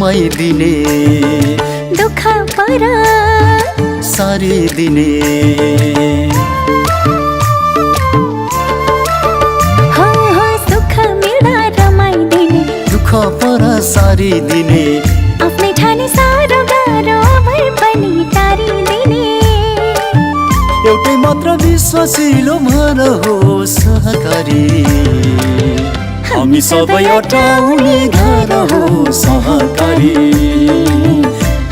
रमाइदिने दुःख पर सारिदिने सुख मिल्दा रमाइदिने दुःख पर सारिदिने आफ्नै ठानी साह्रो गाह्रो भए पनि टारिदिने एउटै मात्र विश्वासिलो मन हो सहकारी हामी सबै अटाउने घर हो सहकारी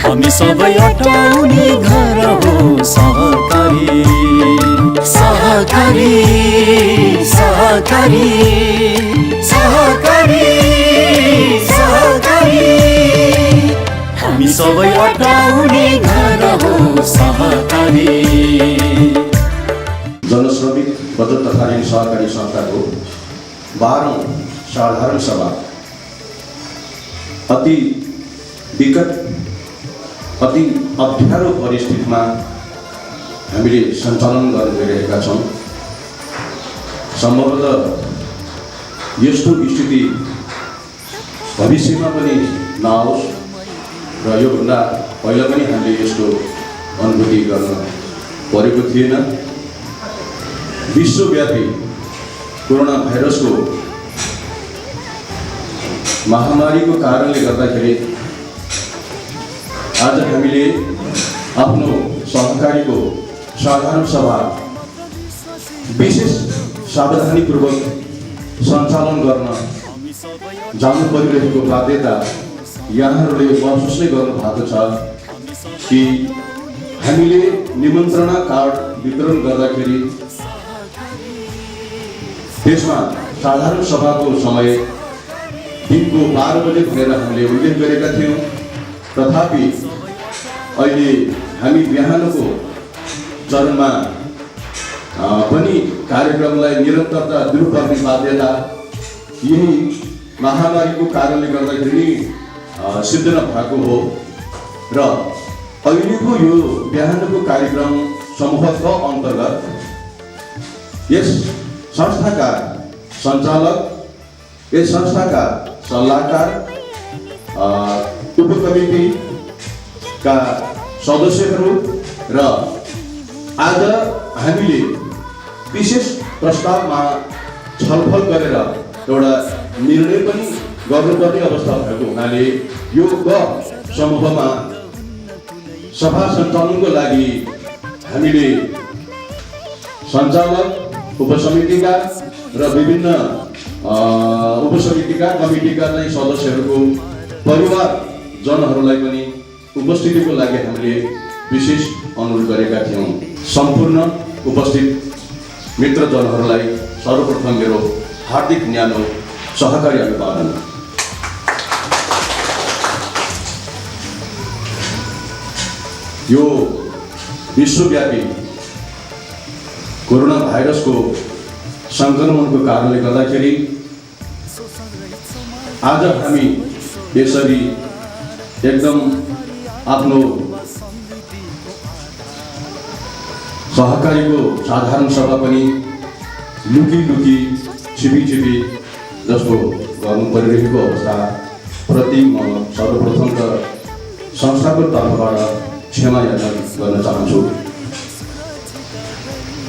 हामी सबै अटाउने घर हो सहकारी सहकारी सहकारी सहकारी सहकारी हामी सबै अटाउने घर हो सहकारी। जनश्रमिक बचत तथा ऋण सहकारी संस्थाको 12औं साधारण सभा अति विकट अति अप्ठ्यारो परिस्थितिमा हामीले सञ्चालन गर्न गइरहेका छौँ। सम्भवतः यस्तो स्थिति भविष्यमा पनि नआओस् र योभन्दा पहिला पनि हामीले यस्तो अनुभूति गर्न परेको थिएन। विश्वव्यापी कोरोना भाइरसको महामारीको कारणले गर्दाखेरि आज हामीले आफ्नो सहकारीको साधारण सभा विशेष सावधानीपूर्वक सञ्चालन गर्न जानु परिरहेको बाध्यता यहाँहरूले महसुस नै गर्नु भएको छ कि हामीले निमन्त्रणा कार्ड वितरण गर्दाखेरि देशमा साधारण सभाको समय दिनको 12 बजे भनेर हामीले उल्लेख गरेका थियौँ। तथापि अहिले हामी बिहानको चरणमा पनि कार्यक्रमलाई निरन्तरता दिनुपर्ने बाध्यता यही महामारीको कारणले गर्दाखेरि सिद्ध नभएको हो र अहिलेको यो बिहानको कार्यक्रम समूहको अन्तर्गत यस संस्थाका सञ्चालक, यस संस्थाका सल्लाहकार, उपकमिटीका सदस्यहरू र आज हामीले विशेष प्रस्तावमा छलफल गरेर एउटा निर्णय पनि गर्नुपर्ने अवस्था भएको हुनाले यो समूहमा सभा सञ्चालनको लागि हामीले सञ्चालक, उपसमितिका र विभिन्न उपसमितिका कमिटीका चाहिँ सदस्यहरूको परिवारजनहरूलाई पनि उपस्थितिको लागि हामीले विशेष अनुरोध गरेका थियौँ। सम्पूर्ण उपस्थित मित्रजनहरूलाई सर्वप्रथम मेरो हार्दिक न्यानो सहकारी अभिवादन। यो विश्वव्यापी कोरोना भाइरसको संक्रमणको कारणले गर्दाखेरि आज हामी यसरी एकदम आफ्नो सहकारीको साधारण सभा पनि लुकी छिपी जस्तो गर्नु परिरहेको अवस्था प्रति म सर्वप्रथम त संस्थाको तर्फबाट क्षमा याचना गर्न चाहन्छु।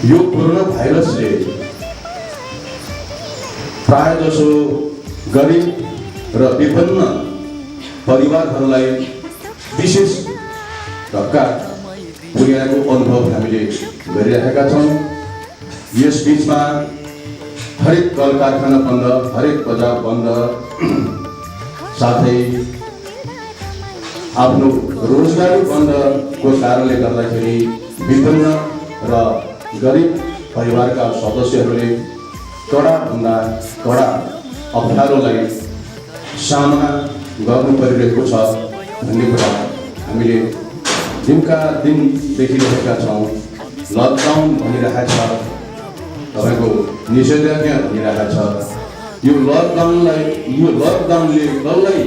यो कोरोना भाइरसले प्राय जसो गरिब र विपन्न परिवारहरूलाई विशेष धक्का पुर्याएको अनुभव हामीले गरिरहेका छौँ। यस बीचमा हरेक कल कारखाना बन्द, हरेक बजार बन्द, साथै आफ्नो रोजगारी बन्दको कारणले गर्दाखेरि विपन्न र गरिब परिवारका सदस्यहरूले कडाभन्दा कडा अप्ठ्यारोलाई सामना गर्नु परिरहेको छ भन्ने कुरा हामीले दिनका दिन देखिरहेका छौँ। लकडाउन भनिरहेको छ, तपाईँको निषेधाज्ञा भनिरहेको छ। यो लकडाउनले कसलाई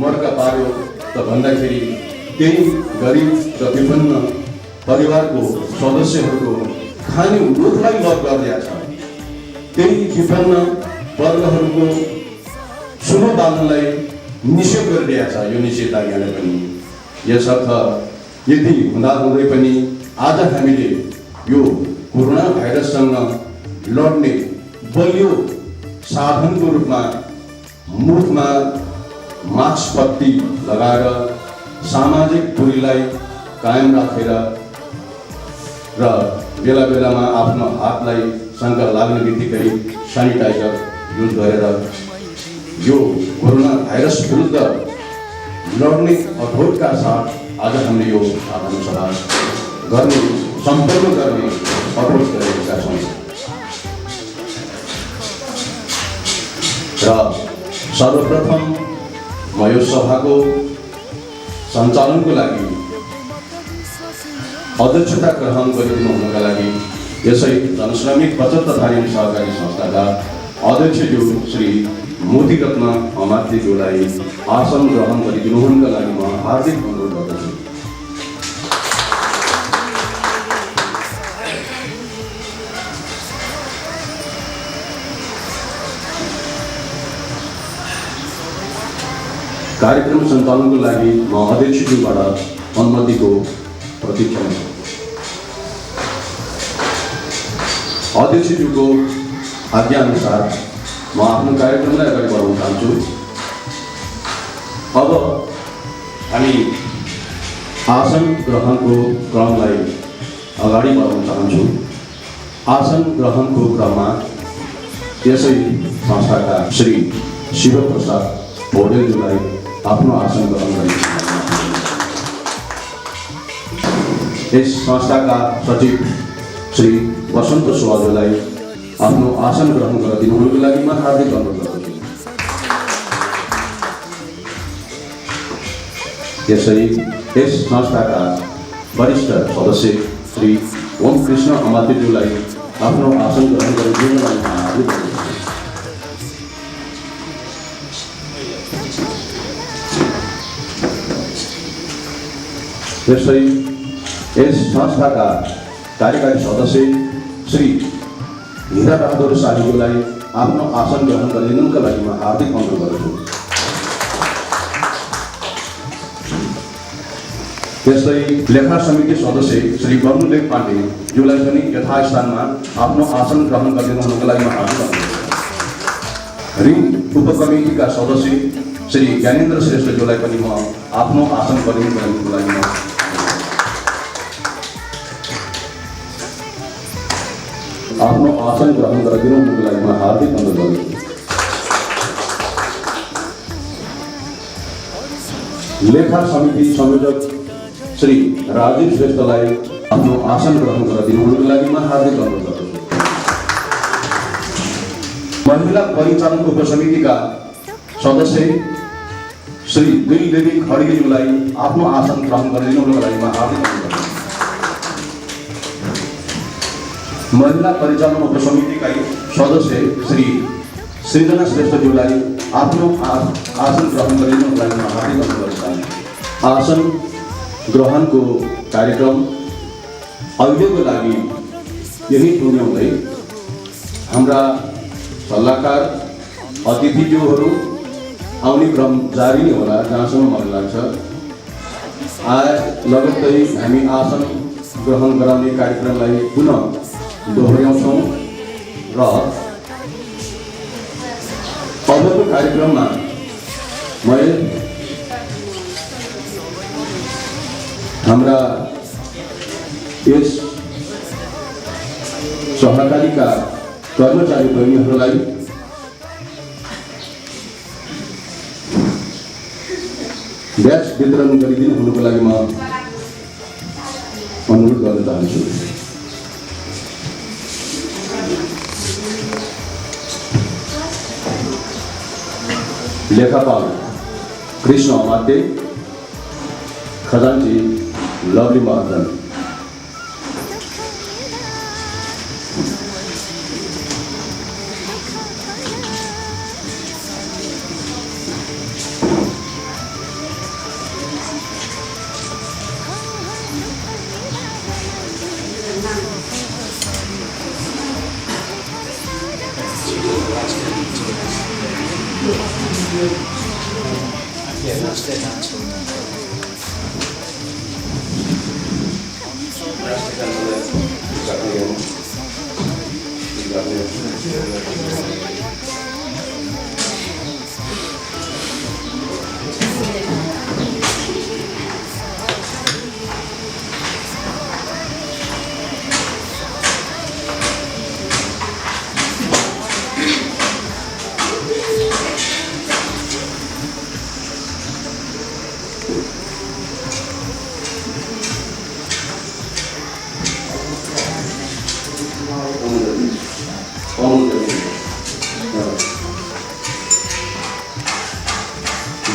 मर्का पार्यो त भन्दाखेरि त्यही गरिब र विपन्न परिवारको सदस्यहरूको खाने दुधलाई लक गरिदिएको छ। त्यही विपन्न वर्गहरूको सुनो बाल्नलाई निषेध गरिरहेको छ यो निषेधाज्ञाले पनि। यसर्थ यदि हुँदाहुँदै पनि आज हामीले यो कोरोना भाइरससँग लड्ने बलियो साधनको रूपमा मुखमा मास्क पट्टी लगाएर सामाजिक दूरीलाई कायम राखेर र बेला बेलामा आफ्नो हातलाई शङ्का लाग्ने बित्तिकै सेनिटाइजर युज गरेर यो कोरोना भाइरस विरुद्ध लड्ने अठोटका साथ आज हामीले यो साधारण सभा गर्ने सम्पन्न गर्ने अठोट गरेका छौँ। र सर्वप्रथम म यो सभाको सञ्चालनको लागि अध्यक्षता ग्रहण गरिदिनु हुनका लागि यसै जनश्रमिक बचत तथा ऋण सहकारी संस्थाका अध्यक्षज्यू श्री मोतीरत्न अमात्यज्यूलाई आसन ग्रहण गरिदिनु हुनका लागि म हार्दिक अनुरोध गर्दछु। कार्यक्रम सञ्चालनको लागि म अध्यक्षज्यूबाट अनुमतिको प्रतीक्षा छु। अध्यक्षज्यूको आज्ञा अनुसार म आफ्नो कार्यक्रमलाई अगाडि बढाउन चाहन्छु। अब हामी आसन ग्रहणको क्रमलाई अगाडि बढाउन चाहन्छु। आसन ग्रहणको क्रममा यसै संस्थाका श्री शिवप्रसाद पौडेलज्यूलाई आफ्नो आसन ग्रहण गरिन्छ। यस संस्थाका सचिव श्री वसन्त सुवालज्यूलाई आफ्नो आसन ग्रहण गरिदिनु हुनुको लागि म हार्दिक अनुरोध गर्दछु। यसै यस संस्थाका वरिष्ठ सदस्य श्री ओम कृष्ण अमात्यज्यूलाई आफ्नो आसन ग्रहण गरिदिनुको लागि म हार्दिक अनुरोध गर्दछु। यसै यस संस्थाका कार्यकारी सदस्य श्री हीरा बहादुर शाहीज्यूलाई आफ्नो आसन ग्रहण गरिदिनुका लागि म हार्दिक अनुरोध गर्दछु। त्यसै लेखा समिति सदस्य श्री गर्नुदेव पाण्डेज्यूलाई पनि यथास्थानमा आफ्नो आसन ग्रहण गरिदिनु हुनुको लागि म हार्दिक अनुरोध गर्दछु। ऋण उपकमिटीका सदस्य श्री ज्ञानेन्द्र श्रेष्ठज्यूलाई पनि म आफ्नो आसन गरिदिनुको लागि म आफ्नो आसन ग्रहण गरिदिनु हुनुको लागि म हार्दिक अनुरोध गर्दछु। लेखा समिति संयोजक श्री राजीव श्रेष्ठलाई आफ्नो आसन ग्रहण गरिदिनु हुनुको लागि म हार्दिक अनुरोध गर्दछु। महिला परिचालन उपसमितिका सदस्य श्री दिलदेवी खड्गेज्यूलाई आफ्नो आसन ग्रहण गरिदिनु हुनुको लागि म हार्दिक अनुरोध गर्दछु। महिला परिचालन उपसमितिका सदस्य श्री सृजना श्रेष्ठज्यूलाई आफ्नो आसन ग्रहण गरिदिनुको लागि म हार्दिक अनुरोध गर्दछु। आसन ग्रहणको कार्यक्रम अहिलेको लागि यही टुङ्ग्याउँदै हाम्रा सल्लाहकार अतिथिज्यूहरू आउने क्रम जारी नै होला जहाँसम्म मलाई लाग्छ। आज लगत्तै हामी आसन ग्रहण गराउने कार्यक्रमलाई पुनः दोहोऱ्याउँछौँ र अबको कार्यक्रममा मैले हाम्रा यस सहकारीका कर्मचारी बहिनीहरूलाई ब्याज वितरण गरिदिनु हुनुको लागि म अनुरोध गर्न चाहन्छु। लेखापाल कृष्ण अमात्य, खजान्ची लवली महाजन।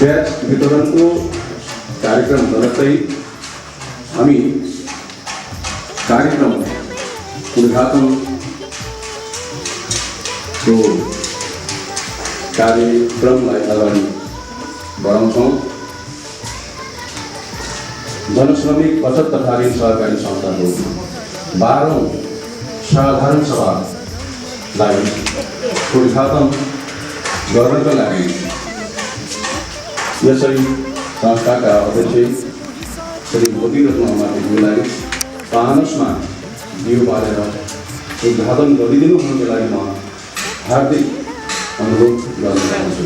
ब्याज वितरणको कार्यक्रम गर्दै हामी कार्यक्रम उद्घाटनको कार्यक्रमलाई अगाडि बढाउँछौँ। जनश्रमिक बचत तथा ऋण सहकारी संस्थाको 12औं साधारण सभालाई उद्घाटन गर्नका लागि यसै संस्थाका अध्यक्ष श्री मोदी रत्न माथिज्यूलाई पानसमा दियो बालेर उद्घाटन गरिदिनु हुनुको लागि म हार्दिक अनुरोध गर्न चाहन्छु।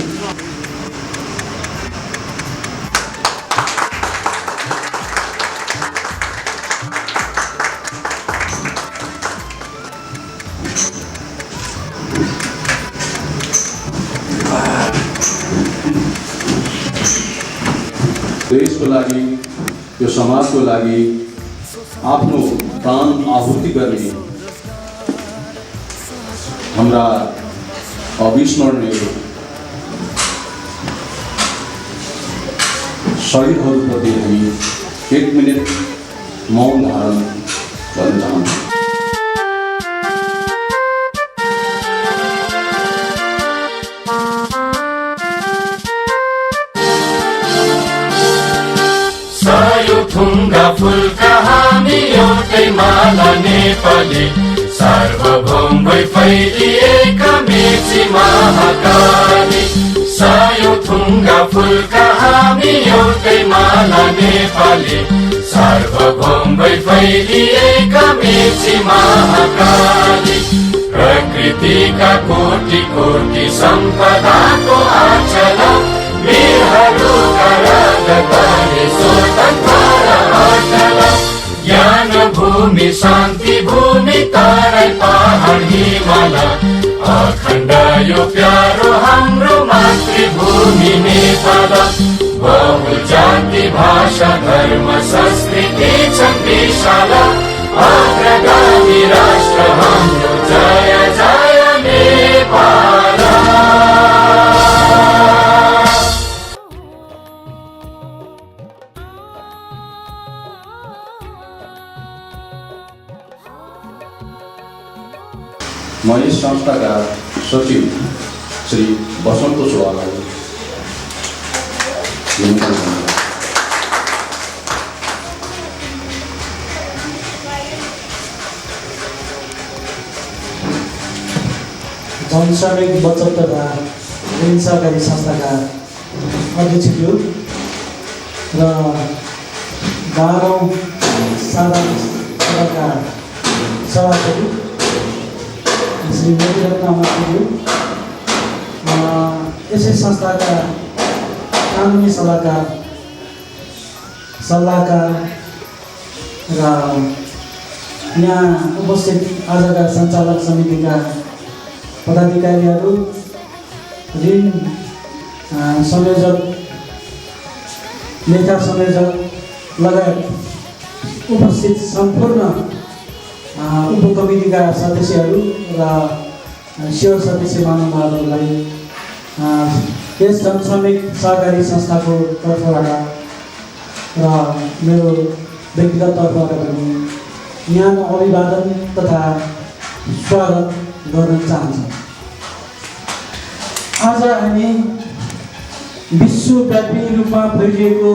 देशको लागि यो समाजको लागि आफ्नो प्राण आहुति गर्ने हाम्रा अविस्मरणीय शहीदहरूप्रति हामी 1 मिनट मौन धारण गर्न चाहन्छौँ। थुङ्गा फुलका हामी एउटै माला नेपाली सार्वभौम भई फैलिएका मेची महाकाली। सायो थुङ्गा फुलका हामी एउटै माला नेपाली सार्वभौम भई फैलिएका मेची महाकाली। प्रकृतिका कोटि कोटि सम्पदाको आचल वीरहरूका राजधानी स्वतन्त्र अटल। ज्ञान भूमि शान्ति भूमि तराई पहाड हिमाल अखण्ड यो प्यारो हाम्रो मातृभूमि नेपाल। बहु जाति भाषा धर्म संस्कृति छन् विशाल अग्रगामी राष्ट्र हाम्रो जय जय नेपाल। म यस संस्थाका सचिव श्री बसन्त चोवालाई जनश्रमिक बचत तथा ऋण सहकारी संस्थाका अध्यक्षज्यू र 12औं साधारण सभाका सभापति श्री मोदी रत्न माथिज्यू, यसै संस्थाका कानुनी सभाका सल्लाहकार र यहाँ उपस्थित आजका सञ्चालक समितिका पदाधिकारीहरू, ऋण संयोजक, लेखा संयोजक लगायत उपस्थित सम्पूर्ण उपकमिटीका सदस्यहरू र शिवर सदस्य महानुभावहरूलाई यस जनश्रमिक सहकारी संस्थाको तर्फबाट र मेरो व्यक्तिगत तर्फबाट पनि न्यानो अभिवादन तथा स्वागत गर्न चाहन्छौँ। आज हामी विश्वव्यापी रूपमा फैलिएको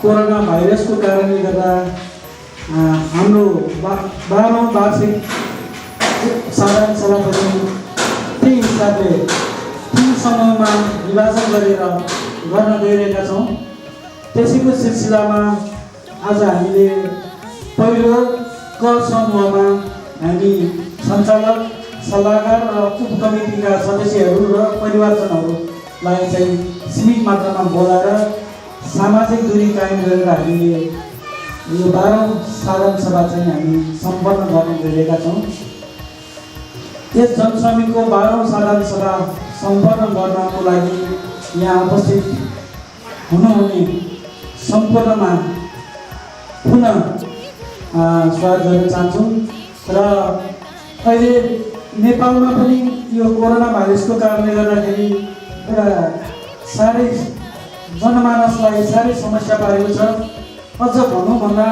कोरोना भाइरसको कारणले गर्दा हाम्रो 12औं वार्षिक साधारण सभा पनि त्यही हिसाबले 3 समूहमा विभाजन गरेर गर्न गइरहेका छौँ। त्यसैको सिलसिलामा आज हामीले पहिलो क समूहमा हामी सञ्चालक, सल्लाहकार र उपकमिटीका सदस्यहरू र परिवारजनहरूलाई चाहिँ सीमित मात्रामा बोलाएर सामाजिक दूरी कायम गरेर हामीले यो 12औं साधारण सभा चाहिँ हामी सम्पन्न गर्न गइरहेका छौँ। यस जनसमितिको 12औं साधारण सभा सम्पन्न गर्नको लागि यहाँ उपस्थित हुनुहुने सम्पूर्णमा पुनः स्वागत गर्न चाहन्छु। र अहिले नेपालमा पनि यो कोरोना भाइरसको कारणले गर्दाखेरि एउटा साह्रै जनमानसलाई साह्रै समस्या पारेको छ। अझ भनौँ भन्दा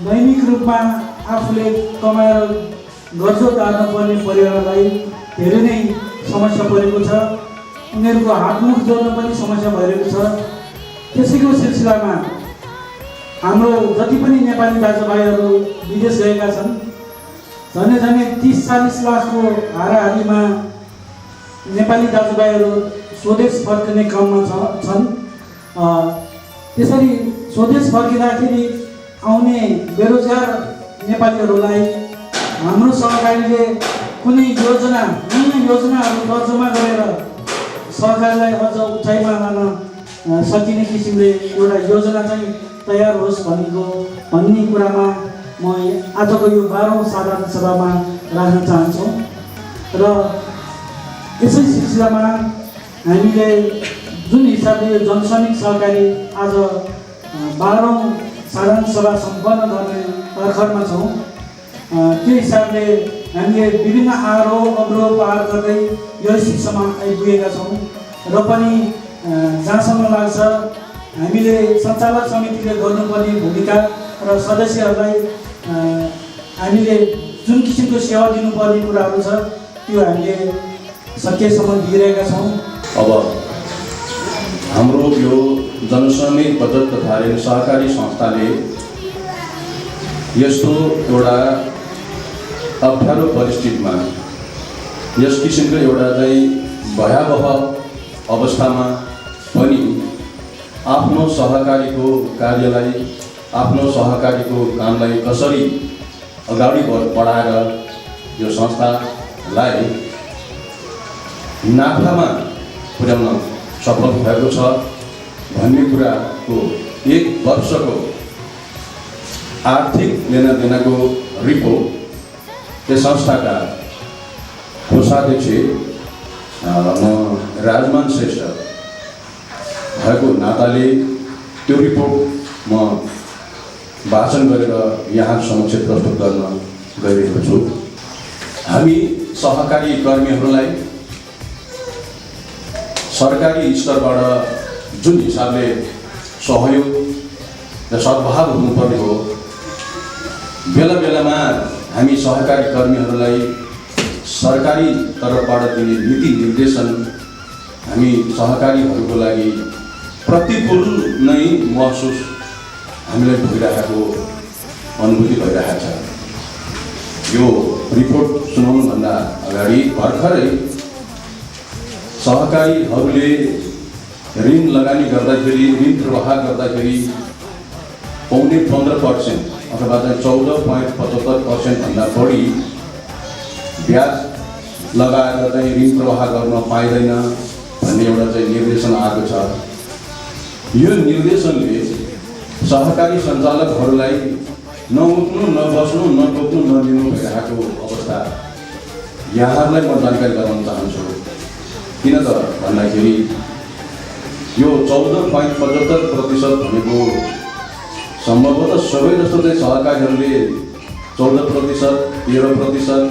दैनिक रूपमा आफूले कमाएर गर्जो तार्न पर्ने परिवारलाई धेरै नै समस्या परेको छ। उनीहरूको हातमुख जोड्न पनि समस्या भइरहेको छ। त्यसैको सिलसिलामा हाम्रो जति पनि नेपाली दाजुभाइहरू विदेश गएका छन्, झन्डै 30-40 लाखको हाराहारीमा नेपाली दाजुभाइहरू स्वदेश फर्किने क्रममा छन्। त्यसरी स्वदेश फर्किँदाखेरि आउने बेरोजगार नेपालीहरूलाई हाम्रो सहकारीले कुनै योजना नयाँ योजनाहरू तर्जुमा गरेर सरकारलाई अझ उचाइमा लान सकिने किसिमले एउटा योजना चाहिँ तयार होस् भन्ने कुरामा म आजको यो 12औं साधारण सभामा राख्न चाहन्छु। र यसै सिलसिलामा हामीले जुन हिसाबले यो जनसमिति सहकारी आज 12औं साधारण सभा सम्पन्न गर्ने तर्खरमा छौँ, त्यो हिसाबले हामीले विभिन्न आरोह अवरोह पार गर्दै यो शिक्षामा आइपुगेका छौँ। र पनि जहाँसम्म लाग्छ हामीले सञ्चालक समितिले गर्नुपर्ने भूमिका र सदस्यहरूलाई हामीले जुन किसिमको सेवा दिनुपर्ने कुराहरू छ त्यो हामीले सकेसम्म दिइरहेका छौँ। अब हाम्रो यो जनसमिति बचत तथा ऋण सहकारी संस्थाले यस्तो एउटा अप्ठ्यारो परिस्थितिमा यस किसिमको एउटा चाहिँ भयावह अवस्थामा पनि आफ्नो सहकारीको कार्यलाई, आफ्नो सहकारीको कामलाई कसरी अगाडि बढाएर यो संस्थालाई नाफामा पुर्याउन सफल भएको छ भन्ने कुराको 1 वर्षको आर्थिक लेनादेनाको रिपोर्ट त्यस संस्थाका कोषाध्यक्ष राजमान श्रेष्ठ भएको नाताले त्यो रिपोर्ट म वाचन गरेर यहाँ समक्ष प्रस्तुत गर्न गइरहेको छु। हामी सहकारी कर्मीहरूलाई सरकारी स्तरबाट जुन हिसाबले सहयोग र सद्भाव हुनुपर्ने हो, बेला बेलामा हामी सहकारी कर्मीहरूलाई सरकारी तर्फबाट दिने नीति निर्देशन हामी सहकारीहरूको लागि प्रतिकूल नै महसुस हामीलाई भइरहेको अनुभूति भइरहेको छ। यो रिपोर्ट सुनाउनुभन्दा अगाडि भर्खरै सहकारीहरूले ऋण लगानी गर्दाखेरि, ऋण प्रवाह गर्दाखेरि पौने 15% अथवा 14.75% भन्दा बढी ब्याज लगाएर चाहिँ ऋण प्रवाह गर्न पाइँदैन भन्ने एउटा चाहिँ निर्देशन आएको छ। यो निर्देशनले सहकारी सञ्चालकहरूलाई नउठ्नु, नबस्नु, नटोक्नु, नलिनु भइरहेको अवस्था यहाँहरूलाई म जानकारी गराउन चाहन्छु। किन त भन्दाखेरि यो 14.75% भनेको सम्भवतः सबै जस्तो चाहिँ सहकारीहरूले 14%, 13%,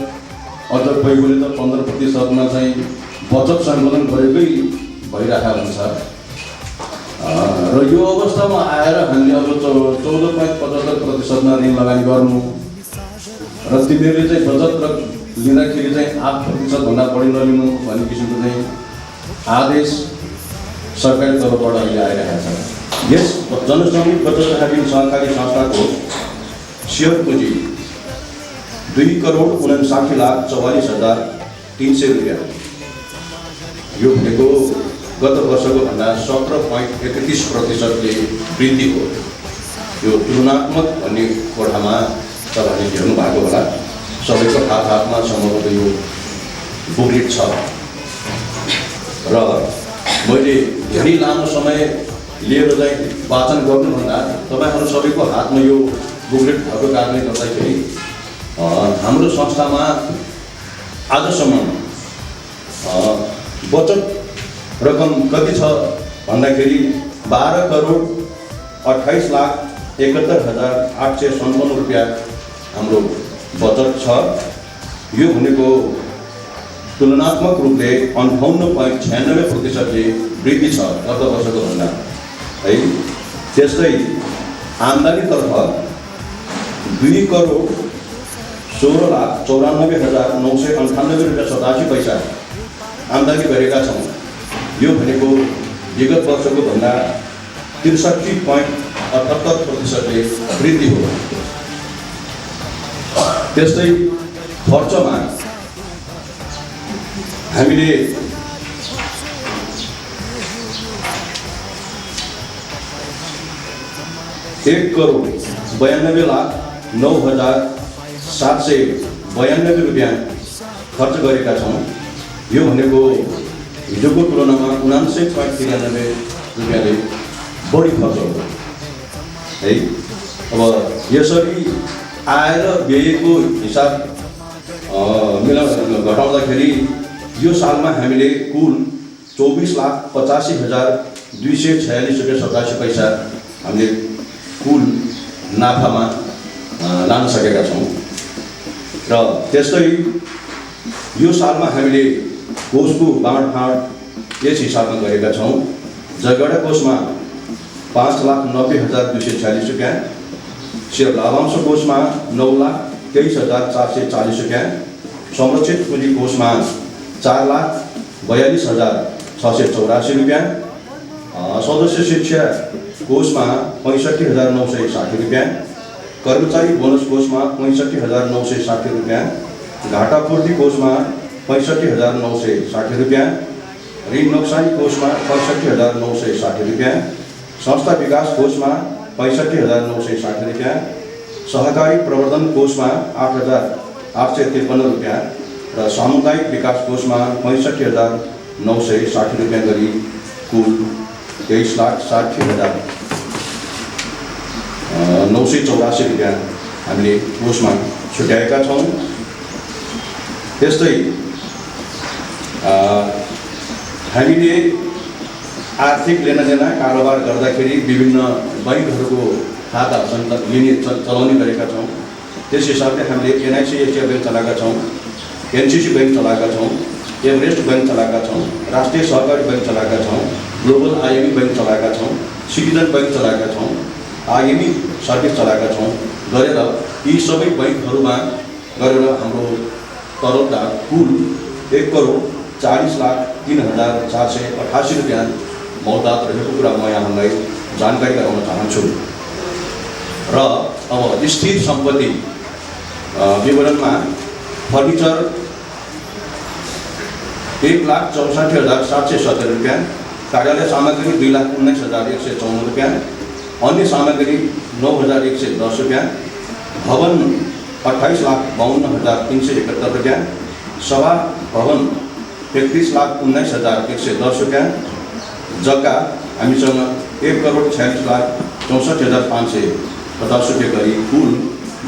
अझ कोहीले त 15%मा चाहिँ बचत सङ्कलन गरेकै भइरहेको हुन्छ। र यो अवस्थामा आएर हामीले अब 14.75%मा ऋण लगानी गर्नु र तिनीहरूले चाहिँ बचत लिँदाखेरि चाहिँ 8% भन्दा बढी नलिनु भन्ने किसिमको चाहिँ आदेश सरकारी तर्फबाट अहिले आइरहेको छ। यस जनसमिति बचत तथा ऋण सहकारी संस्थाको सेयर पुँजी 2,59,44,300 रुपियाँ। यो भनेको गत वर्षको भन्दा 17.31%ले वृद्धि हो। यो तुलनात्मक भन्ने कोठामा तपाईँहरूले हेर्नु भएको होला, सबैको हातमा सम्भवतः यो बुकलेट छ र मैले धेरै लामो समय लिएर चाहिँ वाचन गर्नुभन्दा तपाईँहरू सबैको हातमा यो बुकलेट भएको कारणले गर्दाखेरि हाम्रो संस्थामा आजसम्म बचत रकम कति छ भन्दाखेरि 12,28,71,857 रुपियाँ हाम्रो बचत छ। यो भनेको तुलनात्मक रूपले 58.96%ले वृद्धि छ गत वर्षको भन्दा है। त्यस्तै आम्दानीतर्फ 2,16,94,998 रुपियाँ 87 पैसा आम्दानी गरेका छौँ। यो भनेको विगत वर्षको भन्दा 63.78%ले वृद्धि हो। त्यस्तै खर्चमा हामीले 1,92,09,792 रुपियाँ खर्च गरेका छौँ। यो भनेको हिजोको तुलनामा 99.93 रुपियाँले बढी खर्च हो है। अब यसरी आएर व्ययको हिसाब घटाउँदाखेरि यो सालमा हामीले कुल 24,85,246 रुपियाँ 87 पैसा हामीले कुल नाफामा लान सकेका छौँ। र त्यस्तै यो सालमा हामीले कोषको बाँडफाँड यस हिसाबमा गरेका छौँ। जगडा कोषमा 5,90,246 रुपियाँ, शेयर लाभांश कोषमा 9,23,440 रुपियाँ, संरक्षित पुँजी कोषमा 4,42,684 रुपियाँ, सदस्य शिक्षा कोषमा 65,960 रुपियाँ, कर्मचारी बोनस कोषमा 65,960 रुपियाँ, घाटापूर्ति कोषमा 65,960 रुपियाँ, ऋण नोक्सानी कोषमा 65,960 रुपियाँ, संस्था विकास कोषमा 65,960 रुपियाँ, सहकारी प्रवर्धन कोषमा 8,853 रुपियाँ र सामुदायिक विकास कोषमा 65,960 रुपियाँ गरी कुल 23,60,984 रुपियाँ हामीले कोषमा छुट्याएका छौँ। त्यस्तै हामीले आर्थिक लेनादेना कारोबार गर्दाखेरि विभिन्न बैंकहरूको खाता चलाउने गरेका छौँ। त्यस हिसाबले हामीले NIC एशिया बैंक चलाएका छौँ, NCC बैंक चलाएका छौँ, एभरेस्ट बैंक चलाएका छौँ, राष्ट्रिय सहकारी बैंक चलाएका छौँ, ग्लोबल IME बैंक चलाएका छौँ, सिटिजन बैंक चलाएका छौँ, IME सर्भिस चलाएका छौँ गरेर यी सबै बैंकहरूमा गरेर हाम्रो तरलता कुल 1,40,03,488 रुपियाँ मौताद रहेको कुरा म यहाँलाई जानकारी गराउन चाहन्छु। र अब स्थिर सम्पत्ति विवरणमा फर्निचर 1,64,770 रुपियाँ, कार्यालय सामग्री 2,19,154 रुपियाँ, अन्य सामग्री 9,110 रुपियाँ, भवन 28,52,371 रुपियाँ, सभा भवन 31,19,110 रुपियाँ, जग्गा हामीसँग 1,46,64,550 रुपियाँ गरी कुल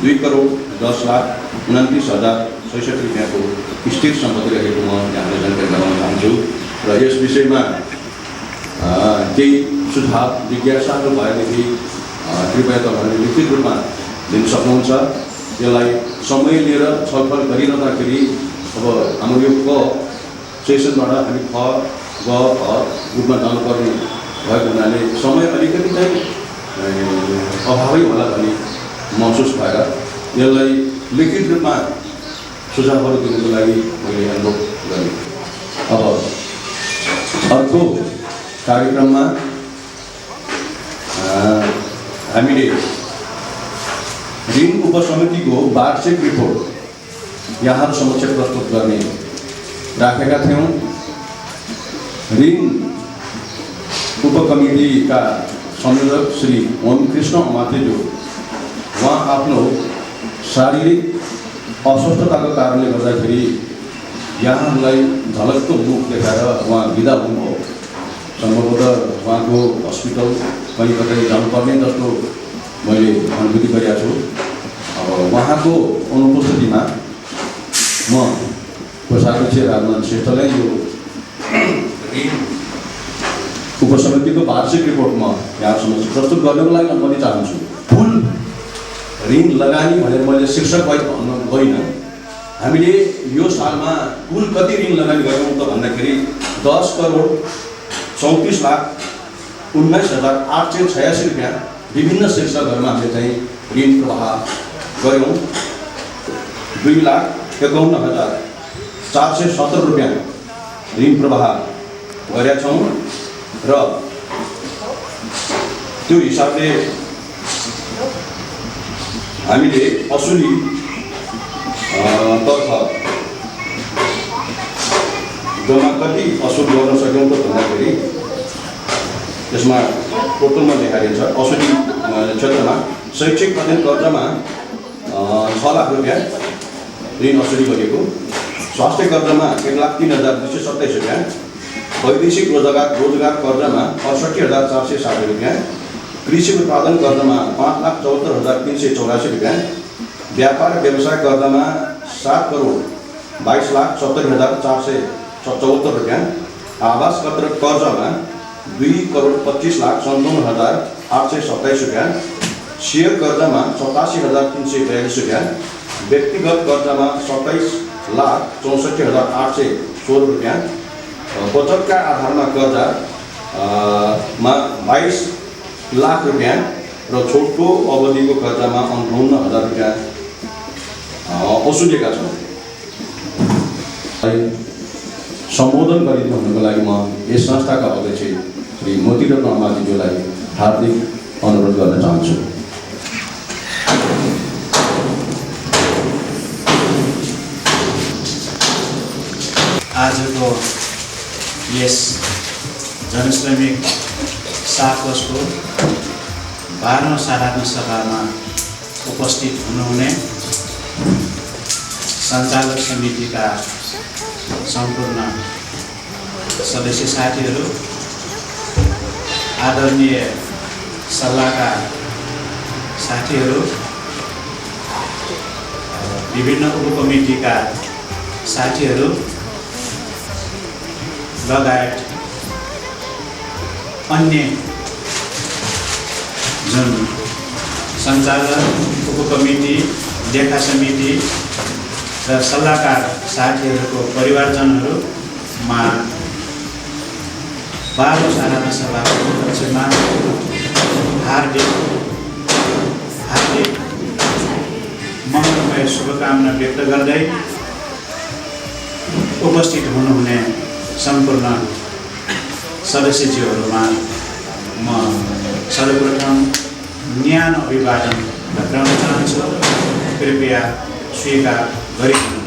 2,10,29,066 रुपियाँको स्थिर सम्पत्ति रहेको म यहाँलाई जानकारी गराउन चाहन्छु। र यस विषयमा केही सुझाव जिज्ञासाहरू भएदेखि कृपया तपाईँहरूले लिखित रूपमा दिन सक्नुहुन्छ। यसलाई समय लिएर छलफल गरिरहँदाखेरि अब हाम्रो यो क सेसनबाट हामी ख ग ख रूपमा जानुपर्ने भएको हुनाले समय अलिकति चाहिँ अभावै होला भन्ने महसुस भएर यसलाई लिखित रूपमा सुझावहरू दिनुको लागि मैले अनुरोध गरेँ। अब अर्को कार्यक्रममा हामीले ऋण उपसमितिको वार्षिक रिपोर्ट यहाँहरू समक्ष प्रस्तुत गर्ने राखेका थियौँ। ऋण उपकमिटीका संयोजक श्री ओम कृष्ण अमात्यज्यू उहाँ आफ्नो शारीरिक अस्वस्थताको कारणले गर्दाखेरि यहाँहरूलाई झलकको मुख देखाएर उहाँ बिदा हुनुभयो। सम्भवतः उहाँको हस्पिटल कहीँ कतै जानुपर्ने जस्तो मैले अनुभूति गरेको छु। अब उहाँको अनुपस्थितिमा म कोषाध्यक्ष राजनाथ श्रेष्ठलाई यो उपसमितिको वार्षिक रिपोर्टमा यहाँसम्म प्रस्तुत गर्नको लागि अनुमति चाहन्छु। कुल ऋण लगानी भनेर मैले शीर्षक वाइज भन्न गइनँ। हामीले यो सालमा कुल कति ऋण लगानी गऱ्यौँ त भन्दाखेरि 10,34,19,886 रुपियाँ विभिन्न शीर्षकहरूमा हामीले चाहिँ ऋण प्रवाह गऱ्यौँ। 2,51,470 रुपियाँ ऋण प्रवाह गरेका छौँ र त्यो हिसाबले हामीले असुली तर्फ जम्मा कति असुल गर्न सक्यौँ त भन्दाखेरि त्यसमा टोटलमा देखाइन्छ। असुली क्षेत्रमा शैक्षिक अध्ययन कर्जामा 6 लाख रुपियाँ ऋण असुली गरिएको, स्वास्थ्य कर्जामा 1,03,227 रुपियाँ, वैदेशिक रोजगार कर्जामा 68,460 रुपियाँ, कृषि उत्पादन कर्जामा 5,74,384 रुपियाँ, व्यापार व्यवसाय कर्जामा 7,22,70,474 रुपियाँ, आवास कर्जामा 2,25,57,827 रुपियाँ, शेयर कर्जामा 87,342 रुपियाँ, व्यक्तिगत कर्जामा 27,64,816 रुपियाँ, बचतका आधारमा कर्जा मा 22 लाख रुपियाँ र छोटो अवधिको कर्जामा 59,000 रुपियाँ असुलेका छौँ। सम्बोधन गरिदिनु हुनुको लागि म यस संस्थाका अध्यक्ष श्री मोतीरत्न अमात्यज्यूलाई हार्दिक अनुरोध गर्न चाहन्छु। आजको यस जनश्रमिक 7 वर्षको 12औं साधारण सभामा उपस्थित हुनुहुने सञ्चालक समितिका सम्पूर्ण सदस्य साथीहरू, आदरणीय सल्लाहकार साथीहरू, विभिन्न उपकमिटीका साथीहरू लगायत अन्य जुन सञ्चालक, उपकमिटी, लेखा समिति र सल्लाहकार साथीहरूको परिवारजनहरूमा 12औं साधारण सभाको उपलक्ष्यमा हार्दिक मङ्गलमय शुभकामना व्यक्त गर्दै उपस्थित हुनुहुने सम्पूर्ण सदस्यज्यूहरूमा म सर्वप्रथम न्यानो अभिवादन गर्न चाहन्छु। कृपया स्वीकार गरिदिनु।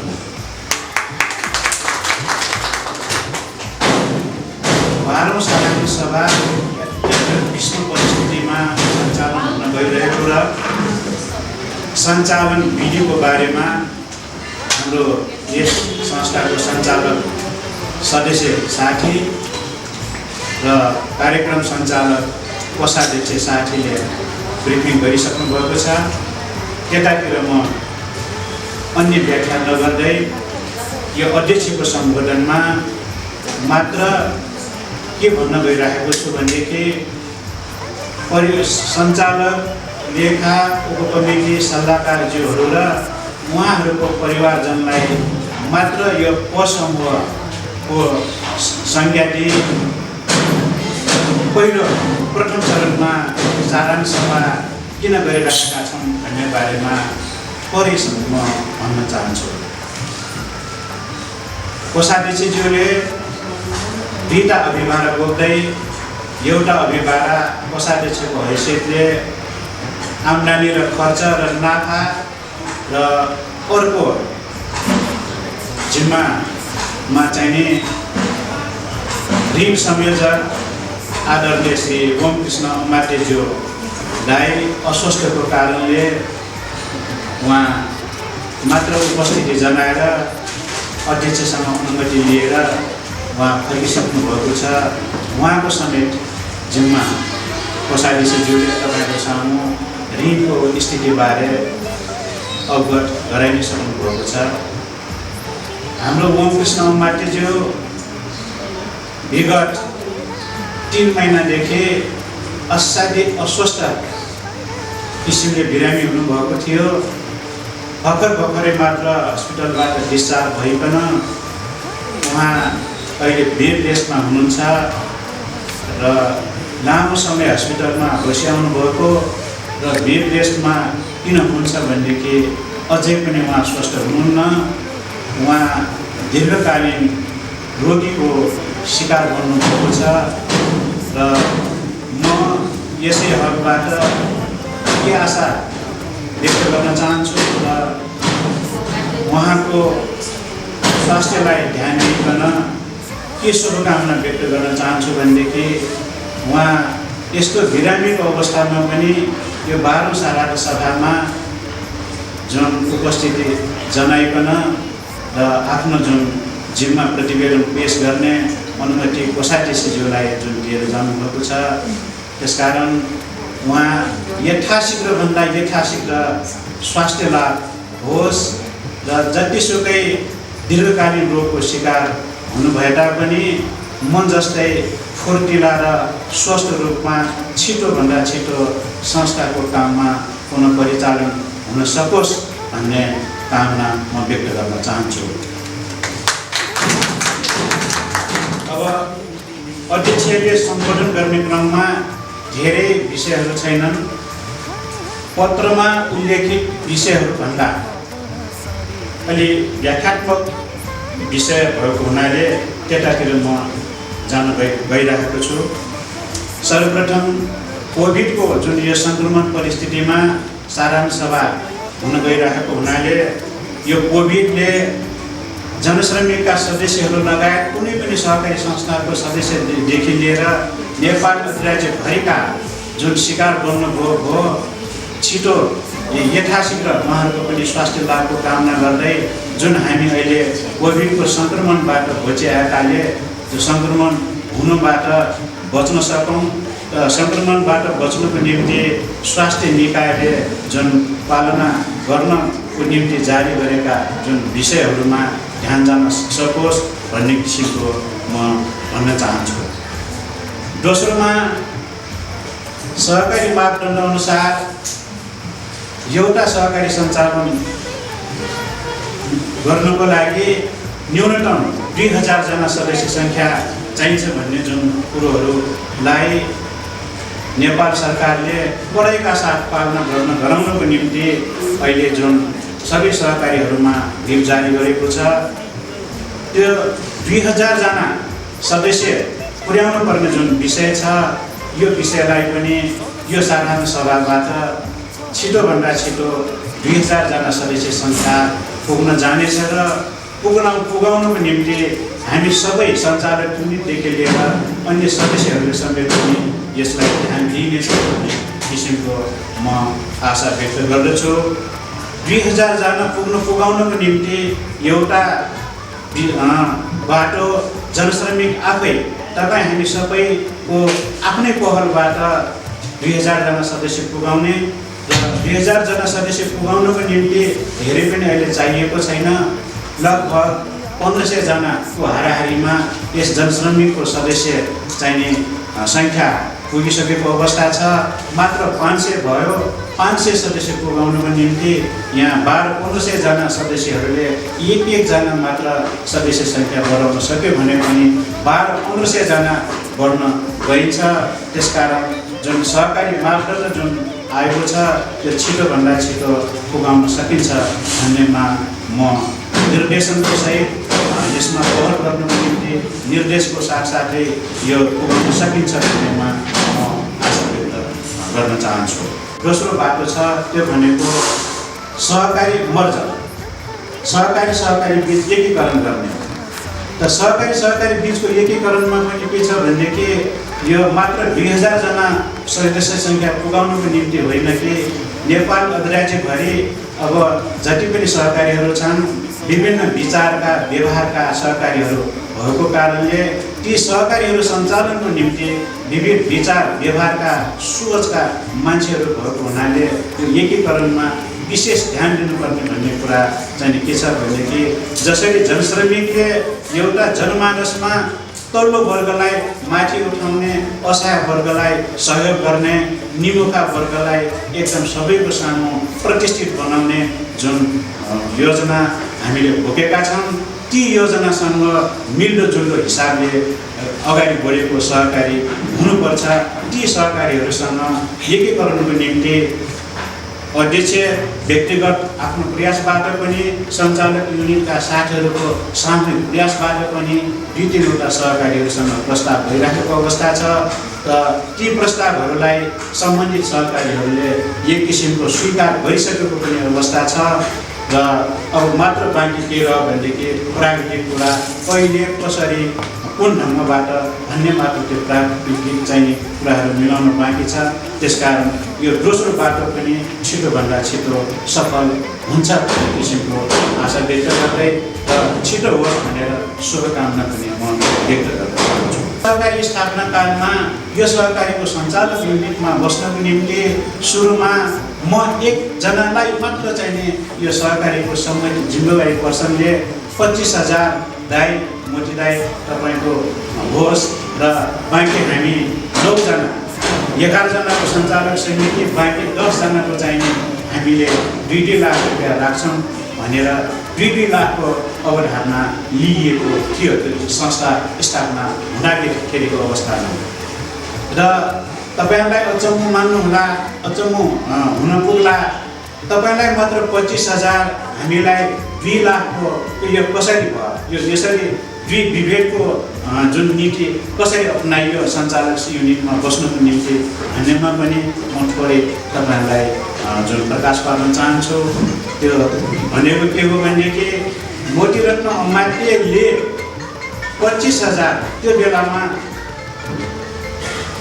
12औं साधारण सभा विषम परिस्थितिमा सञ्चालन हुन गइरहेको र सञ्चालन विधिको बारेमा हाम्रो यस संस्थाको सञ्चालक सदस्य साथी र कार्यक्रम सञ्चालक कोषाध्यक्ष साथीले ब्रिफिङ गरिसक्नु भएको छ। त्यतातिर म अन्य व्याख्या नगर्दै यो अध्यक्षको सम्बोधनमा मात्र के भन्न गइरहेको छु भनेदेखि सञ्चालक, लेखा, उपकमिटी, सल्लाहकारज्यूहरू र उहाँहरूको परिवारजनलाई मात्र यो समूहको संज्ञा दिई पहिलो प्रथम चरणमा साधारण सभा किन गरिरहेका छौँ भन्ने बारेमा परिसम्म म भन्न चाहन्छु। कोषाध्यक्षज्यूले 2टा अभिभारा बोक्दै एउटा अभिभारा कोषाध्यक्षको हैसियतले आम्दानी र खर्च र नाफा र अर्को जिम्मामा चाहिने ऋण संयोजक आदरणीय श्री ओम कृष्ण उमातेज्यूलाई अस्वस्थको कारणले उहाँ मात्र उपस्थिति जनाएर अध्यक्षसँग अनुमति लिएर उहाँ फर्किसक्नु भएको छ। उहाँको समेत जिम्मा कोषाधीशज्यूले तपाईँको सामु ऋणको स्थितिबारे अवगत गराइ सक्नु भएको छ। हाम्रो ओम कृष्ण उमातेज्यू विगत 3 महिनादेखि असाध्यै अस्वस्थ किसिमले बिरामी हुनुभएको थियो। भर्खरै मात्र हस्पिटलबाट डिस्चार्ज भइकन उहाँ अहिले बेड रेस्टमा हुनुहुन्छ र लामो समय हस्पिटलमा बसिआउनु भएको र बेड रेस्टमा किन हुनुहुन्छ भनेदेखि अझै पनि उहाँ स्वस्थ हुनुहुन्न। उहाँ दीर्घकालीन रोगीको शिकार बन्नुभएको छ र म यसै हकबाट के आशा व्यक्त गर्न चाहन्छु र उहाँको स्वास्थ्यलाई ध्यान दिइकन के शुभकामना व्यक्त गर्न चाहन्छु भनेदेखि उहाँ यस्तो बिरामीको अवस्थामा पनि यो 12औं साराको सभामा जुन उपस्थिति जनाइकन र आफ्नो जुन जिम्मा प्रतिवेदन पेश गर्ने अनुमति कोषाधीशज्यूलाई जुन दिएर जानुभएको छ। त्यसकारण उहाँ यथाशीघ्रभन्दा यथाशीघ्र स्वास्थ्य लाभ होस् र जतिसुकै दीर्घकालीन रोगको शिकार हुनुभए तापनि मन जस्तै फुर्तिला र स्वस्थ रूपमा छिटोभन्दा छिटो संस्थाको काममा पुनः परिचालन हुन सकोस् भन्ने कामना म व्यक्त गर्न चाहन्छु। अब अध्यक्षले सम्बोधन गर्ने क्रममा धेरै विषयहरू छैनन्। पत्रमा उल्लेखित विषयहरूभन्दा अलि व्याख्यात्मक विषय भएको हुनाले त्यतातिर म जान गइरहेको छु। सर्वप्रथम कोभिडको जुन यो सङ्क्रमण परिस्थितिमा साधारण सभा हुन गइरहेको हुनाले यो कोभिडले जनश्रमिकका सदस्यहरू लगायत कुनै पनि सहकारी संस्थाको सदस्यदेखि लिएर नेपाल राज्यभरिका जुन शिकार बन्नुभयो छिटो यथाशीघ्र उहाँहरूको पनि स्वास्थ्य लाभको कामना गर्दै जुन हामी अहिले कोभिडको सङ्क्रमणबाट बचिआएकाले त्यो सङ्क्रमण हुनुबाट बच्न सकौँ। सङ्क्रमणबाट बच्नुको निम्ति स्वास्थ्य निकायले जुन पालना गर्नको निम्ति जारी गरेका जुन विषयहरूमा ध्यान जान सकोस् भन्ने किसिमको म भन्न चाहन्छु। दोस्रोमा सहकारी मापदण्ड अनुसार एउटा सहकारी सञ्चालन गर्नुको लागि न्यूनतम 2000 जना सदस्य सङ्ख्या चाहिन्छ भन्ने जुन कुरोहरूलाई नेपाल सरकारले कडाइका साथ पालना गराउनको निम्ति अहिले जुन सबै सहकारीहरूमा भिप जारी गरेको छ त्यो 2000 जना सदस्य पुर्याउनु पर्ने जुन विषय छ यो विषयलाई पनि यो साधारण सभाबाट छिटोभन्दा छिटो 2000 जना सदस्य सङ्ख्या पुग्न जानेछ र पुगाउनको निम्ति हामी सबै सञ्चालक युनिटदेखि लिएर अन्य सदस्यहरूले समेत पनि यसलाई ध्यान दिइनेछ भन्ने किसिमको म आशा व्यक्त गर्दछु। 2000 जना पुगाउनको निम्ति एउटा बाटो जनश्रमिक आफै तपाईँ हामी सबैको आफ्नै पहलबाट 2000 जना सदस्य पुगाउने र 2000 जना सदस्य पुगाउनको निम्ति धेरै पनि अहिले चाहिएको छैन। लगभग 1500 जनाको हाराहारीमा यस जनश्रमिकको सदस्य चाहिने सङ्ख्या पुगिसकेको अवस्था छ। मात्र 500 भयो। 500 सदस्य पुगाउनुको निम्ति यहाँ 1200-1500 जना सदस्यहरूले एक जना मात्र सदस्य सङ्ख्या बढाउन सक्यो भने पनि 1200-1500 जना बढ्न गइन्छ। त्यसकारण जुन सहकारी मापदण्ड जुन आएको छ त्यो छिटोभन्दा छिटो पुगाउन सकिन्छ भन्नेमा म निर्देशनको सहित यसमा पहल गर्नुको निम्ति निर्देशको साथसाथै यो पुगाउन सकिन्छ भन्नेमा म आशा व्यक्त गर्न चाहन्छु। दोस्रो बाटो छ त्यो भनेको सहकारी मर्जर, सहकारी बीच एकीकरण गर्ने। त सहकारी बिचको एकीकरणमा पनि के छ भनेदेखि यो मात्र 2000 जना सदस्य सङ्ख्या पुगाउनुको निम्ति होइन कि नेपाल अधिराज्यभरि अब जति पनि सहकारीहरू छन् विभिन्न विचारका व्यवहारका सहकारीहरू भएको कारणले ती सहकारीहरू सञ्चालनको निम्ति विविध विचार व्यवहारका सोचका मान्छेहरू भएको हुनाले यो एकीकरणमा विशेष ध्यान दिनुपर्ने भन्ने कुरा चाहिँ के छ भनेदेखि जसरी जनश्रमिकले एउटा जनमानसमा तल्लो वर्गलाई माथि उठाउने, असहाय वर्गलाई सहयोग गर्ने, निमुखा वर्गलाई एकदम सबैको सामु प्रतिष्ठित बनाउने जुन योजना हामीले बोकेका छौँ ती योजनासँग मिल्दोजुल्दो हिसाबले अगाडि बढेको सहकारी हुनुपर्छ। ती सहकारीहरूसँग एकीकरणको निम्ति अध्यक्ष व्यक्तिगत आफ्नो प्रयासबाट पनि सञ्चालक युनिटका साथीहरूको सामूहिक प्रयासबाट पनि 2-3वटा सहकारीहरूसँग प्रस्ताव भइराखेको अवस्था छ। र ती प्रस्तावहरूलाई सम्बन्धित सहकारीहरूले एक किसिमको स्वीकार गरिसकेको पनि अवस्था छ। र अब मात्र बाँकी के रह्यो भनेदेखि प्राविधिक कुरा कहिले कसरी कुन ढङ्गबाट भन्ने मात्र त्यो प्राविधिक चाहिने कुराहरू मिलाउन बाँकी छ। त्यसकारण यो दोस्रो बाटो पनि छिटोभन्दा छिटो सफल हुन्छ भन्ने किसिमको आशा व्यक्त गर्दै र छिटो होस् भनेर शुभकामना पनि म व्यक्त गर्न चाहन्छु। सहकारी स्थापना कालमा यो सहकारीको सञ्चालक युनिटमा बस्नको निम्ति सुरुमा म एकजनालाई मात्र चाहिने यो सहकारीको सम्बन्धित जिम्मेवारी पर्सनले 25,000 दाई मोती दाई तपाईँको होस् र बाँकी हामी 9 जना 11 जनाको सञ्चालक समिति बाँकी 10 जनाको चाहिने हामीले 2-2 लाख रुपियाँ राख्छौँ भनेर 2-2 लाखको अवधारणा लिइएको थियो त्यो संस्था स्थापना हुँदाखेरिको अवस्थामा। र तपाईँलाई अचम्म मान्नुहोला, अचम्म हुन पुग्ला, तपाईँलाई मात्र 25,000 हामीलाई 2 लाखको यो कसरी भयो, यो यसरी विभेदको जुन नीति कसरी अपनाइयो सञ्चालक युनिटमा बस्नुको निम्ति भन्नेमा पनि म थोरै तपाईँहरूलाई जुन प्रकाश पार्न चाहन्छु। त्यो भनेको के हो भनेदेखि मोतीरत्न अमात्यले 25,000 त्यो बेलामा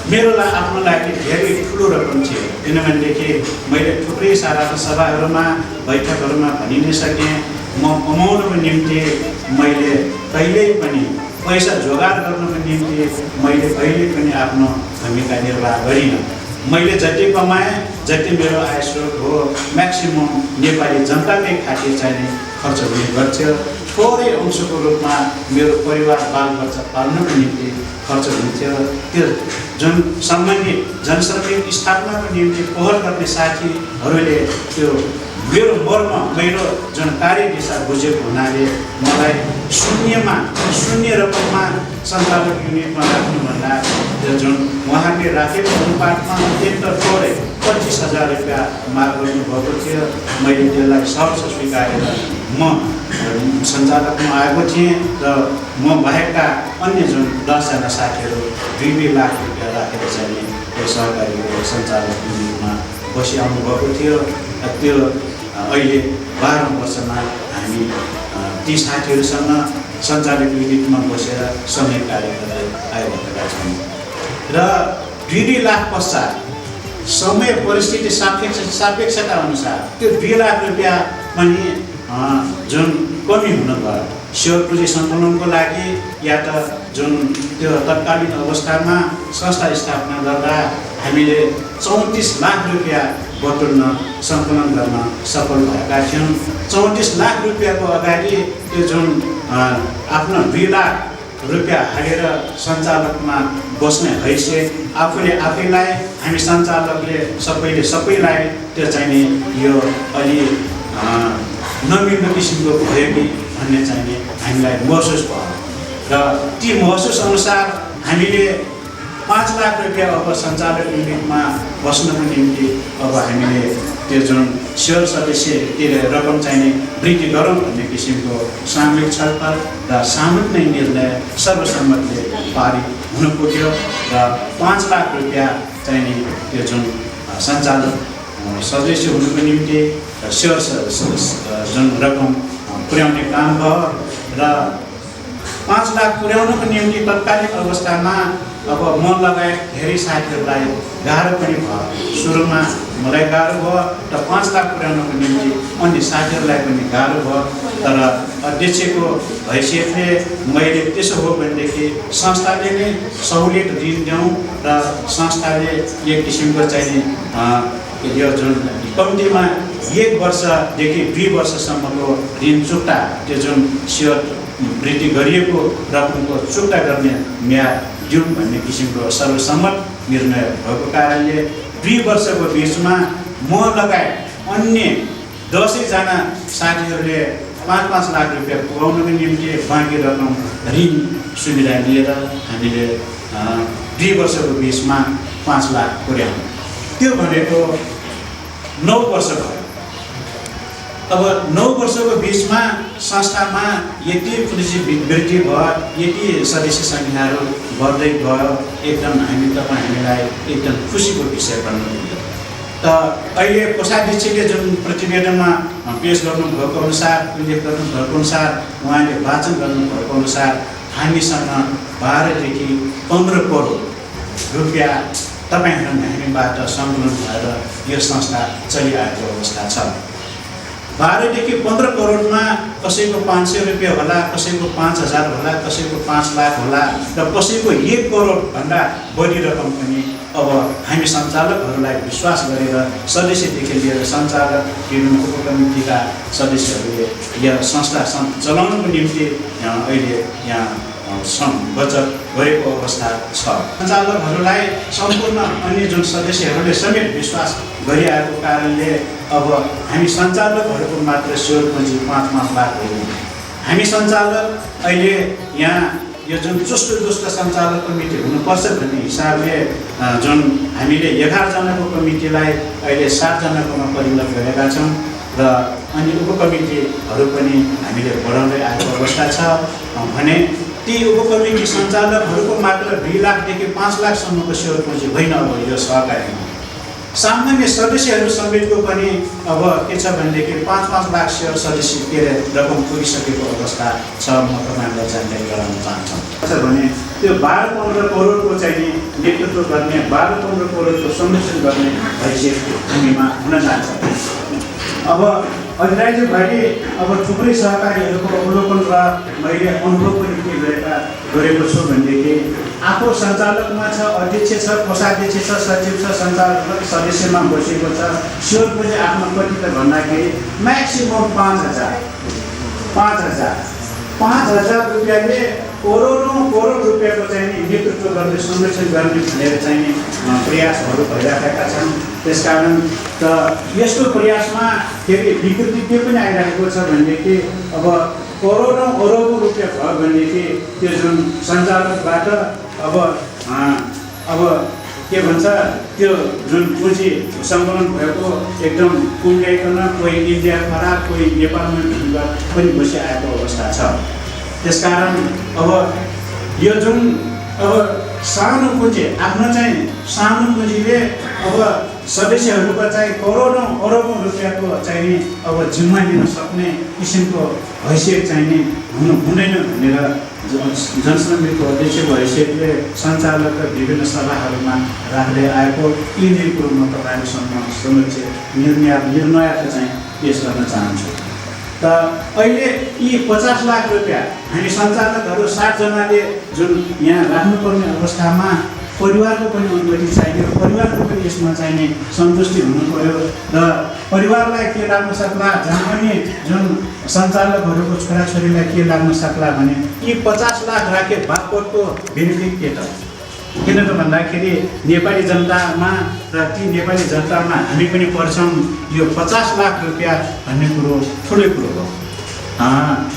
मेरो आफ्नो लागि धेरै ठुलो रकम थियो। किनभनेदेखि मैले थुप्रै साधारण सभाहरूमा बैठकहरूमा भनि नै सकेँ म कमाउनुको निम्ति मैले कहिल्यै पनि पैसा जोगाड गर्नुको निम्ति मैले कहिल्यै पनि आफ्नो भूमिका निर्वाह गरिनँ। मैले जति कमाएँ, जति मेरो आय स्रोत हो म्याक्सिमम नेपाली जनताकै खातिर चाहिने खर्च हुने गर्थ्यो। थोरै अंशको रूपमा मेरो परिवार बालबच्चा पाल्नको निम्ति खर्च हुन्थ्यो। त्यो जुन सम्बन्धित जनश्रमिक स्थापनाको निम्ति पहल गर्ने साथीहरूले त्यो मेरो मर्म, मेरो जुन कार्यदिशा बुझेको हुनाले मलाई शून्य रकममा सञ्चालक युनिटमा राख्नुभन्दा त्यो जुन उहाँले राखेको अनुपातमा अत्यन्त थोरै 25,000 रुपियाँ माग गर्नुभएको थियो। मैले त्यसलाई सहर्ष स्वीकारेर म सञ्चालकमा आएको थिएँ र म बाहेकका अन्य जुन 10 जना साथीहरू 2-2 लाख रुपियाँ राखेर चाहिँ यो सहकारीको सञ्चालक युनिटमा बसी आउनुभएको थियो। त्यो अहिले 12 वर्षमा हामी ती साथीहरूसँग सञ्चालक युनिटमा बसेर समय कार्य गर्दै आइरहेका छौँ। र 2-2 लाख पश्चात समय परिस्थिति सापेक्षता अनुसार त्यो 2 लाख रुपियाँ पनि जुन कमी हुन गयो सेवा पुँजी सङ्कलनको लागि या त जुन त्यो तत्कालीन अवस्थामा संस्था स्थापना गर्दा हामीले 34 लाख रुपियाँ बटुल्न सङ्कलन गर्न सफल भएका थियौँ। 34 लाख रुपियाँको अगाडि त्यो जुन आफ्नो 2 लाख रुपियाँ हालेर सञ्चालकमा बस्ने हैसियत आफैलाई हामी सञ्चालकले सबैलाई त्यो चाहिने यो अलि नमिल्दो किसिमको भयो कि भन्ने चाहिने हामीलाई महसुस भयो। र ती महसुस अनुसार हामीले 5 लाख रुपियाँ अब सञ्चालक युनिटमा बस्नको निम्ति अब हामीले त्यो जुन सेयर सदस्य त्यो रकम चाहिने वृद्धि गरौँ भन्ने किसिमको सामूहिक छलफल र सामूहिक नै निर्णय सर्वसम्मतले पारित हुन पुग्यो। र 5 लाख रुपियाँ चाहिने त्यो जुन सञ्चालक सदस्य हुनुको निम्ति सेयर जुन रकम पुर्याउने काम भयो। र 5 लाख पुर्याउनको निम्ति तत्कालीन अवस्थामा अब म लगायत धेरै साथीहरूलाई गाह्रो पनि भयो। सुरुमा मलाई गाह्रो भयो र 5 लाख पुर्याउनको निम्ति अन्य साथीहरूलाई पनि गाह्रो भयो। तर अध्यक्षको हैसियतले मैले त्यसो हो भनेदेखि संस्थाले नै सहुलियत ऋण दिउँ र संस्थाले एक किसिमको चाहिँ यो जुन कम्तीमा 1 वर्षदेखि 2 वर्षसम्मको ऋण चुक्ता त्यो जुन सेवा वृद्धि गरिएको रकमको चुक्ता गर्ने म्याद दिउँ भन्ने किसिमको सर्वसम्मत निर्णय भएको कारणले 2 वर्षको बिचमा म लगायत अन्य 10 जना साथीहरूले 5-5 लाख रुपियाँ पुगाउनको निम्ति बाँकी रकम ऋण सुविधा लिएर हामीले 2 वर्षको बिचमा 5 लाख पुर्यायौँ। त्यो भनेको 9 वर्ष भयो। अब 9 वर्षको बिचमा संस्थामा यति पुँजी वृद्धि भयो, यति सदस्य सङ्ख्याहरू बढ्दै गयो, एकदम हामीलाई एकदम खुसीको विषय बन्नुभयो। त अहिले कोषाध्यक्षले जुन प्रतिवेदनमा पेश गर्नुभएको अनुसार, उल्लेख गर्नुभएको अनुसार, उहाँले वाचन गर्नुभएको अनुसार हामीसँग 12 देखि 15 करोड रुपियाँ तपाईँहरू हामीबाट सङ्कलन भएर यो संस्था चलिआएको अवस्था छ। 12 देखि 15 करोडमा कसैको 500 रुपियाँ होला, कसैको 5000 होला, कसैको 5 लाख होला र कसैको 1 करोडभन्दा बढी रकम पनि अब हामी सञ्चालकहरूलाई विश्वास गरेर सदस्यदेखि लिएर सञ्चालक विभिन्न उपकमिटीका सदस्यहरूले यो संस्था चलाउनको निम्ति अहिले यहाँ बचत गरेको अवस्था छ। सञ्चालकहरूलाई सम्पूर्ण अन्य जुन सदस्यहरूले समेत विश्वास गरिआएको कारणले अब हामी सञ्चालकहरूको मात्र सेवा पुँजी 5-5 लाख हो। हामी सञ्चालक अहिले यहाँ यो जुन चुस्त सञ्चालक कमिटी हुनुपर्छ भन्ने हिसाबले जुन हामीले 11 जनाको कमिटीलाई अहिले 7 जनाकोमा परिणत गरेका छौँ र अन्य उपकमिटीहरू पनि हामीले बढाउँदै आएको अवस्था छ भने ती उपकमिटी सञ्चालकहरूको मात्र 2 लाखदेखि 5 लाखसम्मको सेवा पुँजी होइन। अब यो सहकारीमा सामान्य सदस्यहरू समेतको पनि अब के छ भनेदेखि 5-5 लाख सेयर सदस्य के रकम पुगिसकेको अवस्था छ। म तपाईँहरूलाई जानकारी गराउन चाहन्छु भने त्यो 12-15 करोडको चाहिँ नेतृत्व गर्ने, 12-15 करोडको संरक्षण गर्ने हैसियत हामीमा हुन जान्छ। अब अधिराज्यभरि अब थुप्रै सहकारीहरूको अवलोकन र मैले अनुभव पनि के गरेको छु भनेदेखि आफू सञ्चालकमा छ, अध्यक्ष छ, कोषाध्यक्ष छ, सचिव छ, सञ्चालक सदस्यमा बसेको छ। सेवा पुँजी आफ्नो कति त भन्दाखेरि म्याक्सिमम 5,000 रुपियाँले करोडौँ करोड रुपियाँको चाहिँ नेतृत्व गर्ने, संरक्षण गर्ने भनेर चाहिँ प्रयासहरू भइराखेका छन्। त्यसकारण त यस्तो प्रयासमा फेरि विकृति के पनि आइरहेको छ भनेदेखि अब करोडौँ अरबौँ रुपियाँ भयो भनेदेखि त्यो जुन सञ्चालकबाट अब के भन्छ त्यो जुन पुँजी सङ्कलन भएको एकदम कुण्ड्याइकन कोही इन्डिया फरार, कोही नेपालमा पनि बसिआएको अवस्था छ। त्यसकारण अब यो जुन अब सानो पुँजी आफ्नो चाहिँ सानो पुँजीले अब सदस्यहरूको चाहिँ करोडौँ अरबौँ रुपियाँको चाहिँ अब जिम्मा लिन सक्ने किसिमको हैसियत चाहिँ हुँदैन भनेर जनश्रमिकको अध्यक्षको हैसियतले सञ्चालक र विभिन्न सभाहरूमा राख्दै आएको यी कुरोमा तपाईँहरू समक्ष निर्णय चाहिँ पेश गर्न चाहन्छु। त अहिले यी 50 लाख रुपियाँ हामी सञ्चालकहरू 7 जनाले जुन यहाँ राख्नुपर्ने अवस्थामा परिवारको पनि अनुमति चाहियो, परिवारको पनि यसमा चाहिने सन्तुष्टि हुनु पर्यो र परिवारलाई के लाग्न सक्ला, जहाँ पनि जुन सञ्चालकहरूको छोराछोरीलाई के लाग्न सक्ला भने यी 50 लाख राखे बापतको बेनिफिट के त? किन त भन्दाखेरि नेपाली जनतामा र ती नेपाली जनतामा हामी पनि पर्छौँ। यो 50 लाख रुपियाँ भन्ने कुरो ठुलै कुरो हो।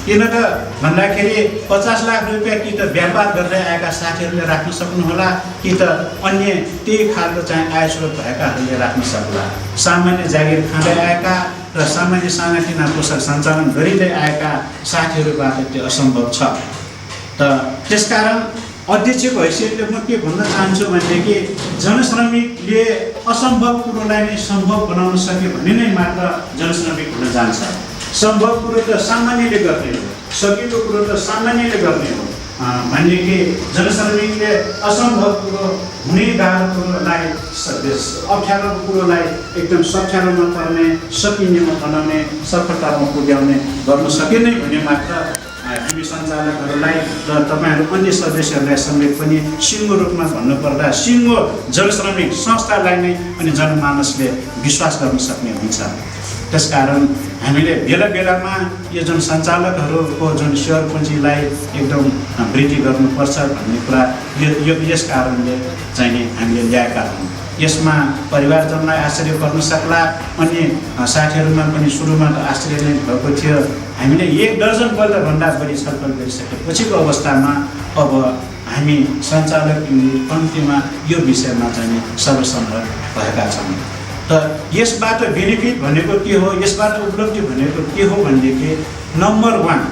किन त भन्दाखेरि 50 लाख रुपियाँ कि त व्यापार गर्दै आएका साथीहरूले राख्न सक्नुहोला, कि त अन्य त्यही खालको चाहिँ आय स्रोत भएकाहरूले राख्न सक्ला। सामान्य जागिर खाँदै आएका र सामान्य सानातिना पोसाक सञ्चालन गरिँदै आएका साथीहरूबाट त्यो असम्भव छ। त त्यसकारण अध्यक्षको हैसियतले म के भन्न चाहन्छु भनेदेखि जनश्रमिकले असम्भव कुरोलाई नै सम्भव बनाउन सक्यो भने नै मात्र जनश्रमिक हुन जान्छ। सम्भव कुरो त सामान्यले गर्ने हो, सकिलो कुरो त सामान्यले गर्ने हो। भन्ने कि जनश्रमिकले असम्भव कुरो हुने गाह्रो कुरोलाई अप्ठ्यारो कुरोलाई एकदम सठ्यारोमा पर्ने सकिनेमा बनाउने सफलतामा पुर्याउने गर्न सकिने भन्ने मात्र हामी सञ्चालकहरूलाई र तपाईँहरू अन्य सदस्यहरूलाई समेत पनि सिङ्गो रूपमा भन्नुपर्दा सिङ्गो जनश्रमिक संस्थालाई नै अनि जनमानसले विश्वास गर्न सक्ने हुन्छ। त्यसकारण हामीले बेला बेलामा यो जुन सञ्चालकहरूको जुन सेयर पुँजीलाई एकदम वृद्धि गर्नुपर्छ भन्ने कुरा यो यस कारणले चाहिँ नि हामीले ल्याएका हौँ। यसमा परिवारजनलाई आश्चर्य पर्न सक्ला, अन्य साथीहरूमा पनि सुरुमा त आश्चर्य नै भएको थियो। हामीले 1 दर्जनपल्टभन्दा बढी छलफल गरिसकेपछिको अवस्थामा अब हामी सञ्चालक कम्तीमा यो विषयमा चाहिँ सर्वसम्मत भएका छौँ। त यसबाट बेनिफिट भनेको के हो, यसबाट उपलब्धि भनेको के हो भनेदेखि नम्बर 1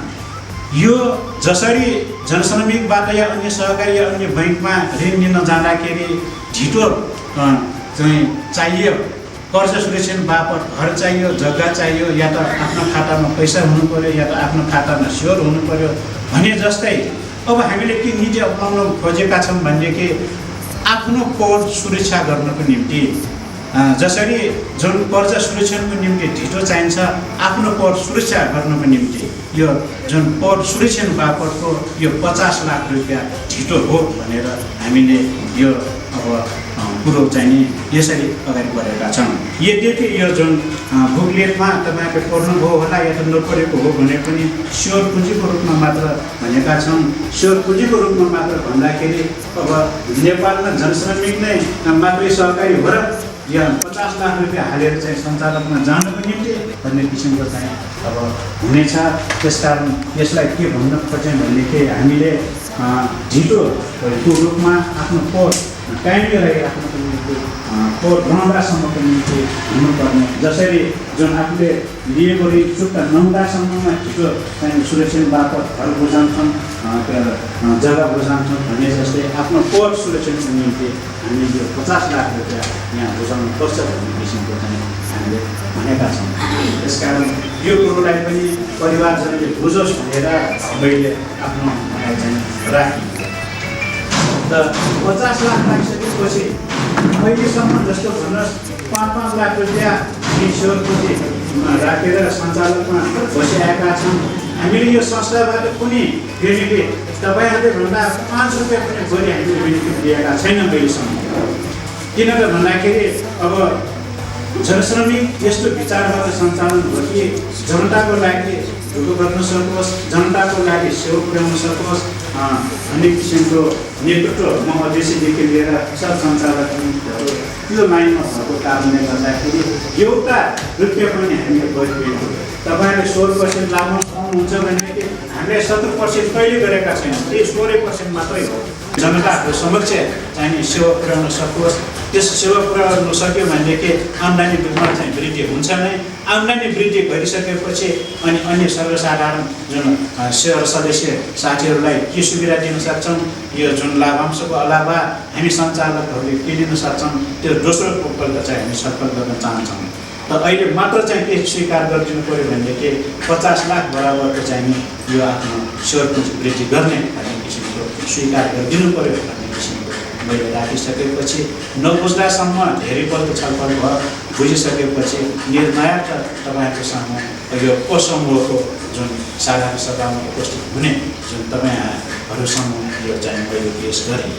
यो जसरी जनश्रमिकबाट या अन्य सहकारी या अन्य बैङ्कमा ऋण लिन जाँदाखेरि ढिटो चाहिँ चाहियो, कर्ज सुरक्षण बापत घर चाहियो, जग्गा चाहियो, या त आफ्नो खातामा पैसा हुनु पर्यो या त आफ्नो खातामा सेयर हुनु पर्यो भने जस्तै अब हामीले के नीति अपनाउन खोजेका छौँ भनेदेखि आफ्नो कोड सुरक्षा गर्नको निम्ति जसरी जुन कर्ज सुरक्षणको निम्ति ढिटो चाहिन्छ, आफ्नो कोड सुरक्षा गर्नको निम्ति यो जुन कोड सुरक्षण बापतको यो 50 लाख रुपियाँ ढिटो हो भनेर हामीले यो अब कुरो चाहिँ नि यसरी अगाडि बढेका छौँ। यद्यपि यो जुन बुकलेटमा तपाईँको पढ्नुभयो होला या त नपढेको हो भने पनि सेयर पुँजीको रूपमा मात्र भनेका छौँ। सेयर पुँजीको रूपमा मात्र भन्दाखेरि अब नेपालमा जनश्रमिक नै मात्रै सहकारी हो र या 50 लाख रुपियाँ हालेर चाहिँ सञ्चालकमा जानको निम्ति भन्ने किसिमको चाहिँ अब हुनेछ। त्यसकारण यसलाई के भन्न खोज्यौँ भनेदेखि हामीले ढिटोको रूपमा आफ्नो कोड कायमी राखिराख्नको निम्ति कोड रहँदासम्मको निम्ति हुनुपर्ने, जसरी जुन आफूले लिएको ऋण चुक्ता नहुँदासम्ममा ढिटो चाहिँ सुरक्षण बापत घर बुझाउँछन्, जग्गा बुझाउँछन् भने जस्तै आफ्नो कोड सुरक्षणको निम्ति हामीले यो 50 लाख रुपियाँ यहाँ बुझाउनुपर्छ भन्ने किसिमको चाहिँ हामीले भनेका छौँ। त्यसकारण यो कुरोलाई पनि परिवारजनले बुझोस् भनेर मैले आफ्नो भनाइ चाहिँ राखेँ। त 50 लाख राखिसकेपछि अहिलेसम्म जस्तो भन्नुहोस् 5-5 लाख रुपियाँ सेयर पुँजी राखेर सञ्चालकमा बसिआएका छन्। हामीले यो संस्थाबाट कुनै बेनिफिट तपाईँहरूले भन्दा 5 रुपियाँ पनि बढी हामीले बेनिफिट दिएका छैन अहिलेसम्म। किन त भन्दाखेरि अब जनश्रमिक यस्तो विचारबाट सञ्चालन हो कि जनताको लागि ढुको गर्न सकोस्, जनताको लागि सेवा पुर्याउन सकोस् भन्ने किसिमको नेतृत्व म अध्यक्षदेखि लिएर सब सञ्चालकहरू त्यो लाइनमा भएको कारणले गर्दाखेरि एउटा रुपियाँ पनि हामीले बढिरहेको। तपाईँहरूले 16% लाभमा पाउनुहुन्छ भनेदेखि हामीले 70% कहिले गरेका छैनौँ, त्यही 16% मात्रै हो। जनताहरूको समक्ष चाहिँ सेवा पुर्याउन सकोस्, त्यस सेवा पुर्याउन सक्यो भनेदेखि आम्दानीमा चाहिँ वृद्धि हुन्छ नै। आम्दानी वृद्धि गरिसकेपछि अनि अन्य सर्वसाधारण जुन सेयर सदस्य साथीहरूलाई के सुविधा दिन सक्छौँ, यो जुन लाभांशको अलावा हामी सञ्चालकहरूले के दिन सक्छौँ, त्यो दोस्रो पल्ट चाहिँ हामी छलफल गर्न चाहन्छौँ। त अहिले मात्र चाहिँ के स्वीकार गरिदिनु पऱ्यो भनेदेखि 50 लाख बराबरको चाहिँ यो आफ्नो सेयर पुँजी वृद्धि गर्ने भन्ने किसिमको स्वीकार गरिदिनु पऱ्यो भन्ने किसिमको मैले राखिसकेपछि नबुझ्दासम्म धेरैपल्ट छलफल भयो। बुझिसकेपछि निर्णय त तपाईँहरूको सामु यो समूहको जुन साधारण सभामा उपस्थित हुने जुन तपाईँहरूसम्म यो चाहिँ मैले पेस गरेँ।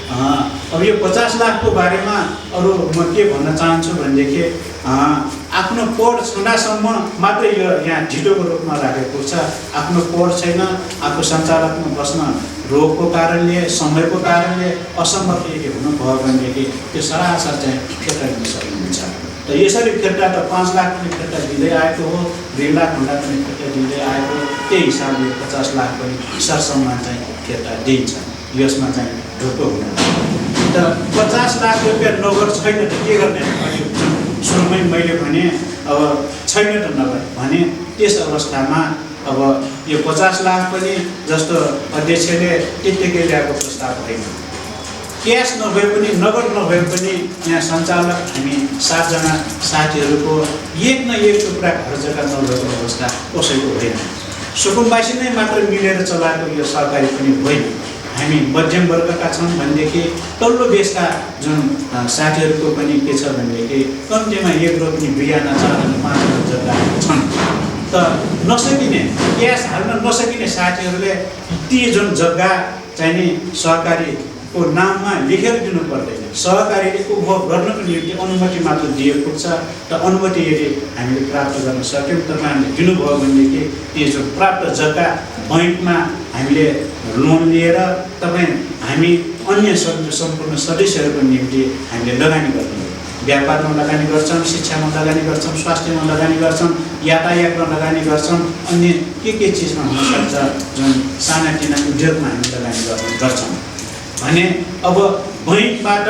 अब यो 50 लाखको बारेमा अरू म के भन्न चाहन्छु भनेदेखि आफ्नो कोड छँदासम्म मात्रै यो यहाँ ढिटोको रूपमा राखेको छ। आफ्नो कोड छैन, आफू सञ्चालकमा बस्न रोगको कारणले, समयको कारणले असम्भव यदि हुनुभयो भनेदेखि त्यो सरासर चाहिँ फिर्ता दिन सक्नुहुन्छ। त यसरी फिर्ता त 5 लाख पनि फिर्ता दिँदै आएको हो, 2 लाखभन्दा पनि फिर्ता दिँदै आएको, त्यही हिसाबले 50 लाख पनि सरसम्मान चाहिँ फिर्ता दिन्छ। यसमा चाहिँ ढुक्क हुँदैन। त 50 लाख रुपियाँ नगद छैन त के गर्ने? सुरुमै मैले भने अब छैन त नगद भने त्यस अवस्थामा अब यो 50 लाख पनि जस्तो अध्यक्षले त्यत्तिकै ल्याएको प्रस्ताव होइन। क्यास नभए पनि, नगद नभए पनि यहाँ सञ्चालक हामी 7 जना साथीहरूको एक न एक टुक्रा घर जग्गा नभएको अवस्था कसैको होइन। सुकुम्बासी नै मात्र मिलेर चलाएको यो सहकारी पनि होइन। हामी मध्यम वर्गका छौँ भनेदेखि तल्लो देशका जुन साथीहरूको पनि के छ भनेदेखि कम्तीमा एक रोप्ने बिहान 4-5 जग्गाहरू छन्। त नसकिने क्यास हाल्न नसकिने साथीहरूले ती जुन जग्गा चाहिँ नि सहकारीको नाममा लेखेर दिनु पर्दैन। सहकारीले उपभोग गर्नको निम्ति अनुमति मात्र दिए पुग्छ। त अनुमति यदि हामीले प्राप्त गर्न सक्यौँ, तपाईँहरूले दिनुभयो भनेदेखि ती जुन प्राप्त जग्गा बैङ्कमा हामीले लोन लिएर हामी अन्य सम्पूर्ण सदस्यहरूको निम्ति हामीले लगानी गर्छौँ। व्यापारमा लगानी गर्छौँ, शिक्षामा लगानी गर्छौँ, स्वास्थ्यमा लगानी गर्छौँ, यातायातमा लगानी गर्छौँ, अन्य के चिजमा हुनसक्छ जुन सानातिना उद्योगमा हामी लगानी गर्छौँ भने अब बैङ्कबाट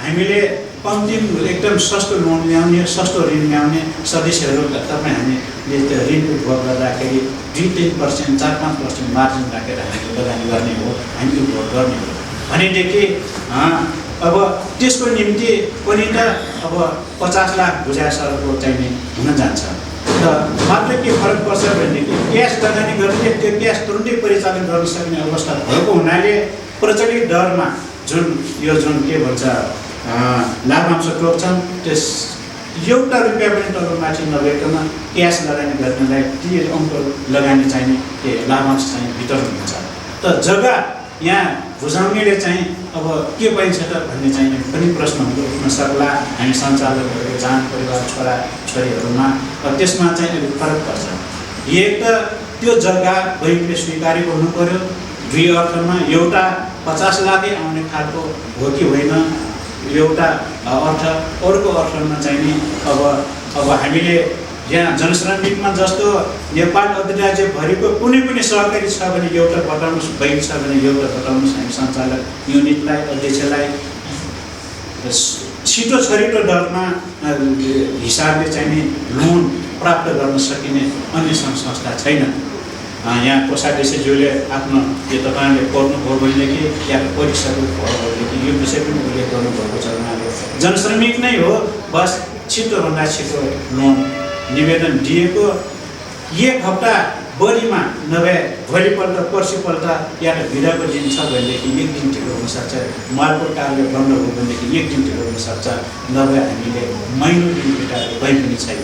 हामीले कम्ती एकदम सस्तो लोन ल्याउने, सस्तो ऋण ल्याउने सदस्यहरू हामीले त्यो ऋण उपभोग गर्दाखेरि 2-3%, 4-5% मार्जिन राखेर हामीले लगानी गर्ने हो, हामी उपभोग गर्ने हो भनेदेखि अब त्यसको निम्ति पनि त अब 50 लाख बुझाए सरको चाहिने हुन जान्छ। त मात्र के फरक पर्छ भनेदेखि क्यास लगानी गर्ने त्यो क्यास तुरुन्तै परिचालन गर्न सक्ने अवस्था भएको हुनाले प्रचलित दरमा जुन के भन्छ लाभांश टोक्छन्, त्यस एउटा रुपियाँ पनि तलमाथि नभइकन क्यास लगानी गर्नलाई ती अङ्क लगानी चाहिने त्यो लाभांश चाहिँ वितरण हुन्छ। त जग्गा यहाँ बुझाउनेले चाहिँ अब के पाइन्छ त भन्ने चाहिँ पनि प्रश्न उठ्न सक्ला हामी सञ्चालकहरूको जान परिवार छोरा छोरीहरूमा। त्यसमा चाहिँ अलिक फरक पर्छ। एक त त्यो जग्गा बैङ्कले स्वीकारेको हुनु पर्यो। दुई अर्थमा एउटा 50 लाखै आउने खालको हो कि होइन एउटा अर्थ, अर्को अर्थमा चाहिँ नि अब हामीले यहाँ जनश्रमिकमा जस्तो नेपाल अधिराज्यभरिको कुनै पनि सहकारी छ भने एउटा बताउनुहोस्, बैङ्क छ भने एउटा बताउनुहोस्। हामी सञ्चालक युनिटलाई, अध्यक्षलाई छिटो छरिटो दरमा हिसाबले चाहिँ नि लोन प्राप्त गर्न सकिने अन्य संस्था छैन। यहाँ कोषाध्यक्षज्यूले आफ्नो यो तपाईँले पढ्नुभयो भनेदेखि या पढिसक्नुभयो भनेदेखि यो विषय पनि उल्लेख गर्नुभएको छ। उहाँले जनश्रमिक नै हो, बस छिटोभन्दा छिटो लोन निवेदन दिएको 1 हप्ता बढीमा नभए भोलिपल्ट पर्सिपल्ट या त भिडाको दिन छ भनेदेखि 1 दिन ढिलो हुनसक्छ। मालको कार्य बन्द हो भनेदेखि 1 दिन ढिलो हुनसक्छ। नभए हामीले महिनौ दिन भिटाएको कहीँ पनि छैन।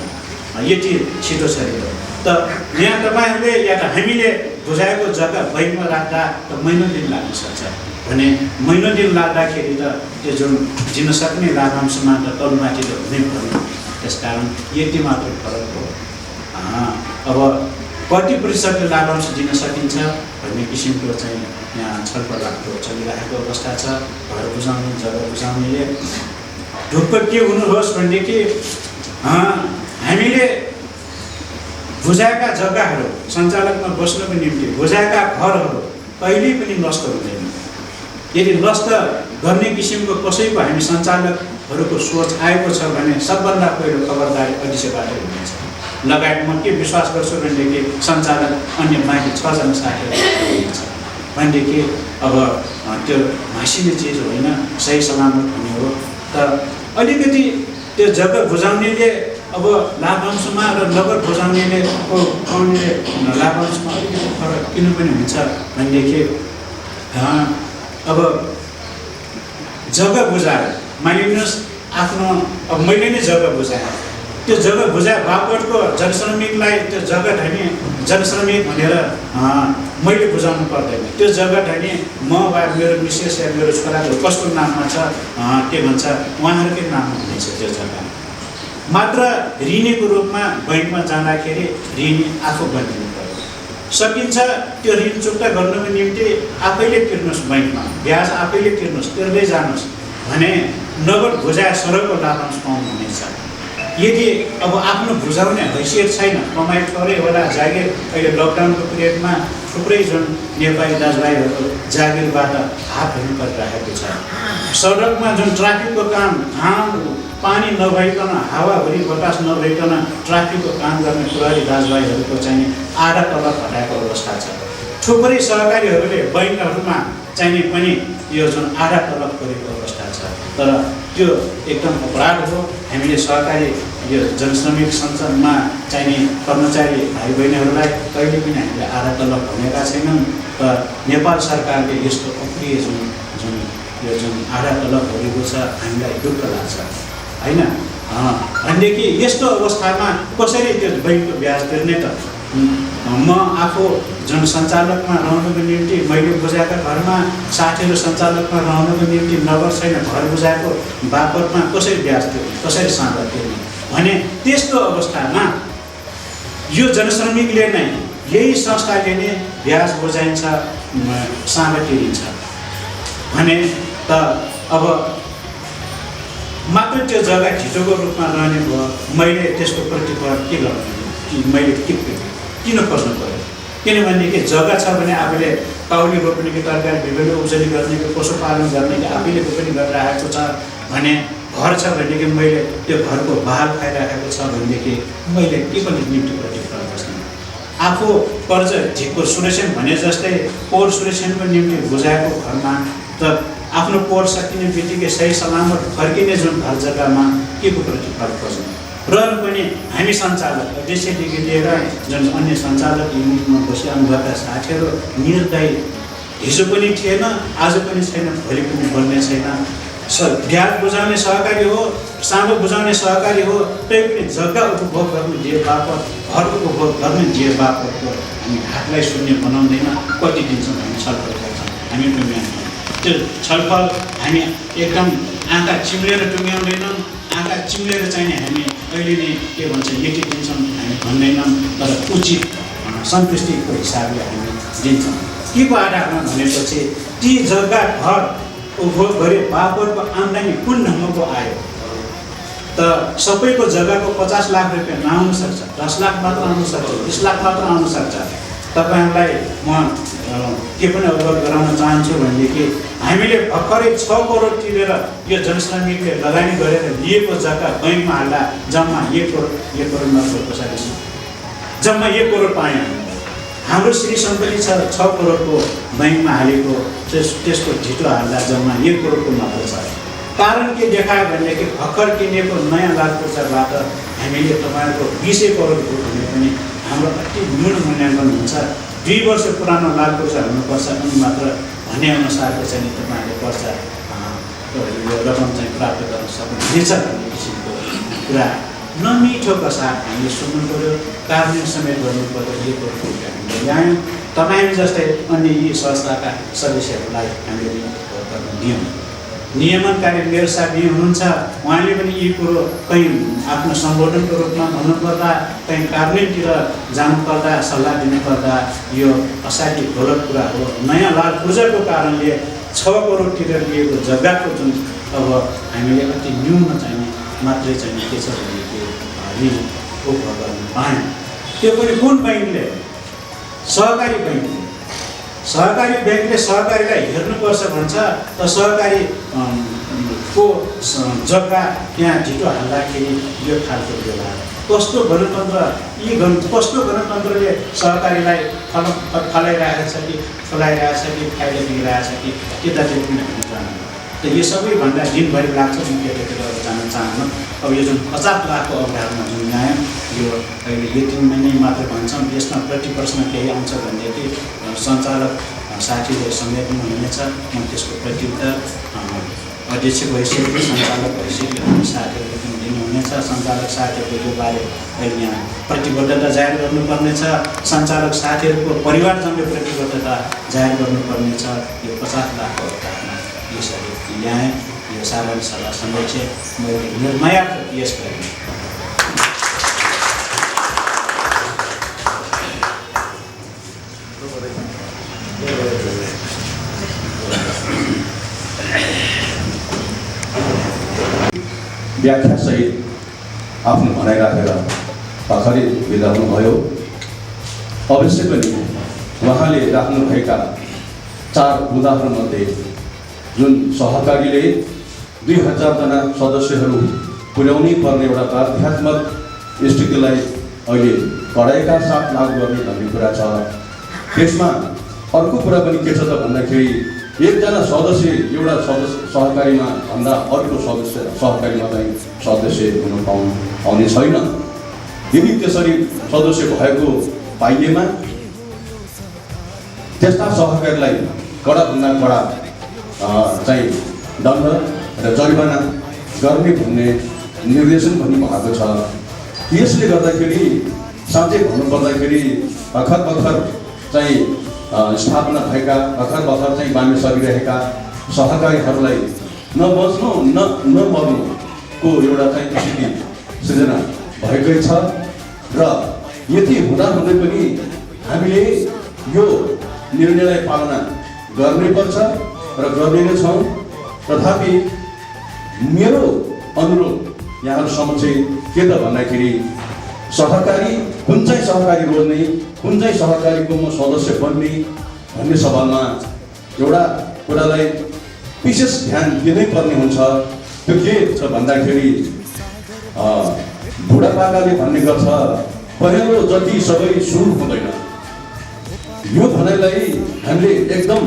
यति छिटो छ। त यहाँ तपाईँहरूले या त हामीले बुझाएको जग्गा बैङ्कमा राख्दा त महिनौ दिन लाग्न सक्छ भने महिनौ दिन लाग्दाखेरि त त्यो जुन दिन सक्ने लाभांशमा त तलमाथि त हुनै पर्यो। त्यसकारण यति मात्र फरक हो। अब कति प्रतिशतले लाभांश दिन सकिन्छ भन्ने किसिमको चाहिँ यहाँ छलफल चलिरहेको अवस्था छ। घर बुझाउने, जग्गा बुझाउनेले ढुक्क के हुनुहोस् भनेदेखि हामीले बुझाएका जग्गाहरू सञ्चालकमा बस्नको निम्ति बुझाएका घरहरू कहिल्यै पनि नष्ट हुँदैन। यदि नष्ट गर्ने किसिमको कसैको हामी सञ्चालकहरूको सोच आएको छ भने सबभन्दा पहिलो खबरदारी अध्यक्षबाट हुनेछ। लगायत म के विश्वास गर्छु भनेदेखि सञ्चालक अन्य बाँकी 6 जना साथीहरू हुनुहुन्छ भनेदेखि अब त्यो भाँसिने चिज होइन, सही सलामत हुने हो। त अलिकति त्यो जग्गा बुझाउनेले अब लाभांशमा र नगद बुझाउनेले पाउने लाभांशमा अलिकति फरक किन पनि हुन्छ भनेदेखि अब जग्गा बुझाएर मानिलिनुहोस् आफ्नो अब मैले नै जग्गा बुझाएँ, त्यो जग्गा बुझाए बापतको जनश्रमिकलाई त्यो जग्गा ढाने जनश्रमिक भनेर मैले बुझाउनु पर्दैन। त्यो जग्गा ढाने म वा मेरो मिसेस या मेरो छोराको कसको नाममा छ के भन्छ उहाँहरूकै नाममा हुनेछ। त्यो जग्गा मात्र ऋणीको रूपमा बैङ्कमा जाँदाखेरि ऋणी आफू बनिनु पर्यो। सकिन्छ त्यो ऋण चुक्ता गर्नको निम्ति आफैले तिर्नुहोस्, बैङ्कमा ब्याज आफैले तिर्नुहोस्, तिर्दै जानुहोस् भने नगद बुझाए सरको लाभांश पाउनुहुनेछ। यदि अब आफ्नो बुझाउने हैसियत छैन, कमाइ थोरै होला, जागिर अहिले लकडाउनको पिरियडमा थुप्रै जुन नेपाली दाजुभाइहरू जागिरबाट हातहरू परिरहेको छ। सडकमा जुन ट्राफिकको काम घाम पानी नभइकन, हावाहुरी बतास नभइकन ट्राफिकको काम गर्ने प्रहरी दाजुभाइहरूको चाहिँ आधा तलब हटाएको अवस्था छ। थुप्रै सहकारीहरूले बैङ्कहरूमा चाहिने पनि यो जुन आधा तलब गरेको अवस्था छ। तर त्यो एकदम अपराध हो। हामीले सहकारी यो जनश्रमिक सञ्चालनमा चाहिने कर्मचारी भाइ बहिनीहरूलाई कहिले पनि हामीले आधा तलब भनेका छैनौँ र नेपाल सरकारले यस्तो अप्रिय जुन आधा तलब गरेको छ हामीलाई दुःख लाग्छ होइन। भनेदेखि यस्तो अवस्थामा कसरी त्यो बैङ्कको ब्याज तिर्ने त? म आफू जुन सञ्चालकमा रहनुको निम्ति मैले बुझाएका घरमा साथीहरू सञ्चालकमा रहनुको निम्ति नगर छैन, घर बुझाएको बापतमा कसरी ब्याज तिर्ने, कसरी साँझ तिर्ने भने त्यस्तो अवस्थामा यो जनश्रमिकले नै यही संस्थाले नै ब्याज बुझाइन्छ, साँझ तिरिन्छ भने त अब मात्र त्यो जग्गा ढिटोको रूपमा रहने भयो। मैले त्यसको प्रतिफल के गर्नु, मैले किन खोज्नु पऱ्यो? किनभनेदेखि जग्गा छ भने आफूले काउली रोप्ने कि तरकारी विभिन्न उब्जनी गर्ने कि पशुपालन गर्ने कि आफैले पनि गरिरहेको छ भने, घर छ भनेदेखि मैले त्यो घरको बहाल खाइराखेको छ भनेदेखि मैले के पनि निम्ति प्रतिफल बस्ने। आफू कर्ज झिकको सुरेसन भने जस्तै पोहोर सुरेसनको निम्ति बुझाएको घरमा त आफ्नो पोहोर सकिने बित्तिकै सही सलामत फर्किने जुन घर जग्गामा के को प्रतिफल खोज्नु र पनि हामी सञ्चालक अध्यक्षदेखि लिएर जुन अन्य सञ्चालक युनिटमा बसिरहनुभएका साथीहरू निर्दयी, हिजो पनि थिएन, आज पनि छैन, भोलि पनि बन्ने छैन। ब्याज बुझाउने सहकारी हो, साँगो बुझाउने सहकारी हो, तै पनि जग्गा उपभोग गर्नु जे बापत, घर उपभोग गर्नु जे बापतको हामी हातलाई शून्य बनाउँदैन। कति दिन्छौँ हामी छलफल गर्छौँ, हामी टुङ्ग्याउँछौँ। त्यो छलफल हामी एकदम आँखा चिम्लेर टुङ्ग्याउँदैनौँ, आँखा चिम्लेर चाहिँ हामी अहिले नै के भन्छ यति दिन्छौँ हामी भन्दैनौँ, तर उचित सन्तुष्टिको हिसाबले हामी दिन्छौँ। के को आधारमा भनेपछि ती जग्गा घर उपभोग गरे बापतको आम्दानी कुन ढङ्गको आयो त? सबैको जग्गाको 50 लाख रुपियाँ नआउनु सक्छ, 10 लाख मात्र आउनु सक्छ, 20 लाख मात्र आउनु सक्छ। तपाईँहरूलाई म के पनि अवगत गराउन चाहन्छु भनेदेखि हामीले भर्खरै 6 करोड तिरेर यो जनश्रमिकले लगानी गरेर लिएको जग्गा बैङ्कमा हाल्दा जम्मा 1 करोड नब्बे पैसा जम्मा 1 करोड पायौँ। हाम्रो श्री सम्पत्ति छ 6 करोडको बैङ्कमा हालेको, त्यसको ढिटो हाल्दा जम्मा 1 करोडको मात्र छ। कारण के देखायो भनेदेखि भर्खर किनेको नयाँ लालपुर्जाबाट हामीले तपाईँहरूको 20 करोड भने पनि हाम्रो अति न्यून मूल्याङ्कन हुन्छ। 2 वर्ष पुरानो लालपुर्जा हुनुपर्छ अनि मात्र भनेअनुसारको चाहिँ तपाईँहरूले पर्चा रकम चाहिँ प्राप्त गर्न सक्नुहुनेछ भन्ने किसिमको कुरा नमिठोका साथ हामीले सुन्नु पऱ्यो, कार्यान्वयन समेत गर्नु पऱ्यो। यो कुरो हामीले ल्यायौँ। तपाईँ जस्तै अन्य यी संस्थाका सदस्यहरूलाई हामीले दियौँ। नियमनकारी मेयर साहब यही हुनुहुन्छ, उहाँले पनि यी कुरो कहीँ आफ्नो सम्बोधनको रूपमा भन्नुपर्दा, कहीँ कार्यान्वयनतिर जानुपर्दा, सल्लाह दिनुपर्दा यो असाध्यै गलत कुरा हो। नयाँ लालपुर्जाको कारणले 6 करोड तिरेर लिएको जग्गाको जुन अब हामीले अति न्यून चाहिने मात्रै चाहिने के छ भनेदेखि ऋण उपभोग गर्न पायौँ। त्यो पनि कुन बैङ्कले? सहकारी बैङ्कले। सहकारी ब्याङ्कले सहकारीलाई हेर्नुपर्छ भन्छ त सहकारी को जग्गा त्यहाँ ढिटो हाल्दाखेरि यो खालको व्यवहार कस्तो गणतन्त्र, कस्तो गणतन्त्रले सहकारीलाई फलाइरहेको छ कि फलाइरहेको छ कि फाइदा दिइरहेको छ कि त्यतातिर पनि हामी जान्दैनौँ। त यो सबैभन्दा दिनभरि लाग्छ, म त्यतातिर जान चाहन्न। अब यो जुन 50 लाखको अवधारणा जुन ल्यायौँ यो अहिले यति महिना मात्र भन्छौँ, यसमा प्रति वर्ष केही आउँछ भनेदेखि सञ्चालक साथीले संवेदन हुनेछ। म त्यसको प्रत्युत्तर अध्यक्ष भइसकेको सञ्चालक भइसकेको साथीहरूले पनि दिनुहुनेछ। सञ्चालक साथीहरूको यो बारे अहिले यहाँ प्रतिबद्धता जाहेर गर्नुपर्नेछ। सञ्चालक साथीहरूको परिवारजनले प्रतिबद्धता जाहेर गर्नुपर्नेछ। यो 50 लाखको अवधारणा यसरी ल्याएँ। यो साधारण सभा समक्ष मैले निर्णय पेश गरेँ। व्याख्यासहित आफ्नो भनाइ राखेर भर्खरै बिदा हुनुभयो। अवश्य पनि उहाँले राख्नुभएका 4 उदाहरणमध्ये जुन सहकारीले 2000 जना सदस्यहरू पुर्याउनै पर्ने एउटा बाध्यात्मक स्थितिलाई अहिले कडाइका साथ लागू गर्ने भन्ने कुरा छ। त्यसमा अर्को कुरा पनि के छ त भन्दाखेरि एकजना सदस्य एउटा सहकारीमा भन्दा अर्को सहकारीमा चाहिँ सदस्य हुन पाउने छैन। यदि त्यसरी सदस्य भएको पाइएमा त्यस्ता सहकारीलाई कडाभन्दा कडा चाहिँ दण्ड र जरिवाना गर्ने भन्ने निर्देशन पनि भएको छ। यसले गर्दाखेरि साँच्चै भन्नुपर्दाखेरि भर्खर चाहिँ स्थापना भएका भर्खर चाहिँ बाँड्न सकिरहेका सहकारीहरूलाई नबच्नु नमर्नुको एउटा चाहिँ स्थिति सृजना भएकै छ र यति हुँदाहुँदै पनि हामीले यो निर्णयलाई पालना गर्नैपर्छ र गर्ने नै छौँ। तथापि मेरो अनुरोध यहाँ समक्ष के त भन्दाखेरि सहकारी कुन चाहिँ सहकारी रोज्ने, कुन चाहिँ सहकारीको म सदस्य बन्ने भन्ने सवालमा एउटा कुरालाई विशेष ध्यान दिनै पर्ने हुन्छ। त्यो के छ भन्दाखेरि बुढापाकाले भन्ने गर्छ पहेँलो जति सबै सुर हुँदैन। यो भनाइलाई हामीले एकदम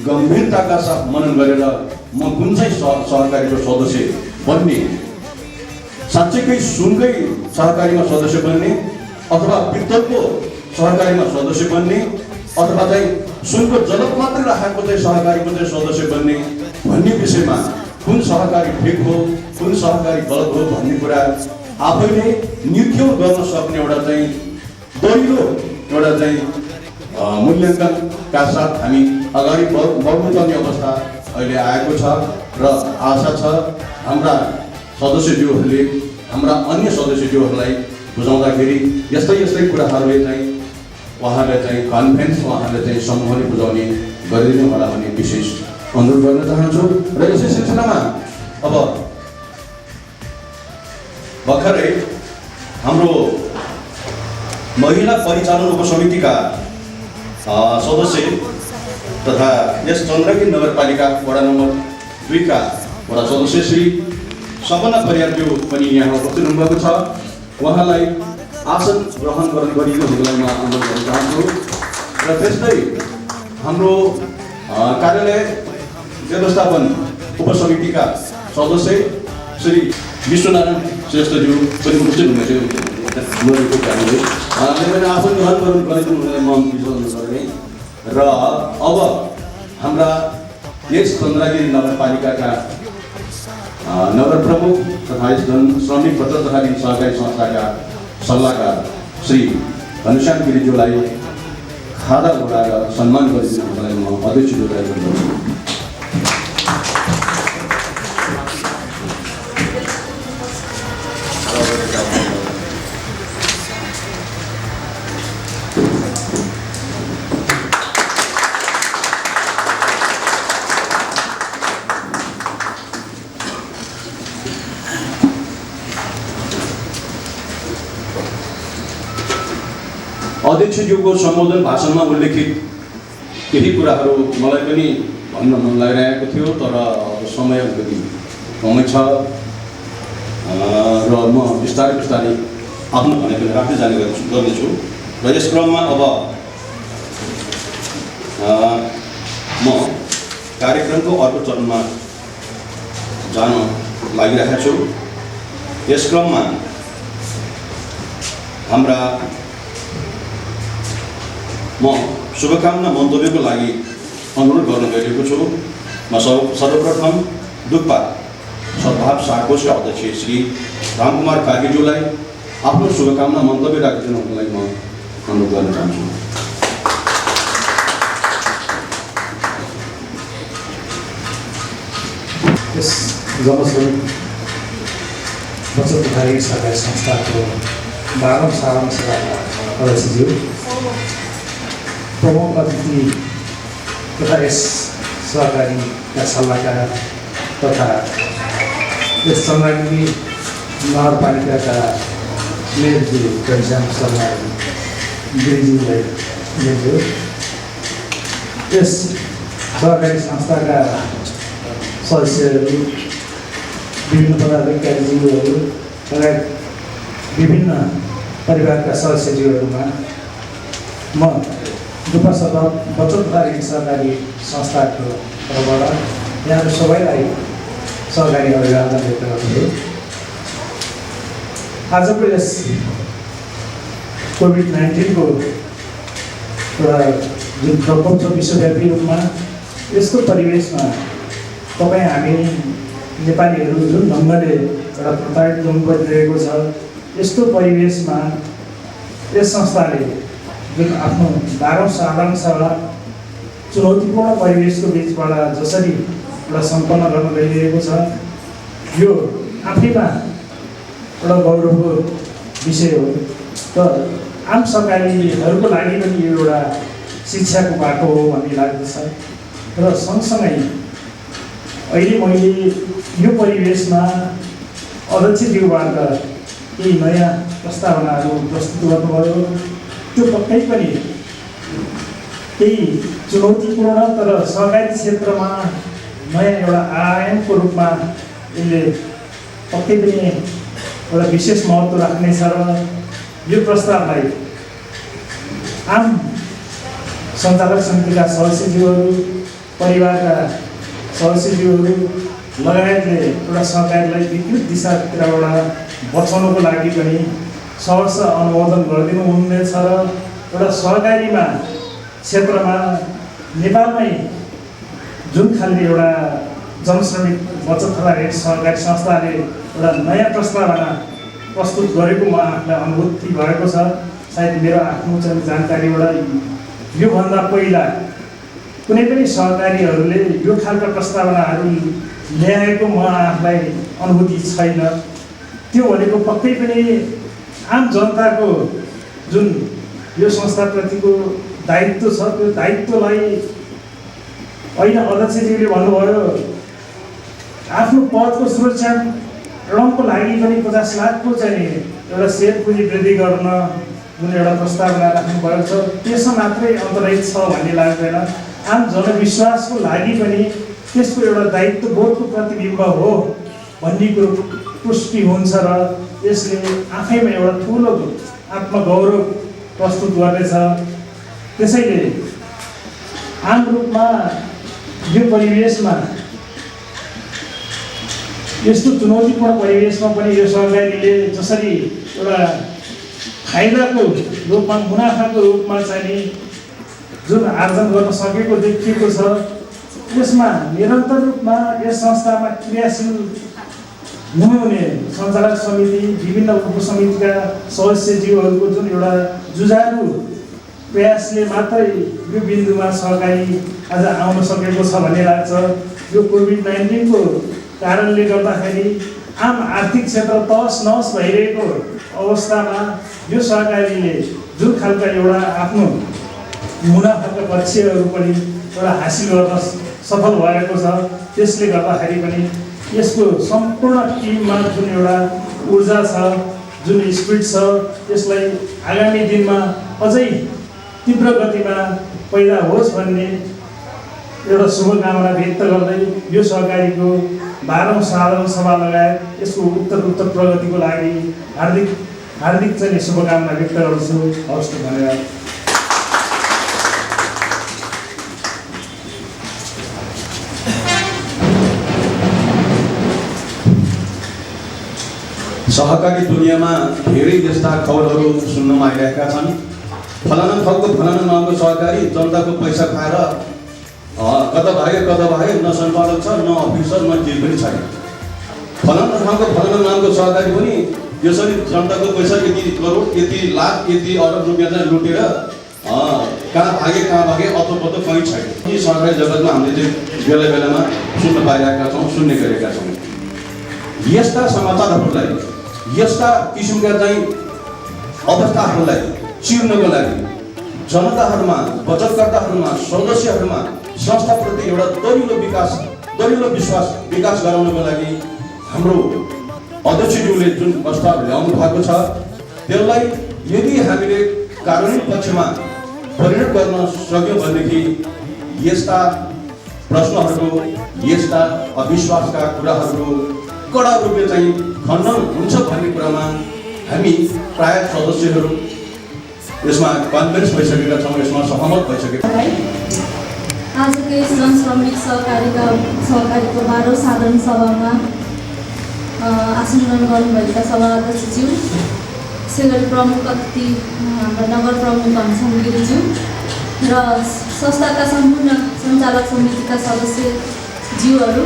गम्भीरताका साथ मनन गरेर म कुन चाहिँ सहकारीको सदस्य बन्ने, साँच्चैकै सुनकै सहकारीमा सदस्य बन्ने अथवा पित्तलको सहकारीमा सदस्य बन्ने अथवा चाहिँ सुनको जलप मात्रै राखेको चाहिँ सहकारीको चाहिँ सदस्य बन्ने भन्ने विषयमा कुन सहकारी ठिक हो, कुन सहकारी गलत हो भन्ने कुरा आफैले निर्ख्यौल गर्न सक्ने एउटा चाहिँ दरिलो एउटा चाहिँ मूल्याङ्कनका साथ हामी अगाडि बढ्नुपर्ने अवस्था अहिले आएको छ र आशा छ हाम्रा सदस्यज्यूहरूले हाम्रा अन्य सदस्यज्यूहरूलाई बुझाउँदाखेरि यस्तै कुराहरूले चाहिँ उहाँले चाहिँ कन्फेन्स उहाँले चाहिँ समूहले बुझाउने गरिदिनु होला भन्ने विशेष अनुरोध गर्न चाहन्छु। र यसै सिलसिलामा अब भर्खरै हाम्रो महिला परिचालन उपसमितिका सदस्य तथा यस चन्द्रगिरी नगरपालिका वडा नम्बर 2 का वडा सदस्य श्री सपना परियारज्यू पनि यहाँ उपस्थित हुनुभएको छ। उहाँलाई आसन ग्रहण गरिएको हुनुलाई म अनुरोध गर्न चाहन्छु। र त्यस्तै हाम्रो कार्यालय व्यवस्थापन उपसमितिका सदस्य श्री विश्वनारायण श्रेष्ठज्यू पनि उपस्थित हुनुहुन्थ्यो। आसन ग्रहण गरिदिनु हुनुलाई म विश्वास गरेँ। र अब हाम्रा यस चन्द्रगिरी नगरपालिकाका नगर प्रमुख तथा यस श्रमिक पत्र तथा सहकारी संस्थाका सल्लाहकार श्री घनश्याम गिरिज्यूलाई खादा उडाएर सम्मान गरिदिनु हुनलाई म अध्यक्षज्यूलाई गर्दछु। अध्यक्षज्यूको सम्बोधन भाषणमा उल्लेखित केही कुराहरू मलाई पनि भन्न मन लागिरहेको थियो, तर समय अलिकति कमै छ र म बिस्तारै आफ्नो भनेको राख्दै जाने गर्नेछु। र यस क्रममा अब म कार्यक्रमको अर्को चरणमा जान लागिरहेको छु। यस क्रममा हाम्रा म शुभकामना मन्तव्यको लागि अनुरोध गर्न गइरहेको छु। म सर्वप्रथम दुक्पा सद्भाव साकोसका अध्यक्ष श्री रामकुमार कार्कीज्यूलाई आफ्नो शुभकामना मन्तव्य राखिदिनु हुनलाई म अनुरोध गर्न चाहन्छु। यस जनश्रमिक बचत तथा ऋण सहकारी संस्थाको 12औं साधारण सभाका अध्यक्षज्यू, प्रमुख अतिथि तथा यस सहकारीका सल्लाहकार तथा यस चन्द्रगिरी नगरपालिकाका मेयरज्यू घनश्याम शर्मा गिरिज्यूलाई, यस सहकारी संस्थाका सदस्यहरू, विभिन्न पदाधिकारीज्यूहरू लगायत विभिन्न परिवारका सदस्यज्यूहरूमा म दुपा सदन बचत तथा ऋण सहकारी संस्थाको तर्फबाट यहाँहरू सबैलाई सहकारी अभिवादन व्यक्त गर्छु। आजको यस कोभिड-19 को एउटा जुन प्रकोप छ विश्वव्यापी रूपमा, यस्तो परिवेशमा तपाईँ हामी नेपालीहरू जुन ढङ्गले एउटा प्रताडित हुनु परिरहेको छ, यस्तो परिवेशमा यस संस्थाले जुन आफ्नो 12औं साधारण सभा चुनौतीपूर्ण परिवेशको बिचबाट जसरी एउटा सम्पन्न गर्न गइरहेको छ, यो आफैमा एउटा गौरवको विषय हो। त आम सरकारीहरूको लागि पनि यो एउटा शिक्षाको बाटो हो भन्ने लाग्दछ। र सँगसँगै अहिले मैले यो परिवेशमा अध्यक्षज्यूबाट केही नयाँ प्रस्तावनाहरू प्रस्तुत गर्नुभयो। त्यो पक्कै पनि केही चुनौतीपूर्ण तर सहकारी क्षेत्रमा नयाँ एउटा आयामको रूपमा यसले पक्कै पनि एउटा विशेष महत्त्व राख्नेछ। र यो प्रस्तावलाई आम सञ्चालक समितिका सदस्यज्यूहरू, परिवारका सदस्यज्यूहरू लगायतले एउटा सहकारीलाई विकृत दिशातिरबाट बचाउनको लागि पनि सहर्ष अनुमोदन गरिदिनु हुनेछ। र एउटा सहकारीमा क्षेत्रमा नेपालमै जुन खालले एउटा जनश्रमिक बचत खाता ऋण सहकारी संस्थाले एउटा नयाँ प्रस्तावना प्रस्तुत गरेको म आफूलाई अनुभूति भएको छ। सायद मेरो आफ्नो चाहिँ जानकारीबाट योभन्दा पहिला कुनै पनि सहकारीहरूले यो खालका प्रस्तावनाहरू ल्याएको म आफूलाई अनुभूति छैन। त्यो भनेको पक्कै पनि आम जनताको जुन यो संस्थाप्रतिको दायित्व छ, त्यो दायित्वलाई होइन अध्यक्षज्यूले भन्नुभयो आफ्नो पदको सुरक्षाको लागि पनि 50 लाखको चाहिँ एउटा सेयर पुँजी वृद्धि गर्न जुन एउटा प्रस्तावना राख्नुभएको छ, त्यसमा मात्रै अन्तर्निहित छ भन्ने लाग्दैन। आम जनविश्वासको लागि पनि त्यसको एउटा दायित्वबोधको प्रतिबिम्ब हो भन्ने कुरो पुष्टि हुन्छ र यसले आफैमा एउटा ठुलो आत्मगौरव प्रस्तुत गर्नेछ। त्यसैले आम रूपमा यो परिवेशमा, यस्तो चुनौतीपूर्ण परिवेशमा पनि यो सहकारीले जसरी एउटा फाइदाको रूपमा, मुनाफाको रूपमा चाहिँ जुन आर्जन गर्न सकेको देखिएको छ, यसमा निरन्तर रूपमा यस संस्थामा क्रियाशील हुनुहुने सञ्चालक समिति, विभिन्न उपसमितिका सदस्यज्यूहरूको जुन एउटा जुझारु प्रयासले मात्रै यो बिन्दुमा सहकारी आज आउन सकेको छ भन्ने लाग्छ। यो कोभिड-19 को कारणले गर्दाखेरि आम आर्थिक क्षेत्र तहस नहस भइरहेको अवस्थामा यो सहकारीले जुन खालका एउटा आफ्नो मुनाफाका पक्षहरू पनि एउटा हासिल गर्न सफल भएको छ, त्यसले गर्दाखेरि पनि यसको सम्पूर्ण टिममा जुन एउटा ऊर्जा छ, जुन स्पिड छ, यसलाई आगामी दिनमा अझै तीव्र गतिमा पैदा होस् भन्ने एउटा शुभकामना व्यक्त गर्दै यो सहकारीको 12औं साधारण सभा लगायत यसको उत्तर प्रगतिको लागि हार्दिक चाहिँ शुभकामना व्यक्त गर्छु। हवस्, धन्यवाद। सहकारी दुनियाँमा धेरै यस्ता खबरहरू सुन्नमा आइरहेका छन्। फलाना थलको फलाना नामको सहकारी जनताको पैसा खाएर कता भाग्यो न सञ्चालक छ, न अफिसर, न केही पनि छैन। फलाना ठाउँको फलाना नामको सहकारी पनि यसरी जनताको पैसा यति करोड, यति लाख, यति अरब रुपियाँ चाहिँ लुटेर कहाँ भागे अतो कहीँ छैन। यी सहकारी जगतमा हामीले चाहिँ बेला बेलामा सुन्न पाइरहेका छौँ, सुन्ने गरेका छौँ। यस्ता समाचारहरूलाई, यस्ता किसिमका चाहिँ अवस्थाहरूलाई चिर्नको लागि जनताहरूमा, बचतकर्ताहरूमा, सदस्यहरूमा संस्थाप्रति एउटा दरिलो विश्वास विकास गराउनको लागि हाम्रो अध्यक्षज्यूले जुन प्रस्ताव ल्याउनु भएको छ, त्यसलाई यदि हामीले कानुनी पक्षमा परिणत गर्न सक्यौँ भनेदेखि यस्ता प्रश्नहरू, यस्ता अविश्वासका कुराहरू कडा रूपले चाहिँ खण्डन हुन्छ भन्ने कुरामा हामी प्राय सदस्यहरू यसमा कन्भिन्स भइसकेका छौँ, यसमा सहमत भइसकेका छौँ। आजको यस जनश्रमिक सहकारीको 12औं साधारण सभामा आसन ग्रहण गर्नुभएका सभाध्यक्षज्यू, त्यसै गरी प्रमुख अतिथि हाम्रा नगर प्रमुख घनश्याम गिरिज्यू र संस्थाका सम्पूर्ण सञ्चालक समितिका सदस्यज्यूहरू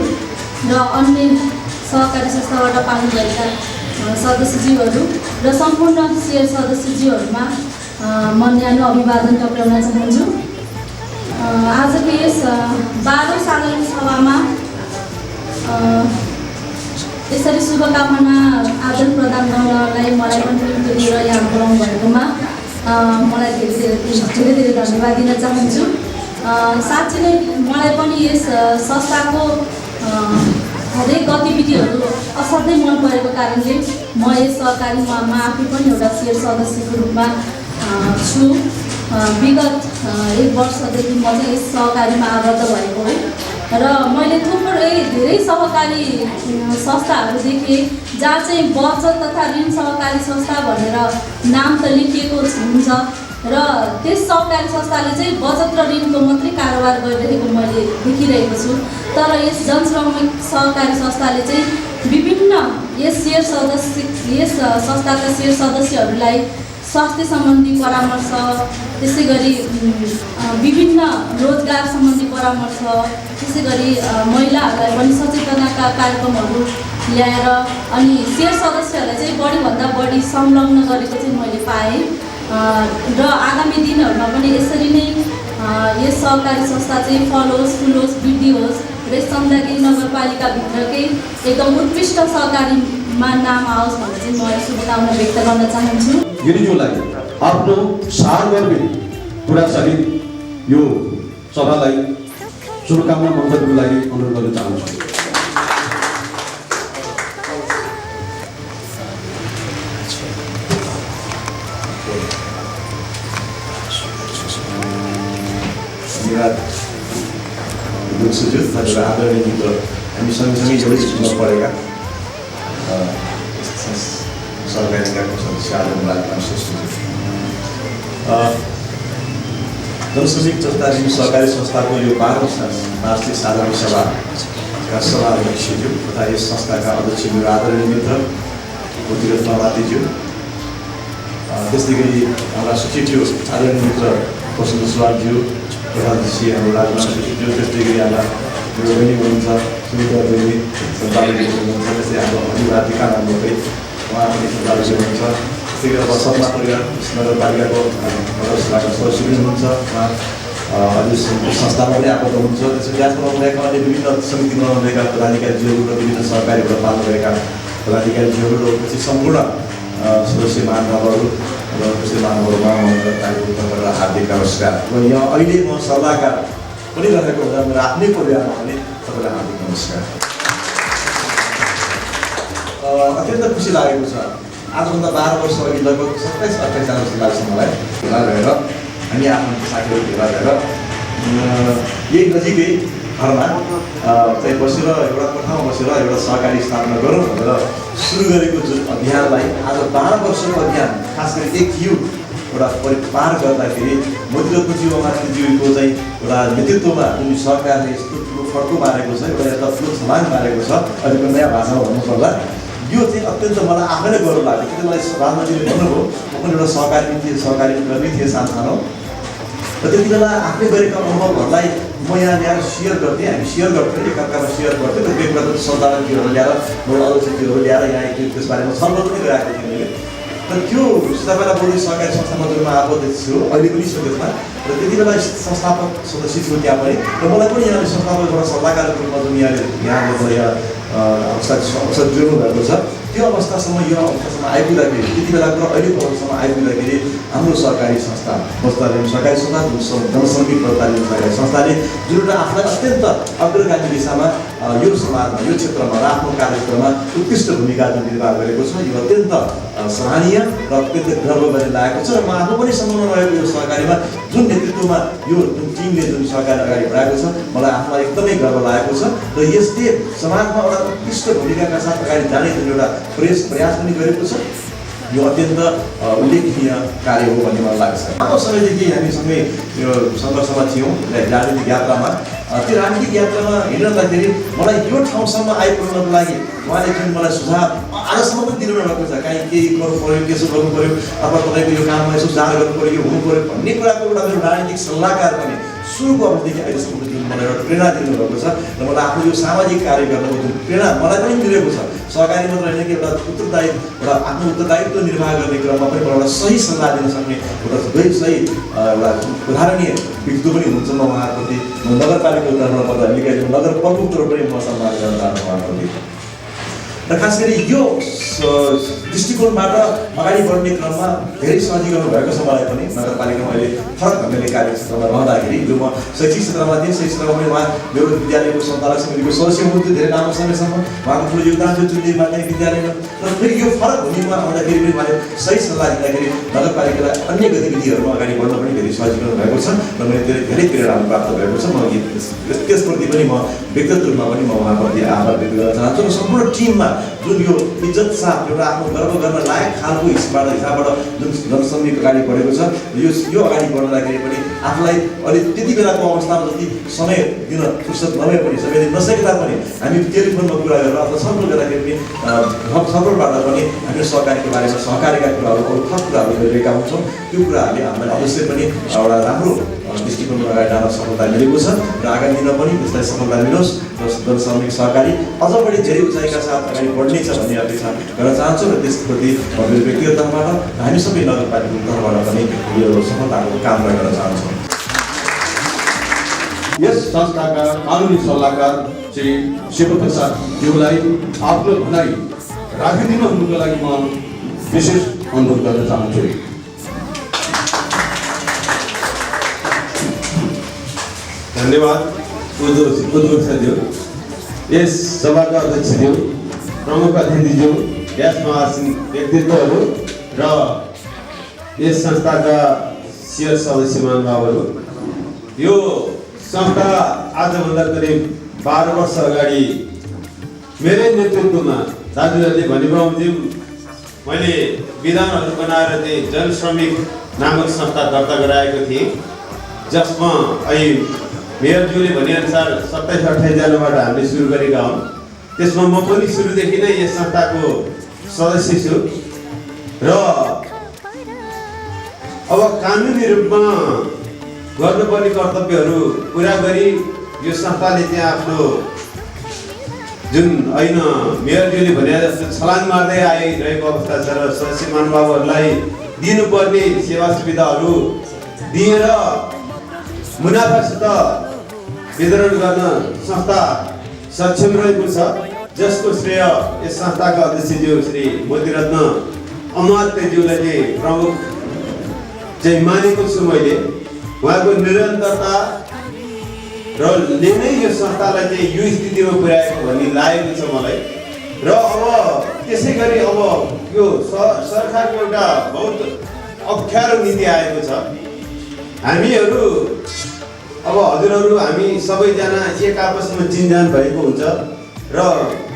र अन्य सहकारी संस्थाबाट पाल्नुभएका सदस्यज्यूहरू र सम्पूर्ण सेयर सदस्यज्यूहरूमा म न्यानो अभिवादन टक्राउन चाहन्छु। आजको यस 12औं साधारण सभामा यसरी शुभकामना आदान प्रदान गर्नलाई मलाई पनि निम्ति लिएर यहाँ बोलाउनु भएकोमा मलाई धेरै धन्यवाद दिन चाहन्छु। साँच्चै नै मलाई पनि यस संस्थाको हरेक गतिविधिहरू असाध्यै मन परेको कारणले म यस सहकारीमा आफै पनि एउटा सेयर सदस्यको रूपमा छु। विगत 1 वर्षदेखि म चाहिँ यस सहकारीमा आबद्ध भएको हो र मैले थुप्रै धेरै सहकारी संस्थाहरू देखेँ जहाँ चाहिँ बचत तथा ऋण सहकारी संस्था भनेर नाम त लेखिएको हुन्छ र त्यस सहकारी संस्थाले चाहिँ बचत र ऋणको मात्रै कारोबार गरिरहेको मैले देखिरहेको छु। तर यस जनश्रमिक सहकारी संस्थाले चाहिँ विभिन्न यस संस्थाका सेयर सदस्यहरूलाई स्वास्थ्य सम्बन्धी परामर्श, त्यसै गरी विभिन्न रोजगार सम्बन्धी परामर्श, त्यसै गरी महिलाहरूलाई पनि सचेतनाका कार्यक्रमहरू ल्याएर अनि सेयर सदस्यहरूलाई चाहिँ बढीभन्दा बढी संलग्न गरेको चाहिँ मैले पाएँ र आगामी दिनहरूमा पनि यसरी नै यस सहकारी संस्था चाहिँ फलोस्, फुलोस्, वृद्धि होस् र यस चन्दागिरी नगरपालिकाभित्रकै एकदम उत्कृष्ट सहकारीमा नाम आओस् भनेर चाहिँ म शुभकामना व्यक्त गर्न चाहन्छु। गिरिज्यूलाई आफ्नो सार्वजनिक कुरासहित यो सभालाई शुभकामना मन्तव्यको लागि अनुरोध गर्न चाहन्छु। हजुर आदरणीय मित्र, हामी सँगसँगै एउटै स्कुलमा पढेका सहकारीकाको सदस्य आदरणीय श्रेष्ठज्यू, जनश्रमिक तथा ऋण सहकारी संस्थाको यो 12औं वार्षिक साधारण सभाका सभाध्यक्षज्यू तथा यस संस्थाका अध्यक्ष मेरो आदरणीय मित्र ज्योतिरथ मामातीज्यू, त्यस्तै गरी हाम्रा सचिवज्यू आदरणीय मित्र प्रसन्न सुवालज्यू, प्रधानजी हाम्रो राजमान सचिवज्यू, त्यस्तै गरी हाम्रा मेरो बहिनी हुनुहुन्छ सुमित्रा देवी सञ्चालकज्यू हुनुहुन्छ, त्यस्तै हाम्रो अधिवाधिका नामकै उहाँ पनि सञ्चालकज्यू हुनुहुन्छ, त्यस्तै गरी अब सपना परिवार नगरपालिकाको नगरसभाका सदस्य हुनुहुन्छ, उहाँ हजुर संस्थामा पनि आबद्ध हुनुहुन्छ। त्यसपछि राजमा रहेका अन्य विभिन्न समितिमा रहेका पदाधिकारीज्यूहरू र विभिन्न सहकारीबाट पाल्नुभएका पदाधिकारीज्यूहरू र पछि सम्पूर्ण सदस्य महानुभावहरू र त्यसै महानुभावमा कार्यक्रमबाट हार्दिक नमस्कार। र यहाँ अहिले म सल्लाहकार पनि रहेको हुँदा मेरो आफ्नै परिवारमा पनि तपाईँलाई हार्दिक नमस्कार। अत्यन्त खुसी लागेको छ। आजभन्दा 12 वर्ष अघि लगभग 27-28 वर्ष लाग्छ मलाई भेला भएर हामी आफ्नो साथीहरू भेला भएर यही नजिकै घरमा चाहिँ बसेर एउटा कोठामा बसेर एउटा सहकारी स्थापना गरौँ भनेर सुरु गरेको जुन अभियानलाई आज 12 वर्षको अभियान, खास गरी एक युग एउटा पार गर्दाखेरि मोतीरत्नज्यू माथीज्यूको चाहिँ एउटा नेतृत्वमा जुन सरकारले यस्तो ठुलो फड्को मारेको छ, एउटा यता ठुलो छलाङ मारेको छ, अहिलेको नयाँ भाषामा भन्नुपर्दा यो चाहिँ अत्यन्त मलाई आफैले गर्व लाग्यो। किन मलाई राजनीतिले भन्नुभयो म पनि एउटा सहकारी कर्मी थिएँ सानो र त्यति बेला आफै गरेका अनुभवहरूलाई म यहाँ ल्याएर सेयर गर्थेँ, हामी सेयर गर्थ्यौँ, एकअर्कामा सेयर गर्थ्यौँ र व्यक्तिगत सञ्चालकज्यूहरू ल्याएर नोडल अध्यक्षज्यूहरू ल्याएर यहाँ त्यस बारेमा छलफल पनि गराएको थिएँ मैले। र त्यो तपाईँलाई बोल्ने सहकारी संस्थामा जुन म आबद्ध छु अहिले पनि छु त्यसमा, र त्यति बेला संस्थापक सदस्य छु त्यहाँ पनि, र मलाई पनि यहाँले संस्थापक एउटा सल्लाहकारको रूपमा जुन यहाँले अवस्था जोड्नु भएको छ, त्यो अवस्थासम्म यो अवस्थासम्म आइपुग्दाखेरि त्यति बेलाको अहिलेको अवस्थासम्म आइपुग्दाखेरि हाम्रो सहकारी संस्था बस्तालिम सहकारी संस्था जनश्रमिक बस्तालिम सहकारी संस्थाले जुन एउटा आफूलाई अत्यन्त अग्रगामी दिशामा यो समाजमा यो क्षेत्रमा र आफ्नो कार्यक्रममा उत्कृष्ट भूमिका जुन निर्वाह गरेको छ, यो अत्यन्त सराहनीय र अत्यन्त गर्व गर्ने लागेको छ। र म आफू पनि संलग्न रहेको यो सहकारीमा जुन नेतृत्वमा यो जुन टिमले जुन सहकारी अगाडि बढाएको छ, मलाई आफूलाई एकदमै गर्व लागेको छ। र यसले समाजमा एउटा उत्कृष्ट भूमिकाका साथ अगाडि जाने जुन एउटा प्रयास पनि गरेको छ, यो अत्यन्त उल्लेखनीय कार्य हो भन्ने मलाई लाग्छ। लामो समयदेखि हामीसँगै यो सङ्घर्षमा थियौँ राजनीतिक यात्रामा। त्यो राजनीतिक यात्रामा हिँड्दाखेरि मलाई यो ठाउँसम्म आइपुग्नको लागि उहाँले जुन मलाई सुझाव आजसम्म पनि दिनुभएको छ, काहीँ केही गर्नु पऱ्यो, त्यसो गर्नु पऱ्यो, अथवा तपाईँको यो काममा यसो सुधार गर्नु पऱ्यो, यो हुनु पऱ्यो भन्ने कुराको एउटा मेरो राजनीतिक सल्लाहकार पनि सुरुको अवस्थादेखि अहिलेसम्म जुन मलाई एउटा प्रेरणा दिनुभएको छ र मलाई आफ्नो यो सामाजिक कार्य गर्नको जुन प्रेरणा मलाई पनि मिलेको छ। सहकारी मात्र होइन कि एउटा एउटा आफ्नो उत्तरदायित्व निर्वाह गर्ने क्रममा पनि एउटा सही सल्लाह दिन सक्ने एउटा सही एउटा उदाहरणीय व्यक्तित्व पनि हुनुहुन्छ। म उहाँप्रति नगरपालिकाको तर्फबाट निकाय नगर प्रमुख तौर पनि म सम्मान गर्न चाहन्छु उहाँप्रति। र खास गरी यो दृष्टिकोणबाट अगाडि बढ्ने क्रममा धेरै सहजीकरण भएको छ मलाई पनि। नगरपालिकामा अहिले फरक ढङ्गले कार्यक्षेत्रमा रहँदाखेरि जो म शैक्षिक क्षेत्रमा थिएँ, शैक्षिक क्षेत्रमा पनि उहाँ मेरो विद्यालयको सञ्चालक समितिको सदस्य हुनुहुन्थ्यो धेरै लामो समयसम्म। उहाँको ठुलो योगदान थियो चुन्ने माध्यमिक विद्यालयमा। तर फेरि यो फरक हुनेमा आउँदाखेरि पनि उहाँले सही सल्लाह दिँदाखेरि नगरपालिकालाई अन्य गतिविधिहरूमा अगाडि बढ्न पनि धेरै सहजीकरण भएको छ र मैले धेरै प्रेरणा प्राप्त भएको छ। म त्यसप्रति पनि म व्यक्तिगत रूपमा पनि म उहाँप्रति आभार व्यक्त गर्न चाहन्छु र सम्पूर्ण टिममा जुन यो इज्जत साथ एउटा आफ्नो गर्व गर्न लायक खालको हिसाबबाट जुन जनसम्मिक अगाडि बढेको छ, यो अगाडि बढ्दाखेरि पनि आफूलाई अलि त्यति बेलाको अवस्थामा जति समय दिन फुर्सद नभए पनि समय दिन नसके तापनि हामी टेलिफोनमा कुरा गरेर अथवा छलफल गर्दाखेरि पनि छलफलबाट पनि हामी सहकारीको बारेमा सहकारीका कुराहरू अरू थप कुराहरू गरिरहेका हुन्छौँ। त्यो कुराहरूले हामीलाई अवश्य पनि एउटा राम्रो दृष्टिकोणमा अगाडि जान सफलता मिलेको छ र आगामी दिनमा पनि त्यसलाई सफलता मिलोस् र जनसामाजिक सहकारी अझ बढी धेरै उचाइका साथ अगाडि बढ्नेछ भन्ने अपेक्षा गर्न चाहन्छु र त्यसप्रति मेरो व्यक्तिगत तर्फबाट हामी सबै नगरपालिकाको तर्फबाट पनि यो सफलताको कामना गर्न चाहन्छौँ। यस संस्थाका कानुनी सल्लाहकार श्री शिवप्रसाद ज्यूलाई आफ्नो भनाइ राखिदिनु हुनुको लागि म विशेष अनुरोध गर्न चाहन्छु। धन्यवाद उद्योग साथीहरू, यस सभाका अध्यक्षज्यू, प्रमुख अतिथिज्यू, यसमा आसीन व्यक्तित्वहरू र यस संस्थाका शिर सदस्य महानुभावहरू। यो संस्था आजभन्दा करिब 12 वर्ष अगाडि मेरै नेतृत्वमा दाजुहरूले भनेपछि मैले विधानहरू बनाएर चाहिँ जनश्रमिक नामक संस्था दर्ता गराएको थिएँ, जसमा अहिले मेयरज्यूले भनेअनुसार 27-28 जनाबाट हामीले सुरु गरेका हौँ। त्यसमा म पनि सुरुदेखि नै यस संस्थाको सदस्य छु र अब कानुनी रूपमा गर्नुपर्ने कर्तव्यहरू पुरा गरी यो संस्थाले चाहिँ आफ्नो जुन ऐन मेयरज्यूले भने जस्तो छलाङ मार्दै आइरहेको अवस्था छ र सदस्य महानुभावहरूलाई दिनुपर्ने सेवा सुविधाहरू दिएर मुनाफासित वितरण गर्न संस्था सक्षम रहेको छ, जसको श्रेय यस संस्थाका अध्यक्षज्यू श्री मोतीरत्न अमात्यज्यूलाई चाहिँ प्रमुख चाहिँ मानेको छु। मैले उहाँको निरन्तरता र नै यो संस्थालाई चाहिँ यो स्थितिमा पुर्याएको भन्ने लागेको छ मलाई। र अब त्यसै गरी अब यो सरकारको एउटा बहुत अप्ठ्यारो नीति आएको छ। हामीहरू अब हजुरहरू हामी सबैजना एक आपसमा चिनजान भएको हुन्छ र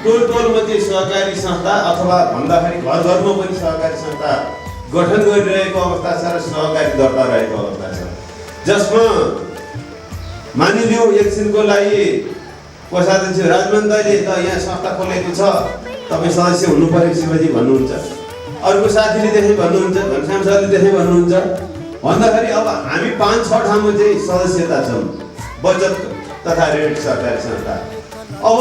टोलमा चाहिँ सहकारी संस्था अथवा भन्दाखेरि घर घरमा पनि सहकारी संस्था गठन गरिरहेको अवस्था छ र सहकारी दर्ता रहेको अवस्था छ, जसमा मानिलियो एकछिनको लागि कोषाध्यक्ष राजमन्त्रीले त यहाँ संस्था खोलेको छ, तपाईँ सदस्य हुनु पर्यो शिवजी भन्नुहुन्छ, अर्को साथीले त्यसै भन्नुहुन्छ, घनश्याम सरले त्यसै भन्नुहुन्छ भन्दाखेरि अब हामी 5-6 ठाउँमा चाहिँ सदस्यता छौँ बचत तथा ऋण सहकारी संस्था। अब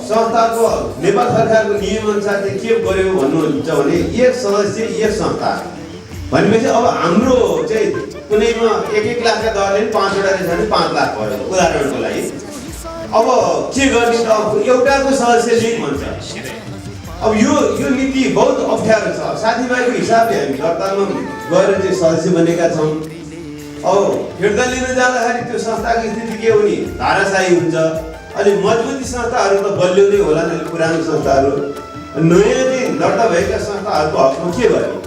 संस्थाको नेपाल सरकारको नियमअनुसार चाहिँ के गर्यो भन्नुहुन्छ भने एक सदस्य एक संस्था भनेपछि अब हाम्रो चाहिँ कुनैमा 1-1 लाखका दरले 5वटा रहेछ भने 5 लाख भयो उदाहरणको लागि। अब के गर्ने त अब एउटाको सदस्य लिग भन्छ। अब यो नीति बहुत अप्ठ्यारो छ। साथीभाइको हिसाबले हामी दर्तामा गएर चाहिँ सदस्य बनेका छौँ। अब फिर्ता लिन जाँदाखेरि त्यो संस्थाको स्थिति के हुने धाराशाही हुन्छ। अलि मजबुती संस्थाहरू त बलियो नै होला नि, पुरानो संस्थाहरू। नयाँ चाहिँ दर्ता भएका संस्थाहरूको हकमा के गर्ने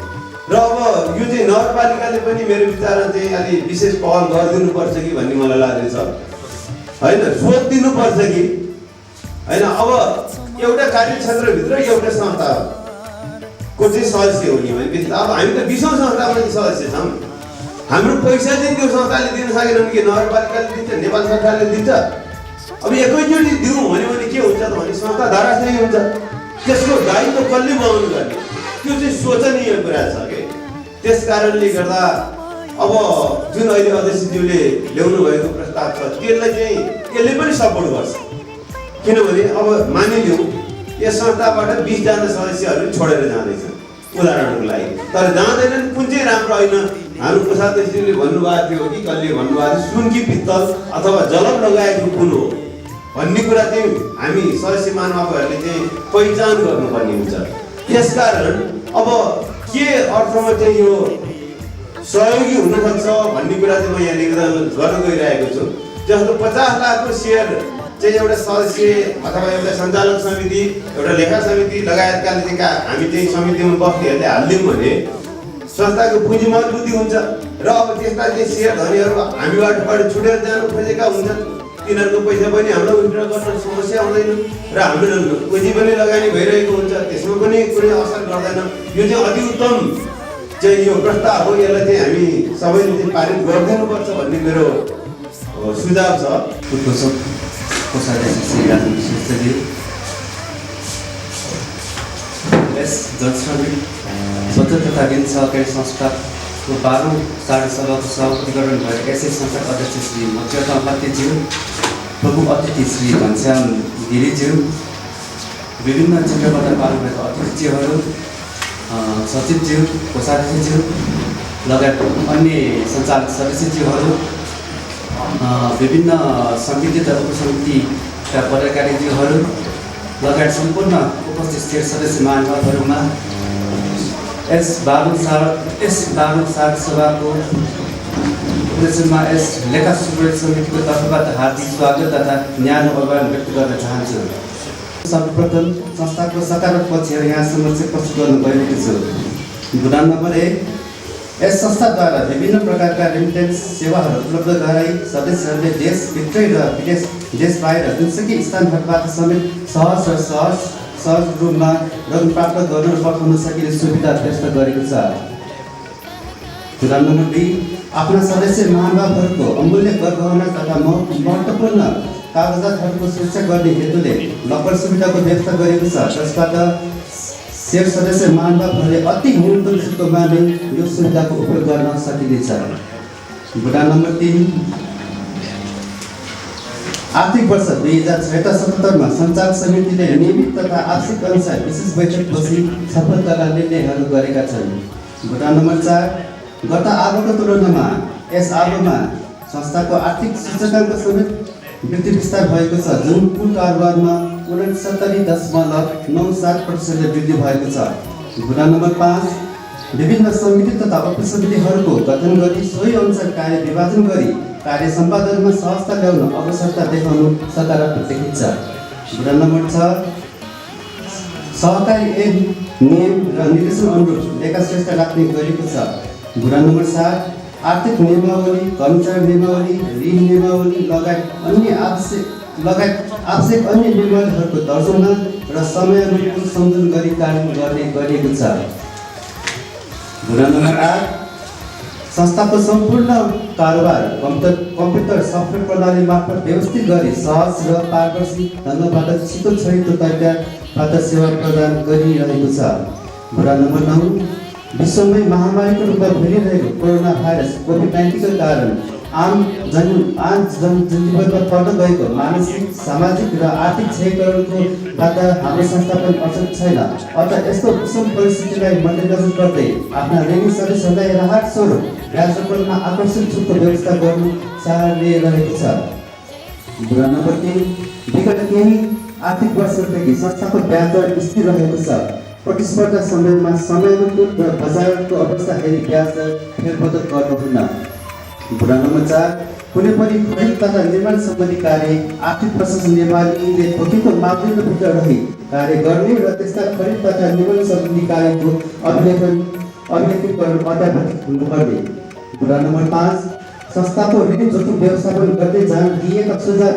र अब यो चाहिँ नगरपालिकाले पनि मेरो विचारमा चाहिँ अलि विशेष पहल गरिदिनुपर्छ कि भन्ने मलाई लाग्दैछ होइन, सोच दिनुपर्छ कि होइन। अब एउटा कार्यक्षेत्रभित्र एउटा संस्थाको को चाहिँ सदस्य हुने भनेपछि अब हामी त 20औं संस्थामा चाहिँ सदस्य छौँ। हाम्रो पैसा चाहिँ त्यो संस्थाले दिन सकेनन् कि नगरपालिकाले दिन्छ, नेपाल सरकारले दिन्छ। अब एकैचोटि दिउँ भन्यो भने के हुन्छ त भने संस्था धराशायी हुन्छ। त्यसको दायित्व कसले वहन गर्ने त्यो चाहिँ सोचनीय कुरा छ कि। त्यस कारणले गर्दा अब जुन अहिले अध्यक्षज्यूले ल्याउनु भएको प्रस्ताव छ त्यसलाई चाहिँ यसले पनि सपोर्ट गर्छ। किनभने अब मानिलिउँ यस संस्थाबाट 20 जना सदस्यहरू छोडेर जाँदैछन् उदाहरणको लागि, तर जाँदैनन् कुन चाहिँ राम्रो होइन। हाम्रो कोषाध्यक्षले भन्नुभएको थियो कि कसले भन्नुभएको थियो सुन कि पित्तल अथवा जलम लगाएको कुन हो भन्ने कुरा चाहिँ हामी सदस्य महानुभावहरूले चाहिँ पहिचान गर्नुपर्ने हुन्छ। त्यसकारण अब के अर्थमा चाहिँ यो सहयोगी हुनुपर्छ भन्ने कुरा चाहिँ म यहाँ निवेदन गर्न गइरहेको छु। जस्तो 50 लाखको सेयर चाहिँ एउटा सदस्य अथवा एउटा सञ्चालक समिति, एउटा लेखा समिति लगायतकाले चाहिँ हामी चाहिँ समितिमा बस्नेहरूले हालिदिउँ भने संस्थाको पुँजी मजबुती हुन्छ र अब त्यस्ता चाहिँ सेयर धनीहरू हामीबाट छुटेर जानु खोजेका हुन्छन्। तिनीहरूको पैसा पनि हाम्रो विड्र गर्न समस्या हुँदैन र हाम्रो पुँजी पनि लगानी भइरहेको हुन्छ, त्यसमा पनि कुनै असर गर्दैन। यो चाहिँ अति उत्तम चाहिँ यो प्रस्ताव हो। यसलाई चाहिँ हामी सबैले चाहिँ पारित गरिदिनुपर्छ भन्ने मेरो सुझाव छ। कोषाध्यक्ष श्री राजन श्रेष्ठजी, यस जनश्रमिक बचत तथा ऋण सहकारी संस्थाको 12औं साढे सभाको सभापति गर्नुभएको यसै संस्थाका अध्यक्ष श्री मच्यता पात्रेज्यू, प्रमुख अतिथि श्री घनश्याम गिरीज्यू, विभिन्न क्षेत्रबाट पाल्नुभएको अतिथिज्यूहरू, सचिवज्यू, कोषाध्यक्षज्यू लगायत अन्य सञ्चालक सदस्यज्यूहरू, विभिन्न समिति तथा उपसमितिका पदाधिकारीज्यूहरू लगायत सम्पूर्ण उपस्थित स्थिर सदस्य महानुभावहरूमा यस 12औं साढे सभाको उपवेशनमा यस लेखा सुब्रत समितिको तर्फबाट हार्दिक स्वागत तथा न्यानो अभिवादन व्यक्त गर्न चाहन्छु। सर्वप्रथम संस्थाको सकारात्मक पक्षहरू यहाँ समक्ष प्रस्तुत गर्न गइरहेको छु। बुदान नम्बर 1, यस संस्थाद्वारा विभिन्न प्रकारका रेमिटेन्स सेवाहरू उपलब्ध गराई सदस्यहरूले देशभित्रै र देश बाहिर जुनसुकै स्थानहरूबाट समेत सहज रूपमा रकम प्राप्त गर्न र पठाउन सकिने सुविधा व्यवस्था गरेको छ। बुदान नम्बर 2, आफ्ना सदस्य महानुभावहरूको अमूल्य गरगहना तथा महत्त्वपूर्ण कागजातहरूको सुरक्षा गर्ने हेतुले लकर सुविधाको व्यवस्था गरेको छ, जसबाट शेयर सदस्य महानुभावहरूले अति न्यूनतम शुल्कमा नै यो सुविधाको उपयोग गर्न सकिनेछ। बुदान नम्बर 3, आर्थिक वर्ष 2076-77 सञ्चालक समितिले नियमित तथा आवश्यक अनुसार विशेष बैठक बसी सफलताका निर्णयहरू गरेका छन्। बुदान नम्बर 4, गत आवर्षको तुलनामा यस आवर्षमा संस्थाको आर्थिक सूचकाङ्क समेत वृद्धि विस्तार भएको छ, जुन कुल कारोबारमा 69.97% वृद्धि भएको छ। बुदान नम्बर 5, विभिन्न समिति तथा उपसमितिहरूको गठन गरी सोही अनुसार कार्य विभाजन गरी कार्य सम्पादनमा सहजता ल्याउन अवसरता देखाउनु सकारात्मक देखिन्छ। बुदान नम्बर 6, सहकारी ऐन नियम र निर्देशन अनुरूप लेखा श्रेष्ठ राख्ने गरेको छ। बुदान नम्बर 7, आर्थिक नियमावली, कर्मचारी नियमावली, ऋण नियमावली लगायत आवश्यक अन्य नियमावलीहरूको तर्जुमा र समयानुकूल सम्झौता गरी कार्य गर्ने गरिएको छ। बुदान नम्बर 8, संस्थाको सम्पूर्ण कारोबार कम्प्युटर सफ्टवेयर प्रणाली मार्फत व्यवस्थित गरी सहज र पारदर्शी ढङ्गबाट छिटो छरितो तरिकाबाट सेवा प्रदान गरिरहेको छ। बुदान नम्बर 9, विश्वमै महामारीको रूपमा फैलिरहेको कोरोना भाइरस कोभिड-19 का कारण आम जनजीवनमा पर्न गएको मानसिक, सामाजिक र आर्थिक क्षयकरणको बाधा हाम्रो संस्था पनि अचेत छैन। अतः यस्तो विषम परिस्थितिलाई मध्यनजर गर्दै आफ्ना ऋणी सदस्यहरूलाई राहत स्वरूप ब्याज दरमा आकर्षक छुटको व्यवस्था गर्नु चाहिरहेको छ। बुदान नम्बर 3, विगत केही आर्थिक वर्षदेखि संस्थाको ब्याज दर स्थिर रहेको छ। प्रतिस्पर्धा समयमा समयानुकूल र बजारको अवस्था हेरी ब्याज दर फेरबदल गर्नुहुन्न। बुदान नम्बर 4, कुनै पनि खरिद तथा निर्माण सम्बन्धी कार्य आर्थिक प्रशासन नियमावलीले तोकेको मापदण्डभित्र रही कार्य गर्ने र त्यस्ता खरिद तथा निर्माण सम्बन्धी कार्यको अभिलेखन गर्नु अत्यावश्यक हुनुपर्ने। बुदान नम्बर 5, संस्थाको ऋण जोखिम व्यवस्थापन गर्दै जान दिएका सुझाव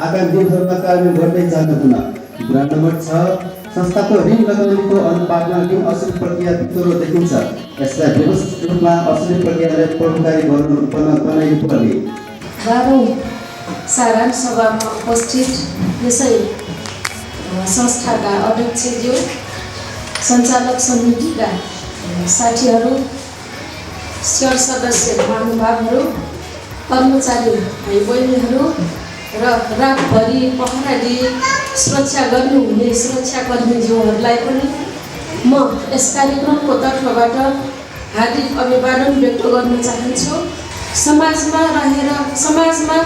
आगामी दिनहरूमा कार्यान्वयन गर्दै जानुहुन। बुदान नम्बर 6, संस्थाको ऋण लगानीको अनुपातमा जुन असली प्रक्रिया भित्र देखिन्छ यसलाई व्यवस्थित रूपमा असली प्रक्रियालाई प्रभावकारी बनाइनुपर्ने 12औं सारांश सभामा उपस्थित यसै संस्थाका अध्यक्षज्यू, सञ्चालक समितिका साथीहरू, सेयर सदस्य महानुभावहरू, कर्मचारी भाइ बहिनीहरू र रातभरि पहरा दिई सुरक्षा गर्नुहुने सुरक्षाकर्मीज्यूहरूलाई पनि म यस कार्यक्रमको तर्फबाट हार्दिक अभिवादन व्यक्त गर्न चाहन्छु। समाजमा रहेर समाजमा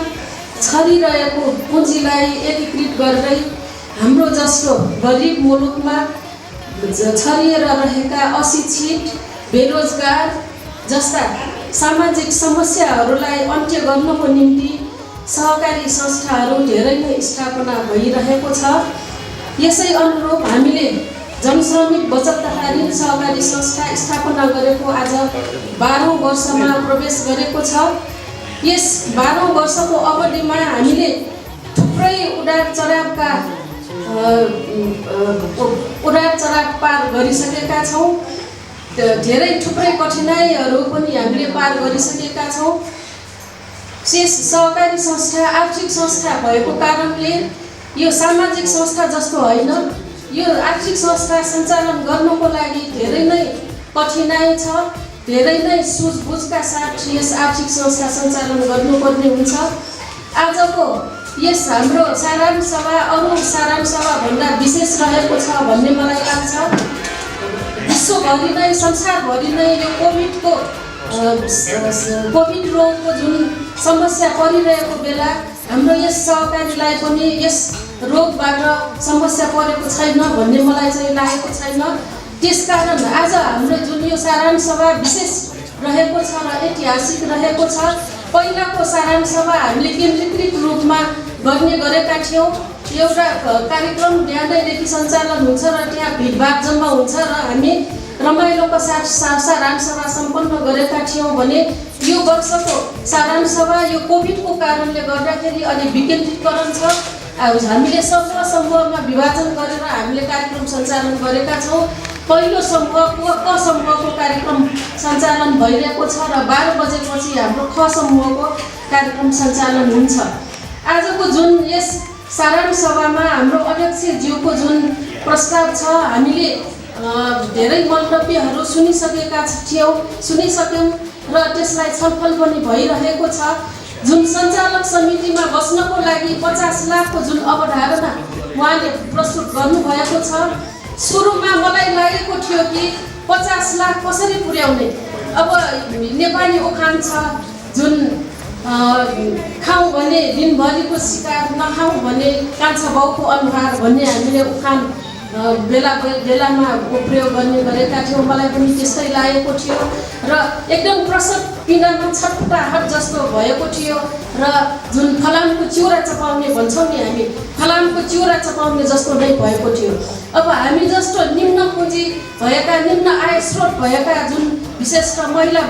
छरिरहेको पुँजीलाई एकीकृत गर्दै हाम्रो जस्तो गरिब मुलुकमा छरिएर रहेका अशिक्षित, बेरोजगार जस्ता सामाजिक समस्याहरूलाई अन्त्य गर्नको निम्ति सहकारी संस्थाहरू धेरै नै स्थापना भइरहेको छ। यसै अनुरूप हामीले जनश्रमिक बचत तथा ऋण सहकारी संस्था स्थापना गरेको आज 12औं वर्षमा प्रवेश गरेको छ। यस 12औं वर्षको अवधिमा हामीले थुप्रै उडार चढाव पार गरिसकेका छौँ। धेरै थुप्रै कठिनाइहरू पनि हामीले पार गरिसकेका छौँ। शेष सहकारी संस्था आर्थिक संस्था भएको कारणले यो सामाजिक संस्था जस्तो होइन। यो आर्थिक संस्था सञ्चालन गर्नको लागि धेरै नै कठिनाइ छ। धेरै नै सुझबुझका साथ यस आर्थिक संस्था सञ्चालन गर्नुपर्ने हुन्छ। आजको यस हाम्रो सारांश सभा अरू सारांश सभाभन्दा विशेष रहेको छ भन्ने मलाई लाग्छ। विश्वभरि नै संसारभरि नै यो कोभिड रोगको जुन समस्या परिरहेको बेला हाम्रो यस सहकारीलाई पनि यस रोगबाट समस्या परेको छैन भन्ने मलाई चाहिँ लागेको छैन। त्यसकारण आज हाम्रो जुन यो सारांश सभा विशेष रहेको छ र ऐतिहासिक रहेको छ। पहिलाको सारांश सभा हामीले केन्द्रीकृत रूपमा गर्ने गरेका थियौँ। एउटा कार्यक्रम बिहानैदेखि सञ्चालन हुन्छ र त्यहाँ भिडभाड जम्मा हुन्छ र हामी रमाइलोका साथ सारांश सभा सम्पन्न गरेका थियौँ भने यो वर्षको सारांश सभा यो कोभिडको कारणले गर्दाखेरि अलि विकेन्द्रीकरण छ। हामीले समूहमा विभाजन गरेर हामीले कार्यक्रम सञ्चालन गरेका छौँ। पहिलो समूहको क समूहको कार्यक्रम सञ्चालन भइरहेको छ र 12 बजेपछि हाम्रो ख समूहको कार्यक्रम सञ्चालन हुन्छ। आजको जुन यस सारांश सभामा हाम्रो अध्यक्षज्यूको जुन प्रस्ताव छ हामीले धेरै मन्तव्यहरू सुनिसक्यौँ र त्यसलाई छलफल पनि भइरहेको छ। जुन सञ्चालक समितिमा बस्नको लागि 50 लाखको जुन अवधारणा उहाँले प्रस्तुत गर्नुभएको छ। सुरुमा मलाई लागेको थियो कि 50 लाख कसरी पुर्याउने। अब नेपाली उखान छ जुन खाउँ भने दिनभरिको शिकार, नखाउँ भने कान्छा बाउको अनुहार भन्ने हामीले उखान बेलामा प्रयोग गर्ने गरेका थियौँ। मलाई पनि त्यस्तै लागेको थियो र एकदम प्रसव पिँडामा छटपटाहट जस्तो भएको थियो र जुन फलामको चिउरा चपाउने भन्छौँ नि हामी, फलामको चिउरा चपाउने जस्तो नै भएको थियो। अब हामी जस्तो निम्न पुँजी भएका, निम्न आय स्रोत भएका जुन विशेष महिला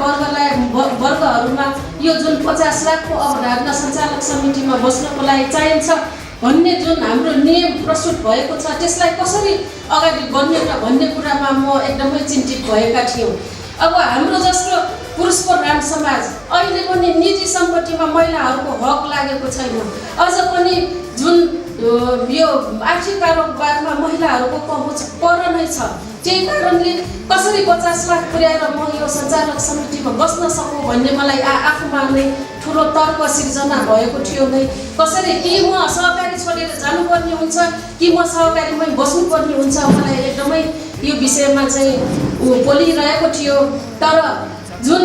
वर्गहरूमा यो जुन 50 लाखको अवधारणा सञ्चालक समितिमा बस्नको लागि चाहिन्छ भन्ने जुन हाम्रो नियम प्रस्तुत भएको छ त्यसलाई कसरी अगाडि बढ्ने र भन्ने कुरामा म एकदमै चिन्तित भएका थियौँ। अब हाम्रो जस्तो पुरुष प्रधान समाज अहिले पनि निजी सम्पत्तिमा महिलाहरूको हक लागेको छैन। अझ पनि जुन यो आर्थिक कारोबारमा महिलाहरूको पहुँच पर नै छ। त्यही कारणले कसरी 50 लाख पुर्याएर म यो सञ्चालक समितिमा बस्न सकौँ भन्ने मलाई आफूमा नै ठुलो तर्क सिर्जना भएको थियो नै। कसरी कि म सहकारी छोडेर जानुपर्ने हुन्छ कि म सहकारीमै बस्नुपर्ने हुन्छ, मलाई एकदमै यो विषयमा चाहिँ बोलिरहेको थियो। तर जुन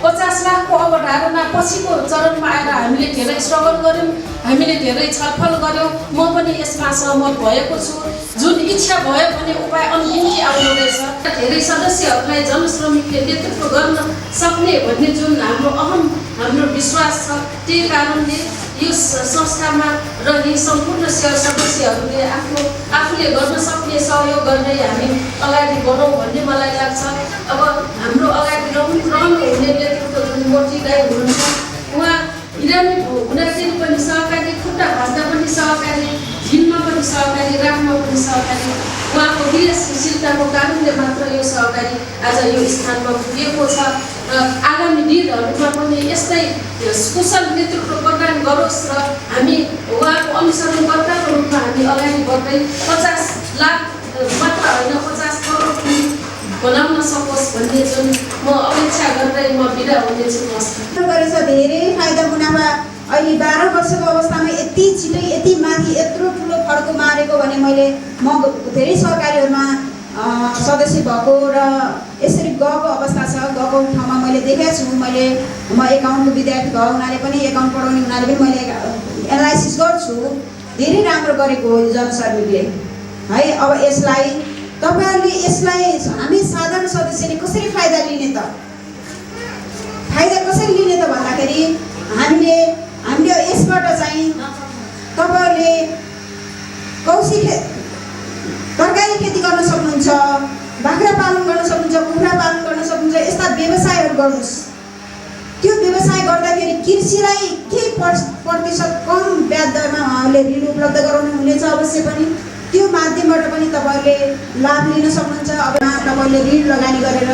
50 लाखको अवधारणा पछिको चरणमा आएर हामीले धेरै स्ट्रगल गऱ्यौँ, हामीले धेरै छलफल गऱ्यौँ। म पनि यसमा सहमत भएको छु। जुन इच्छा भयो भने उपाय अनगिन्ती आउनु रहेछ। धेरै सदस्यहरूलाई जनश्रमिकले नेतृत्व गर्न सक्ने भन्ने जुन हाम्रो विश्वास छ। त्यही कारणले यो संस्थामा रहने सम्पूर्ण सदस्यहरूले आफूले गर्न सक्ने सहयोग गर्दै हामी अगाडि बढौँ भन्ने मलाई लाग्छ। अब हाम्रो अगाडि रहनु हुने नेतृत्व जुन मोर्ची दाइ हुनुहुन्छ, उहाँ बिरामी हुँदाखेरि पनि सहकारी, खुट्टा भाँच्दा पनि सहकारी, हिँड्न पनि सहकारी, राख्न पनि सहकारी। उहाँको वीरशीलताको कारणले मात्र यो सहकारी आज यो स्थानमा पुगेको छ र आगामी दिनहरूमा पनि यस्तै कुशल नेतृत्व प्रदान गरोस् र हामी उहाँको अनुसरणकर्ताको रूपमा हामी अगाडि बढ्दै 50 लाख मात्र होइन 50 करोड पनि बनाउन सकोस् भन्ने जुन म अपेक्षा गर्दै म बिदा हुनेछु। गरेछ धेरै फाइदा मुनाफा अहिले 12 वर्षको अवस्थामा यति छिटै यति माथि यत्रो ठुलो फड्को मारेको भने म धेरै सहकारीहरूमा सदस्य भएको र यसरी गएको अवस्था छ। गएको ठाउँमा मैले देखेको छु। म एकाउन्टको विद्यार्थी भयो, उनीहरूले पनि एकाउन्ट पढाउने हुनाले पनि मैले एनालाइसिस गर्छु। धेरै राम्रो गरेको हो यो जनसर्भिसले है। अब यसलाई तपाईँहरूले हामी साधारण सदस्यले कसरी फाइदा लिने त? फाइदा कसरी लिने त भन्दाखेरि हामीले यसबाट चाहिँ तपाईँहरूले कौशी तरकारी खेती गर्न सक्नुहुन्छ, बाख्रा पालन गर्न सक्नुहुन्छ, कुखुरा पालन गर्न सक्नुहुन्छ। यस्ता व्यवसायहरू गर्नुहोस्। त्यो व्यवसाय गर्दाखेरि कृषिलाई केही प्रतिशत कम ब्याज दरमा उहाँहरूले ऋण उपलब्ध गराउनु हुनेछ। अवश्य पनि त्यो माध्यमबाट पनि तपाईँहरूले लाभ लिन सक्नुहुन्छ। अब तपाईँहरूले ऋण लगानी गरेर